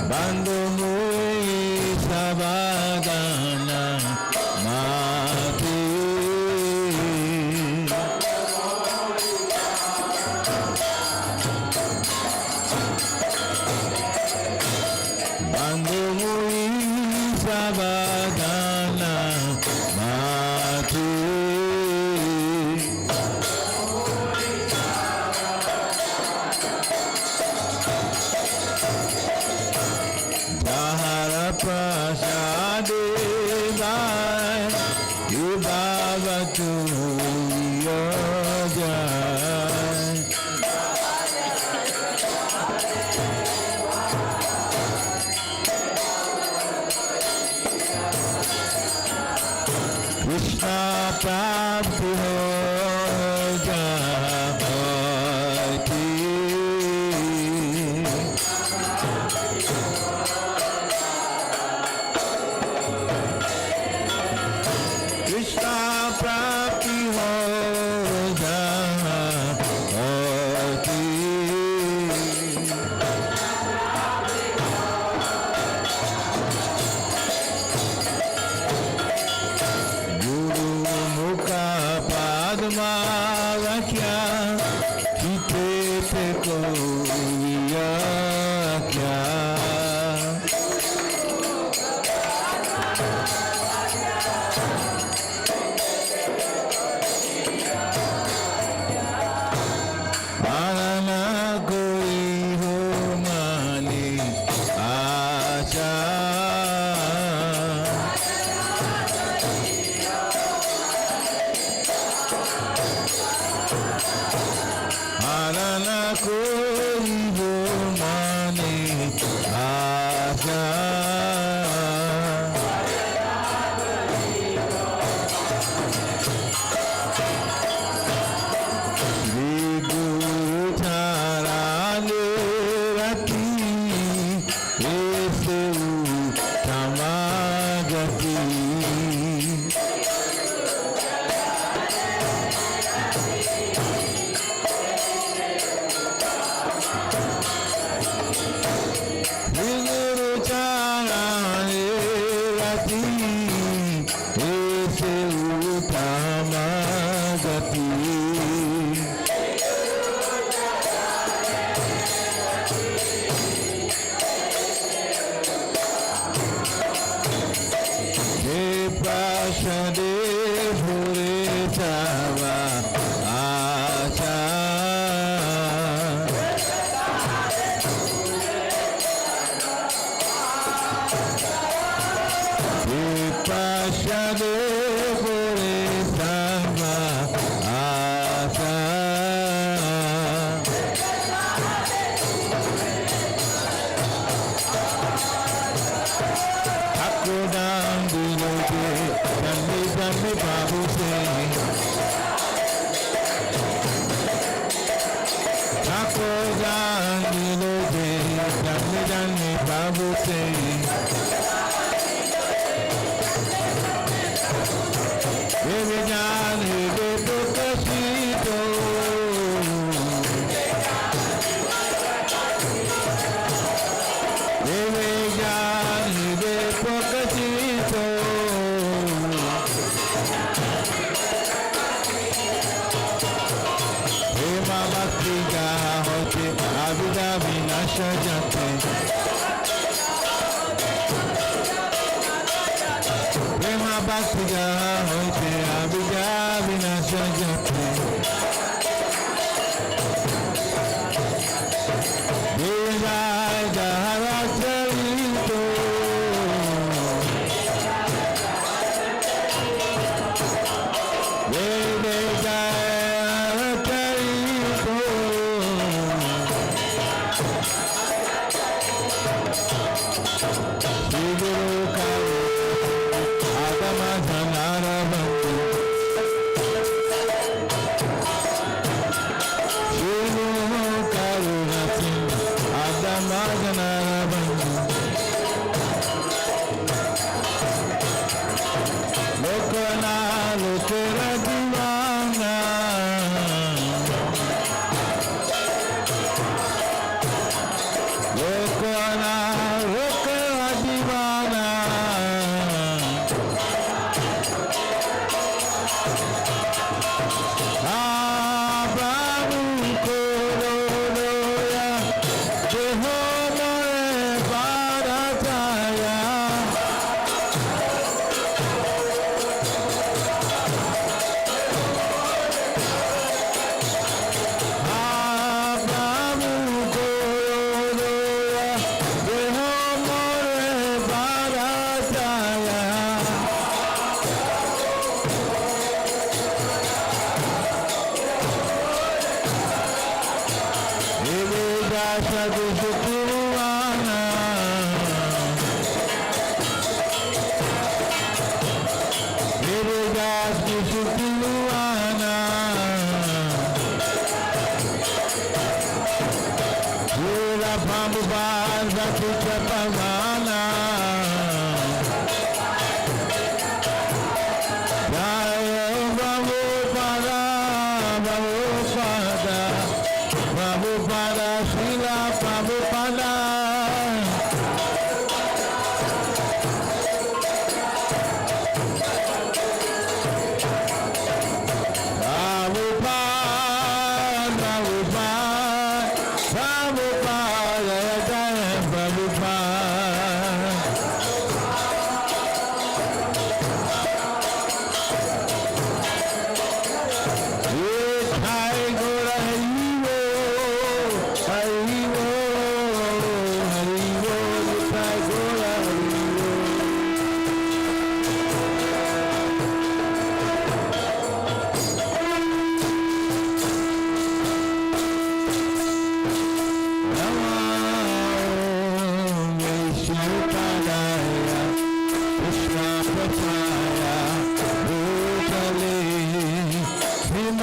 Bandhu Mui Sabadana Mati Bandhu Mui Sabadana Mati Dahara Prasade Vai Yudhavatu Yojai Krishna Prabhu Japati मावक्या चिते ते को क्या माना कोई हो माने आशा माना कोई हो माने आशा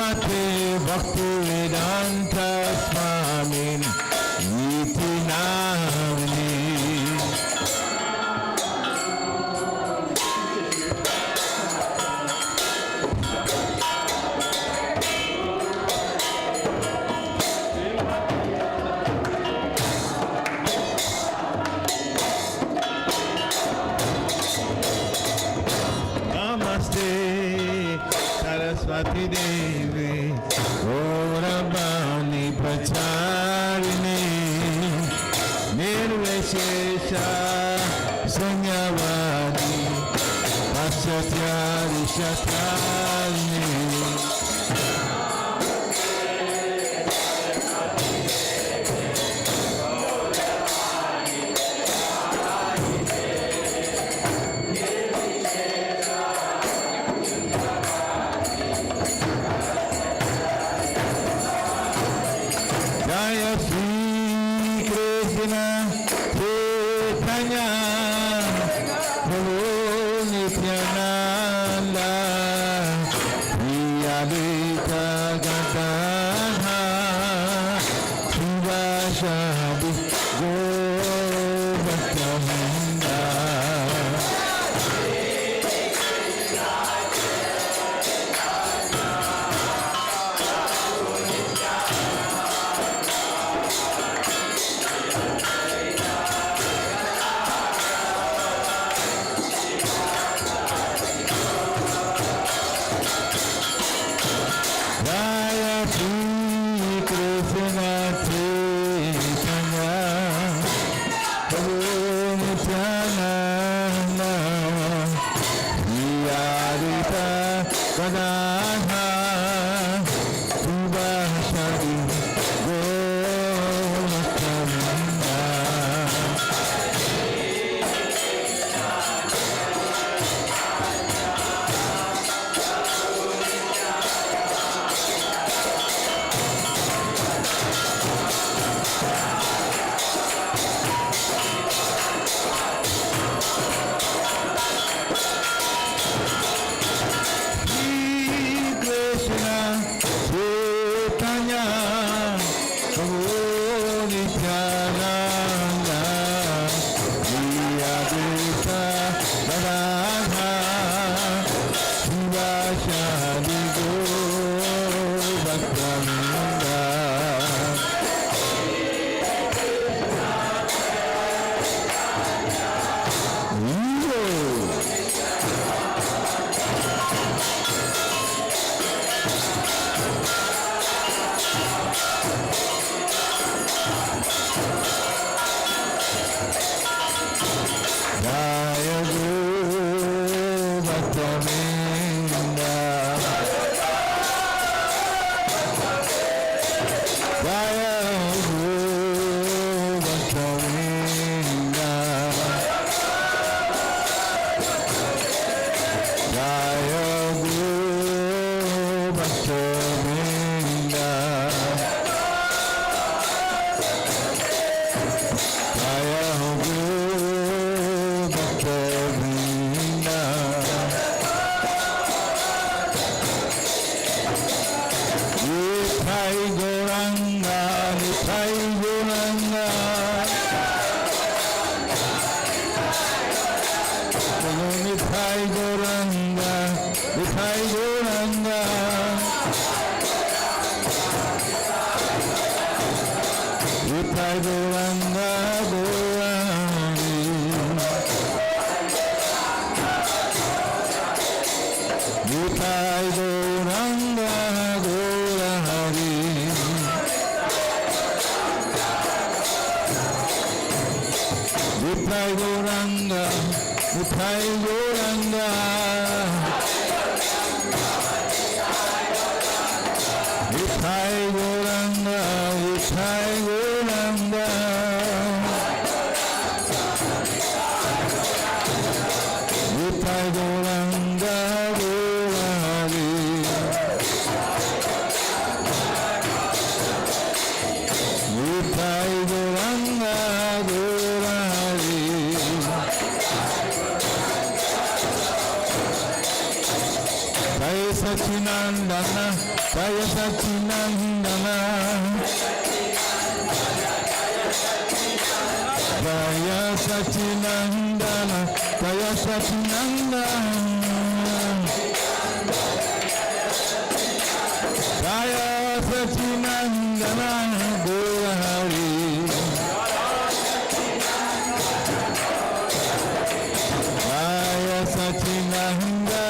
Namaste Bhaktivedanta Swamin Iti Namini. Namaste Saraswati Devi Gauravani Pracharini Nirvishesha Sunyavadi Paschatya Rishatrani. Jaya Sri Krishna Chaitanya Prabhu Nityananda Sri Advaita Gadadhara Srivasadi Govardhana. Jaya Sri Krishna Chaitanya Prabhu Nityananda Sri Advaita Gadadhara Srivasadi Govardhana. Krishna Chaitanya Prabhu Nityananda Sri Advaita Gadadhara Srivasadi Govardhana. Jaya Guru Bhaktavinda. Jaya Guru Bhaktavinda. Jaya Guru Bhaktavinda. Jaya Guru Bhaktavinda. Nithai Gauranga, Nithai Gauranga. Nithai Gauranga, Nithai Gauranga. Nithai Gauranga, Gaurani. Nithai Gauranga, Gaurani. Nithai Gauranga, Nithai Gauranga. Nithai Gauranga, Nithai Gauranga. Nithai Gauranga, Gaurani. Nithai Gauranga, Gaurani. Jai Sachina Satchinandana, Jaya Satchinandana. Jaya Satchinandana, Jaya Satchinandana. Jaya Satchinandana, Gaura Hari. Jaya Satchinandana,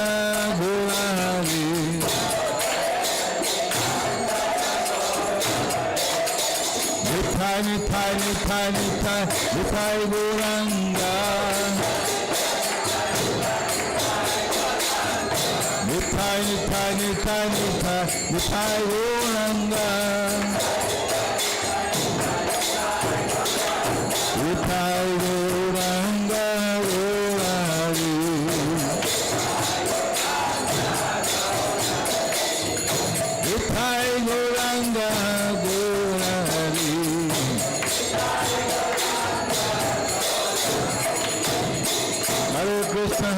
Gaura Hari. Nitai, Nitai, Nitai, Nitai, Nitai Gauranga. Nitai, Nitai, Nitai, Nitai, Nitai Gauranga. Nitai Gauranga, Gaurari. Nitai Gauranga, Gaurari.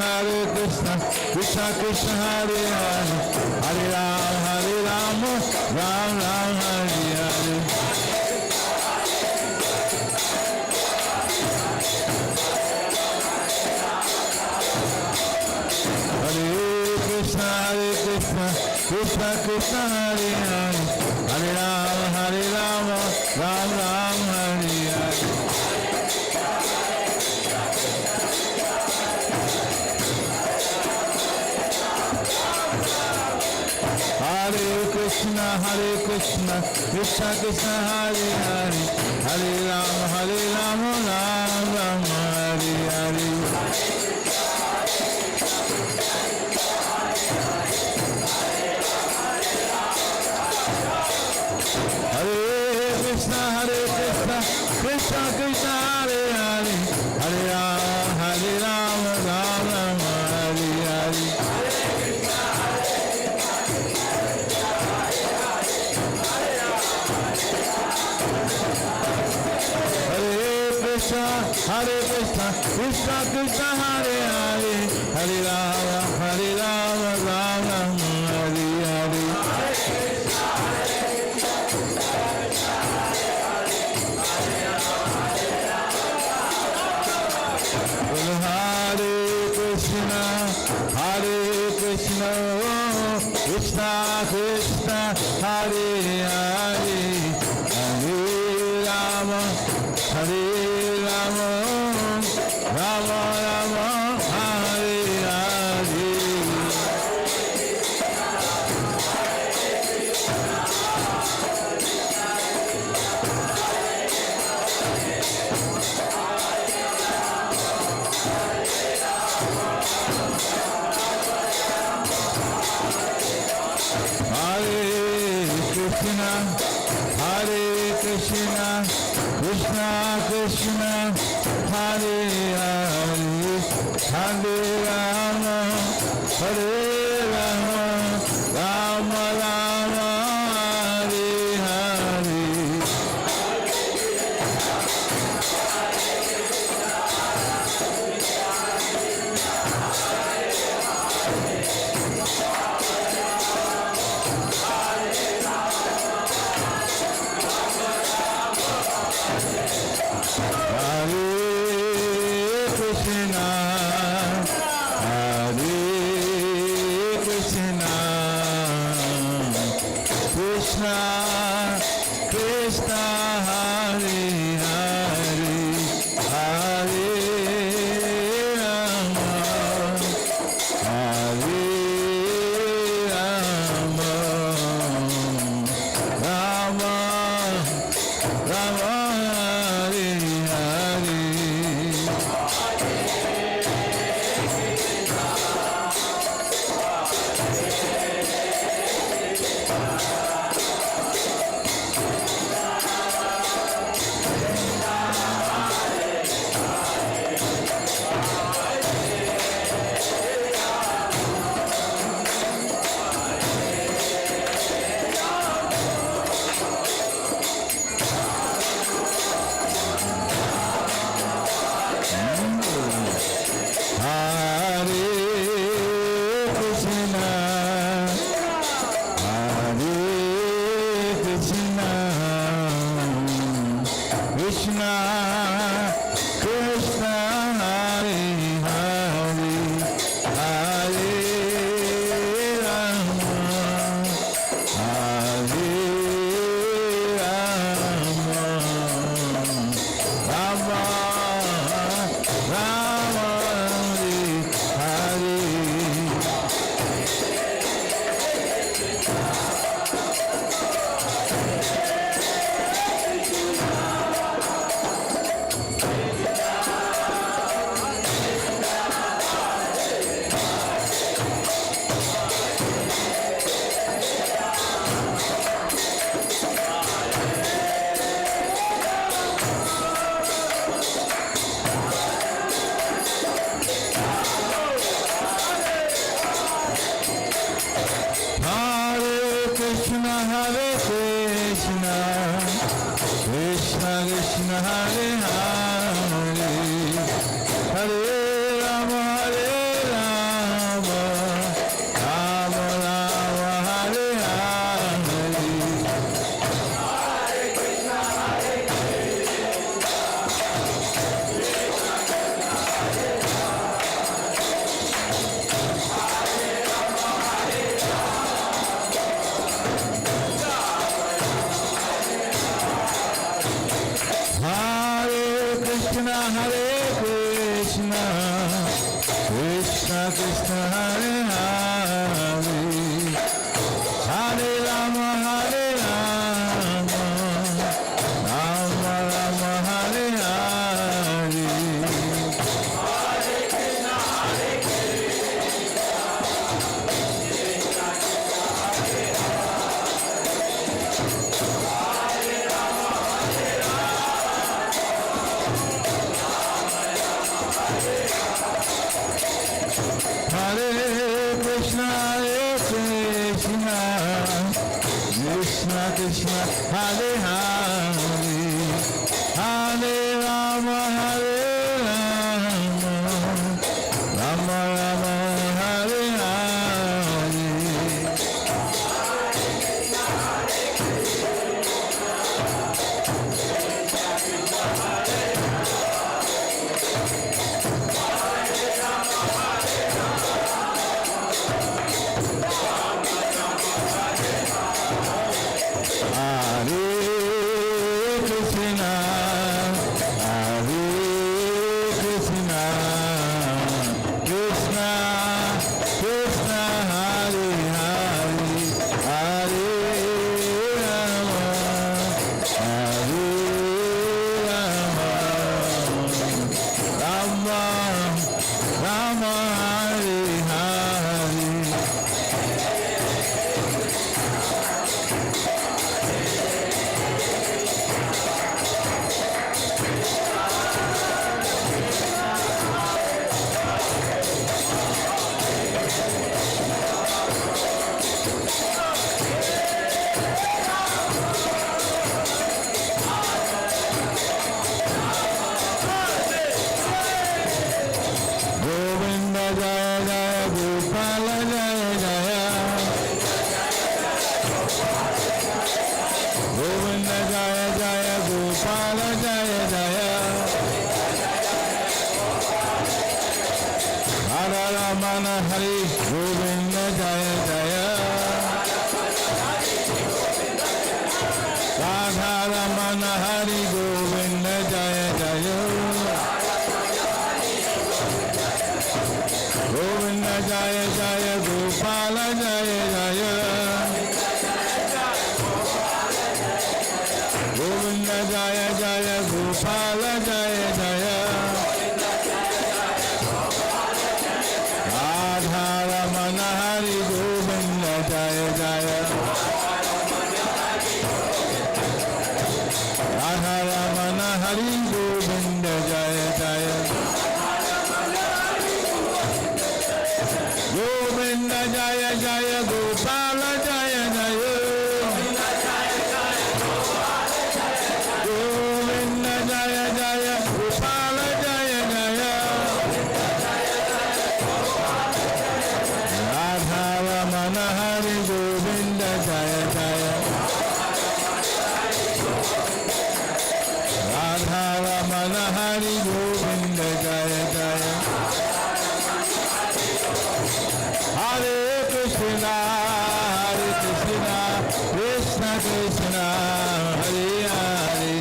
Hare Krishna, Krishna Krishna, Hare Hare, Hare Rama, Ram Ram, Hare Hare. Hare Krishna, Krishna Krishna, Hare Hare, Hare Rama, Ram Ram, Hare Hare. Hare Krishna, Krishna Krishna, Hare Hare, Hare Rama, Ram Ram, Hare Hare. Hare Krishna, Krishna Krishna, Hare Hare, Hare Rama, Ram Ram, Hare Hare. Krishna, Krishna Krishna, Hare Hare, Hare Rama, Ram Ram, Hare Hare. Hare Krishna, Krishna Krishna, Hare Hare, Hare Rama, Rama Rama, Hare Hare. Hare Krishna, Krishna Krishna, Hare Hare, Hare Rama, Rama Rama, Hare Hare. Krishna, Hare Krishna, Krishna Krishna, Hare Hare, Hare Rama, Hare Rama, Rama Rama, Hare Hare. Hare Krishna, Krishna Krishna, Hare Hare, Hare Rama, Hare Rama, Rama Rama, Hare Hare. Hare Krishna, Krishna Krishna, Hare Hare, Hare Rama, Hare Rama, Rama Rama, Hare Hare. Hare Krishna, Krishna Krishna, Hare Hare, Hare Rama, Hare Rama, Rama Rama, Hare Hare. Govinda Jaya Jaya, Gopala Jaya Jaya, Govinda Jaya Jaya, Gopala Jaya Jaya, Hare Ramana Hari, Govinda Jaya Jaya, Radha Ramana Hari, Govinda Jaya Jaya, Govinda Jaya Jaya, Gopala Jaya Jaya, Govinda Jaya Jaya, Gopala Jaya Jaya, Radha Ramana Hari, Govinda Jaya Jaya, Radha Ramana Hari, Govinda Jaya Jaya, Govinda Jaya Jaya, Gopala Jaya Jaya, Govinda Jaya Jaya, Gopala Jaya Jaya, Radha Ramana Hari, Govinda Jaya Jaya, Radha Ramana Hari, Govinda Jaya Jaya. Hare Krishna, Krishna Krishna, Hare Hare,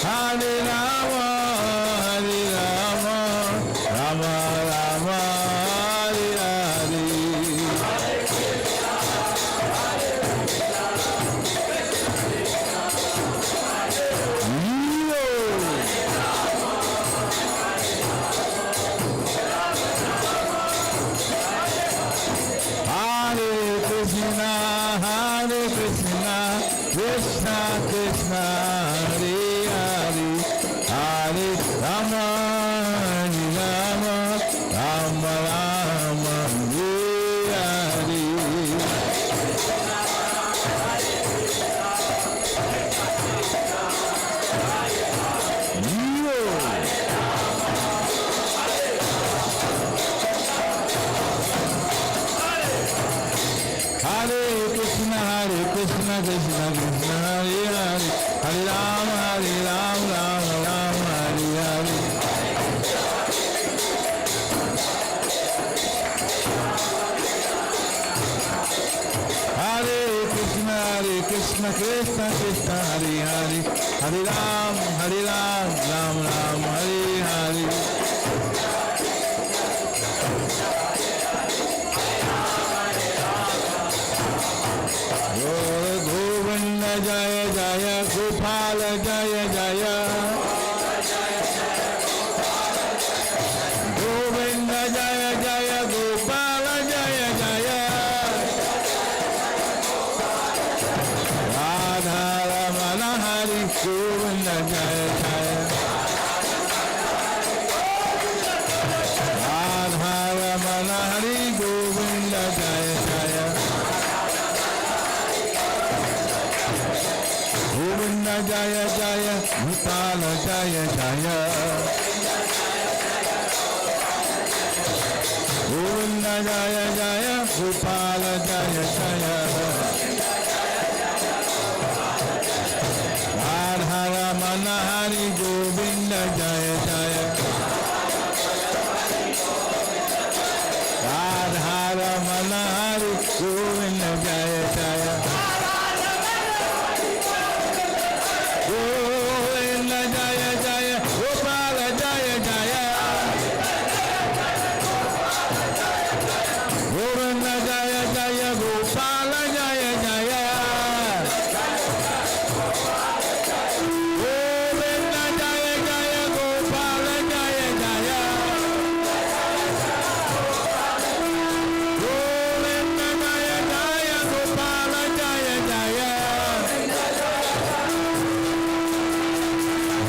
Hare Rama, Rama Rama, Hare Hare. Hare Krishna, Krishna Krishna, Hare Hare, Hare Rama, Rama Rama, Hare Hare. Krishna Krishna Krishna Hare Hare Hare Ram Ram Ram Hare Hare. Hare Krishna Krishna Krishna Hare Hare Hare Ram Ram Ram Hare Hare. Govinda Jaya Jaya Gopala Jaya Jaya Govinda Jaya Jaya Gopala Jaya Jaya Radha Ramana Hari Govinda Jaya Jaya Radha Ramana Hari Govinda Jaya Jaya Govinda Jaya Jaya Gopala Jaya Jaya Govinda Jaya Jaya Gopala Jaya Jaya Radha Ramana Hari Govinda Jaya Jaya Radha Ramana Hari Govinda Jaya Jaya Govinda Jaya Jaya Gopala Jaya Jaya Govinda Jaya Jaya Gopala Jaya Jaya Govinda Jaya Jaya Gopala Jaya Jaya Govinda Jaya Jaya Gopala Jaya Jaya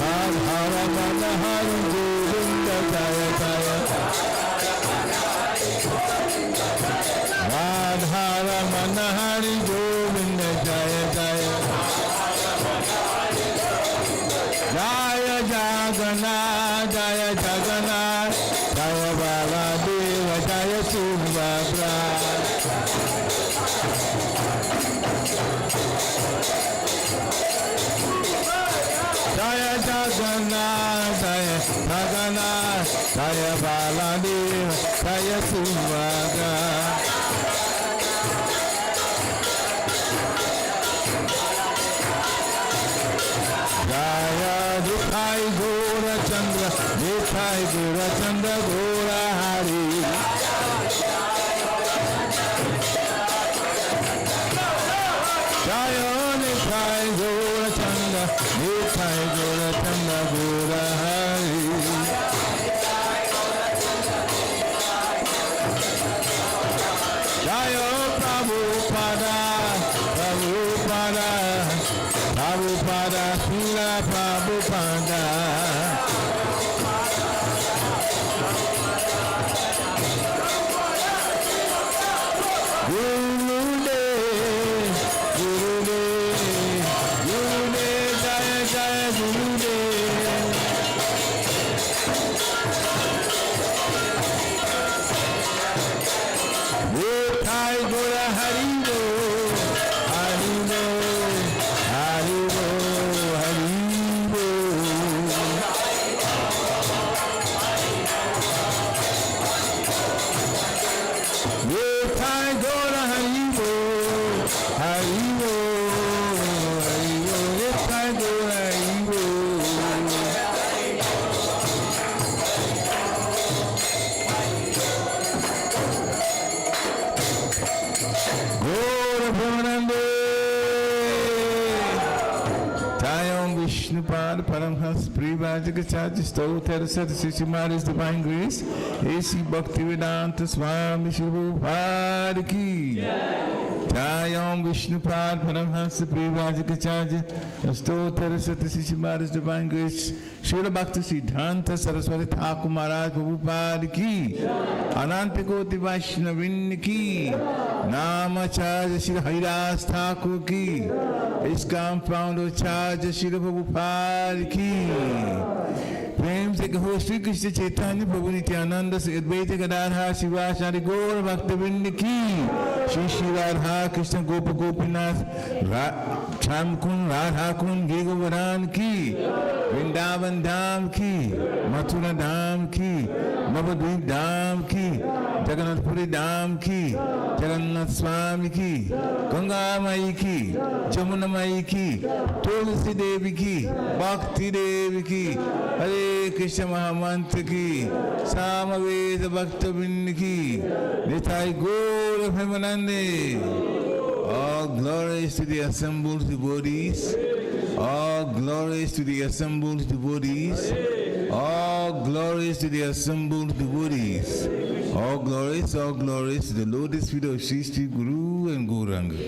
Radha Ramana Hari Govinda Jaya Jaya Radha Ramana Hari Govinda Jaya Jaya Jaya Jagannath Jaya Jagannath Jaya Baladeva Jaya Subhadra Jaya Jagannath Jaya Jagannath Jaya Baladeva Jaya Subhadra Jaya Dukhai Gora Chandra Dukhai Gora Chandra Gora Hari Jaya Dukhai Gora Chandra Dukhai Gora Chandra Gora Hari Jaya Prabhupada Prabhupada Prabhupada Srila Prabhupada Gurudev Gurudev Gurudev Jaya Jaya Gurudev Gothai Gora Haribo Haribo Haribo Haribo Gothai Gora Haribo Haribo Haribo Gothai Gora Haribo Gora Brahmanande Jayam Vishnupad Paramhas Privajagacharya Stotra Satasisi Maris Divine Grace A.C. Bhaktivedanta Swami Prabhupada Ki Jayam Vishnupad Paramhas Privajagacharya Stotra Satasisi Maris Divine Grace Srila Bhakti Siddhanta Saraswati Thakur Maharaj Prabhupada Ki Ananta Koti Vaishnavin Ki Namacharya Sri Haridas Thakur Ki ISKCON founder Charya Srila Prabhupada Ki प्रेम से कहो श्री कृष्ण चैतन्य प्रभु नित्यानंद श्री अद्वैत गदाधर शिवाचार्य गौर भक्तवृंद की, श्री श्री राधा कृष्ण गोप गोपीनाथ श्याम कुंड राधा कुंड गे गोवर्धन की, वृंदावन धाम की, मथुरा धाम की, नवद्वीप धाम की, जगन्नाथपुरी धाम की, जगन्नाथ स्वामी की, गंगा माई की, जमुना माई की, तुलसी देवी की, भक्ति देवी की, हरे कृष्ण महामंत्र की, सामवेद भक्तवृंद की, निताई गौर प्रेमानंदे। All glories to the assembled devotees. All glories to the assembled devotees. All glories to the assembled devotees. All glories to the lotus feet of Sri Sri Guru and Gauranga.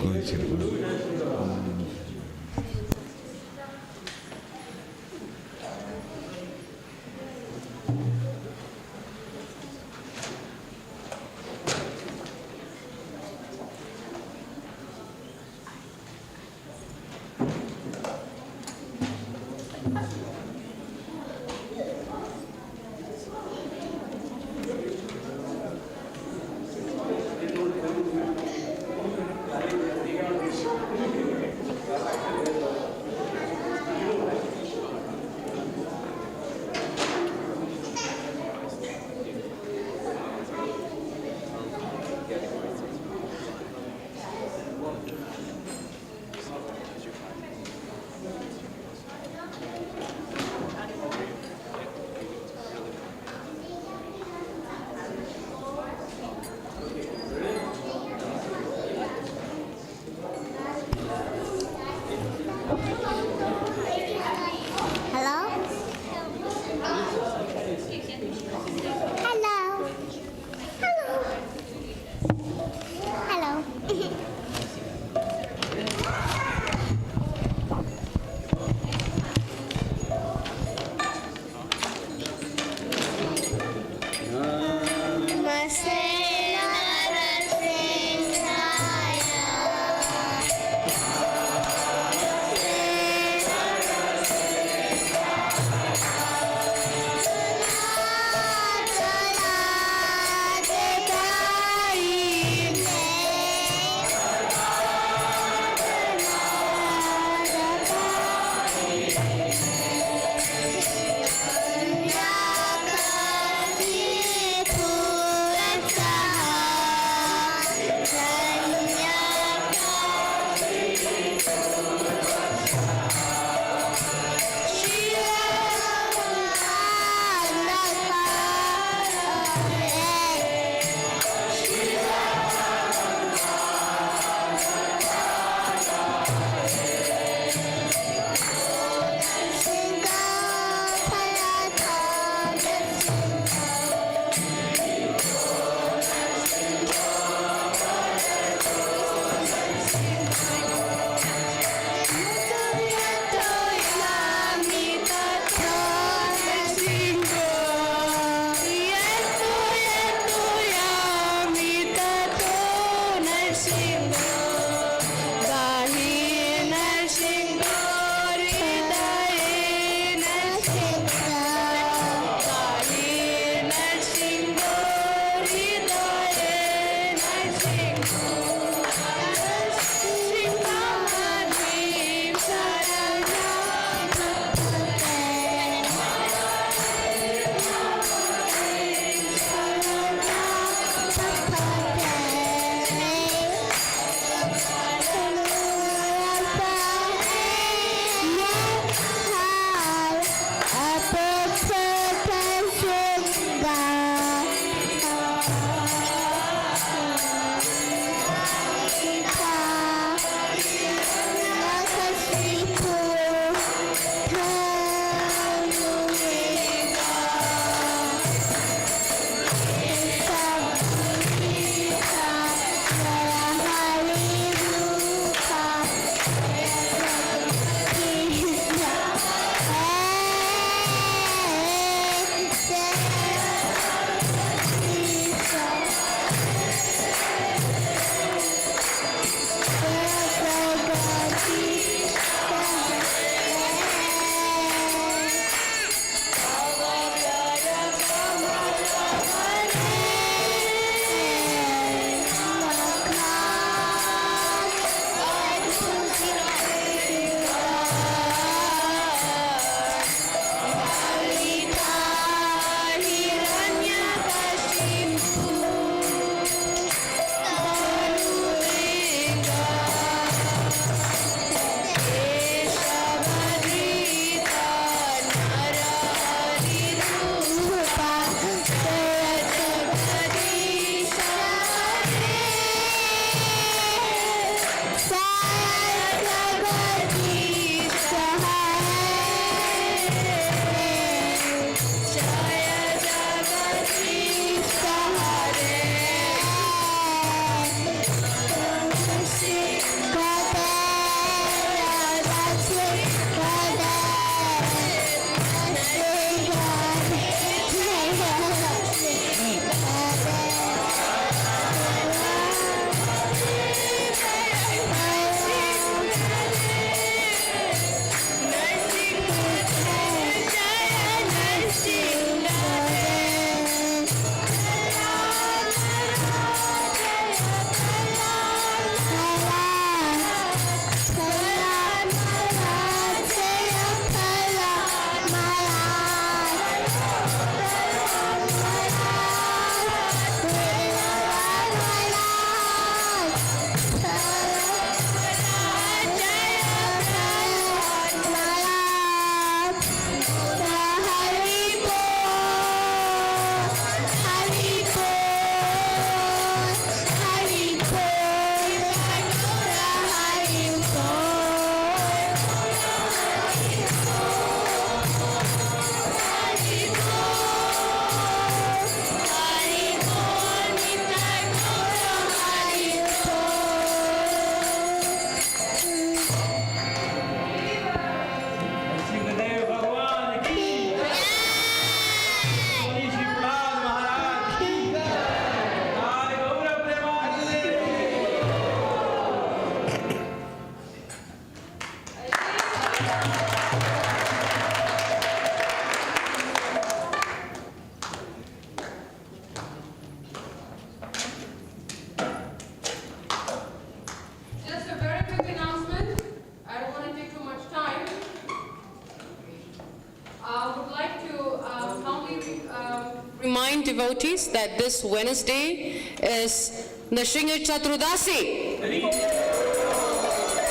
devotees that this Wednesday is Nrsimha Chaturdasi.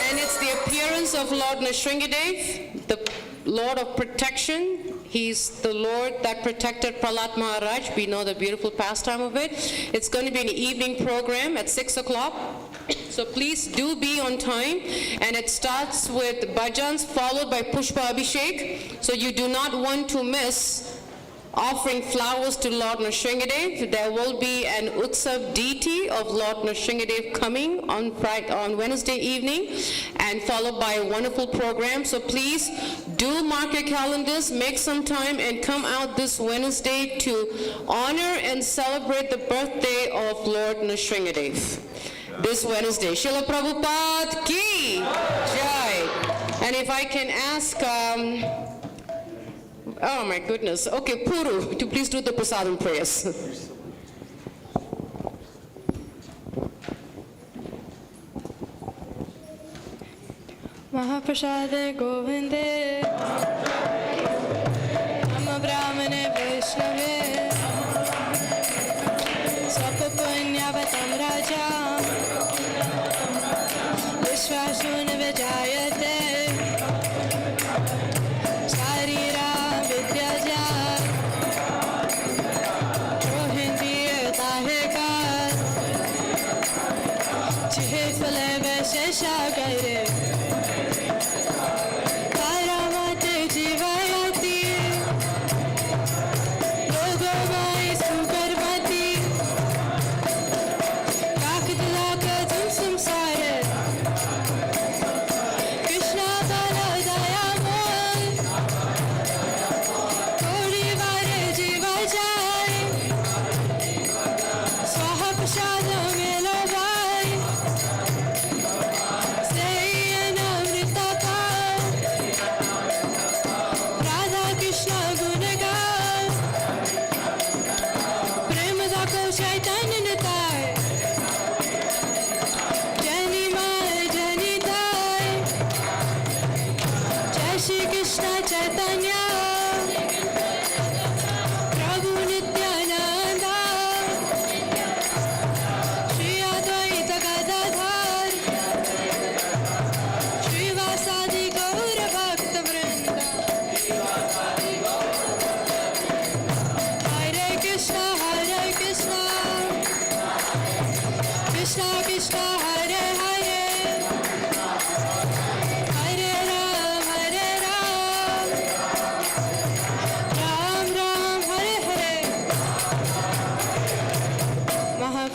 And it's the appearance of Lord Nrsimhadev, the Lord of protection. He's the Lord that protected Prahlad Maharaj. We know the beautiful pastime of it. It's going to be an evening program at 6 o'clock. So please do be on time. And it starts with bhajans followed by Pushpa Abhishek. So you do not want to miss offering flowers to Lord Nrsimhadev. There will be an Utsav deity of Lord Nrsimhadev coming on Wednesday evening, and followed by a wonderful program. So please do mark your calendars, make some time, and come out this Wednesday to honor and celebrate the birthday of Lord Nrsimhadev. This Wednesday. Srila Prabhupada ki jai. And if I can ask, oh my goodness. Okay, Puru, to please do the prasadam prayers. Mahaprasade Govinde Nama Brahmane Vaishnave Sapa Punyavatam Raja Vishwasun Vijayate Sarira Vidyaja Rohindiya Tahekar Chihifale Vishesha Gaire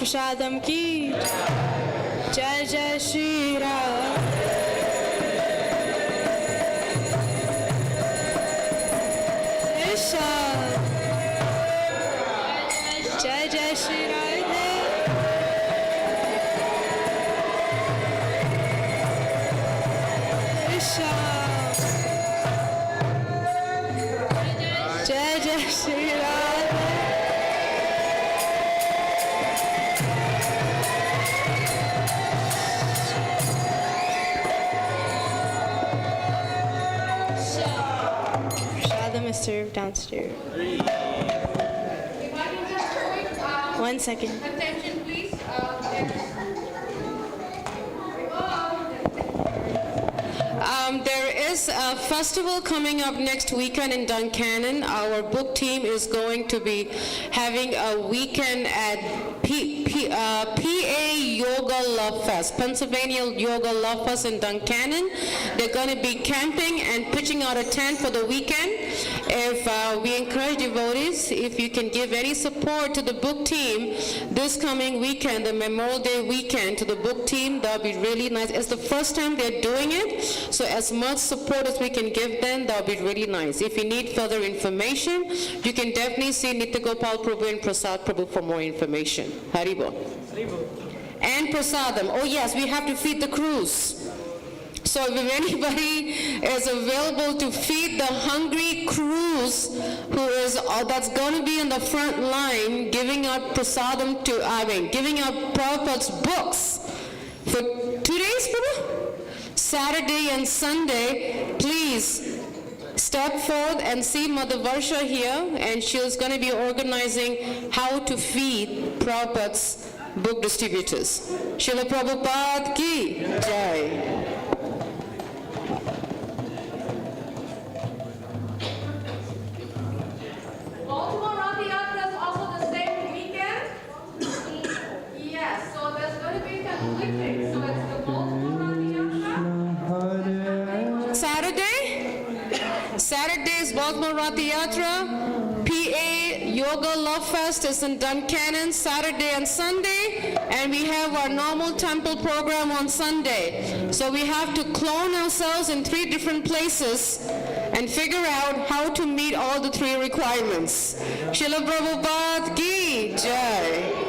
Prasadam ki Jai Jai Shri Ram. Isha Jai Jai Shri Radhe. Isha Jai Jai Shri Radhe. Is served downstairs. If 1 second. Attention, please. There is a festival coming up next weekend in Duncannon. Our book team is going to be having a weekend at PA Yoga Love Fest, Pennsylvania Yoga Love Fest in Duncannon. They're going to be camping and pitching out a tent for the weekend. If we encourage devotees, if you can give any support to the book team this coming weekend, the Memorial Day weekend, to the book team, that would be really nice. It's the first time they're doing it, so as much support as we can give them, that would be really nice. If you need further information, you can definitely see Nitya Gopal Prabhu and Prasad Prabhu for more information. Haribo. And Prasadam. Oh yes, we have to feed the crews. So if anybody is available to feed the hungry crews that's going to be in the front line giving out prasadam giving out Prabhupada's books for 2 days, Prabhu? Saturday and Sunday, please step forth and see Mother Varsha here, and she's going to be organizing how to feed Prabhupada's book distributors. Srila Prabhupada ki jai. Baltimore Rath Yatra is also the same weekend? Yes, so there's going to be conflicting. So it's the Baltimore Rath Yatra. Saturday is Baltimore Rath Yatra. PA Yoga Love Fest is in Duncannon Saturday and Sunday, and we have our normal temple program on Sunday. So we have to clone ourselves in 3 different places and figure out how to meet all the 3 requirements. Srila Prabhupada ki jai.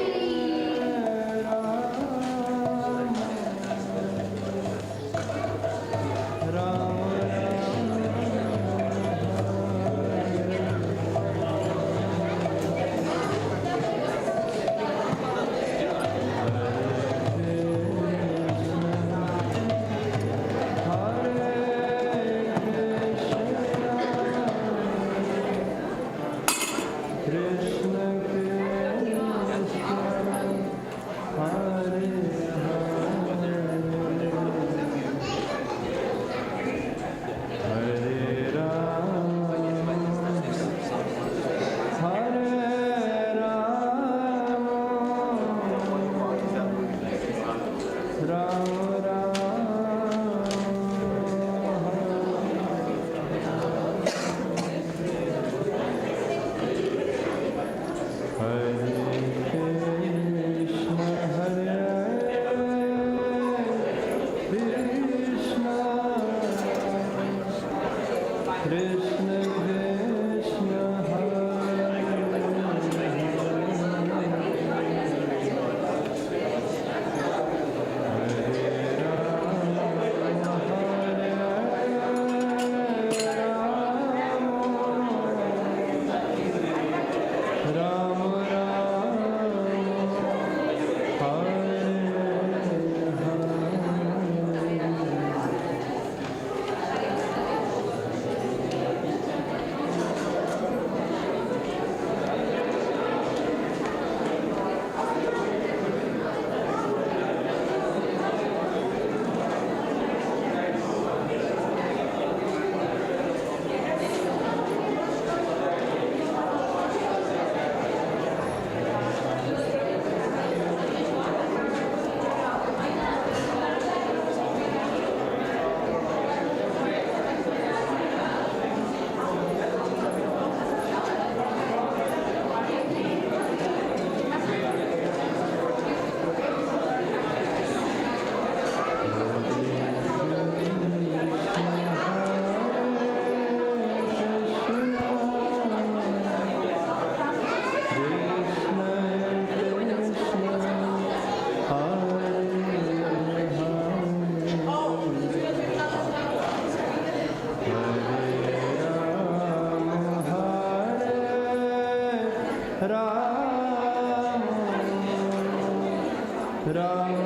Ram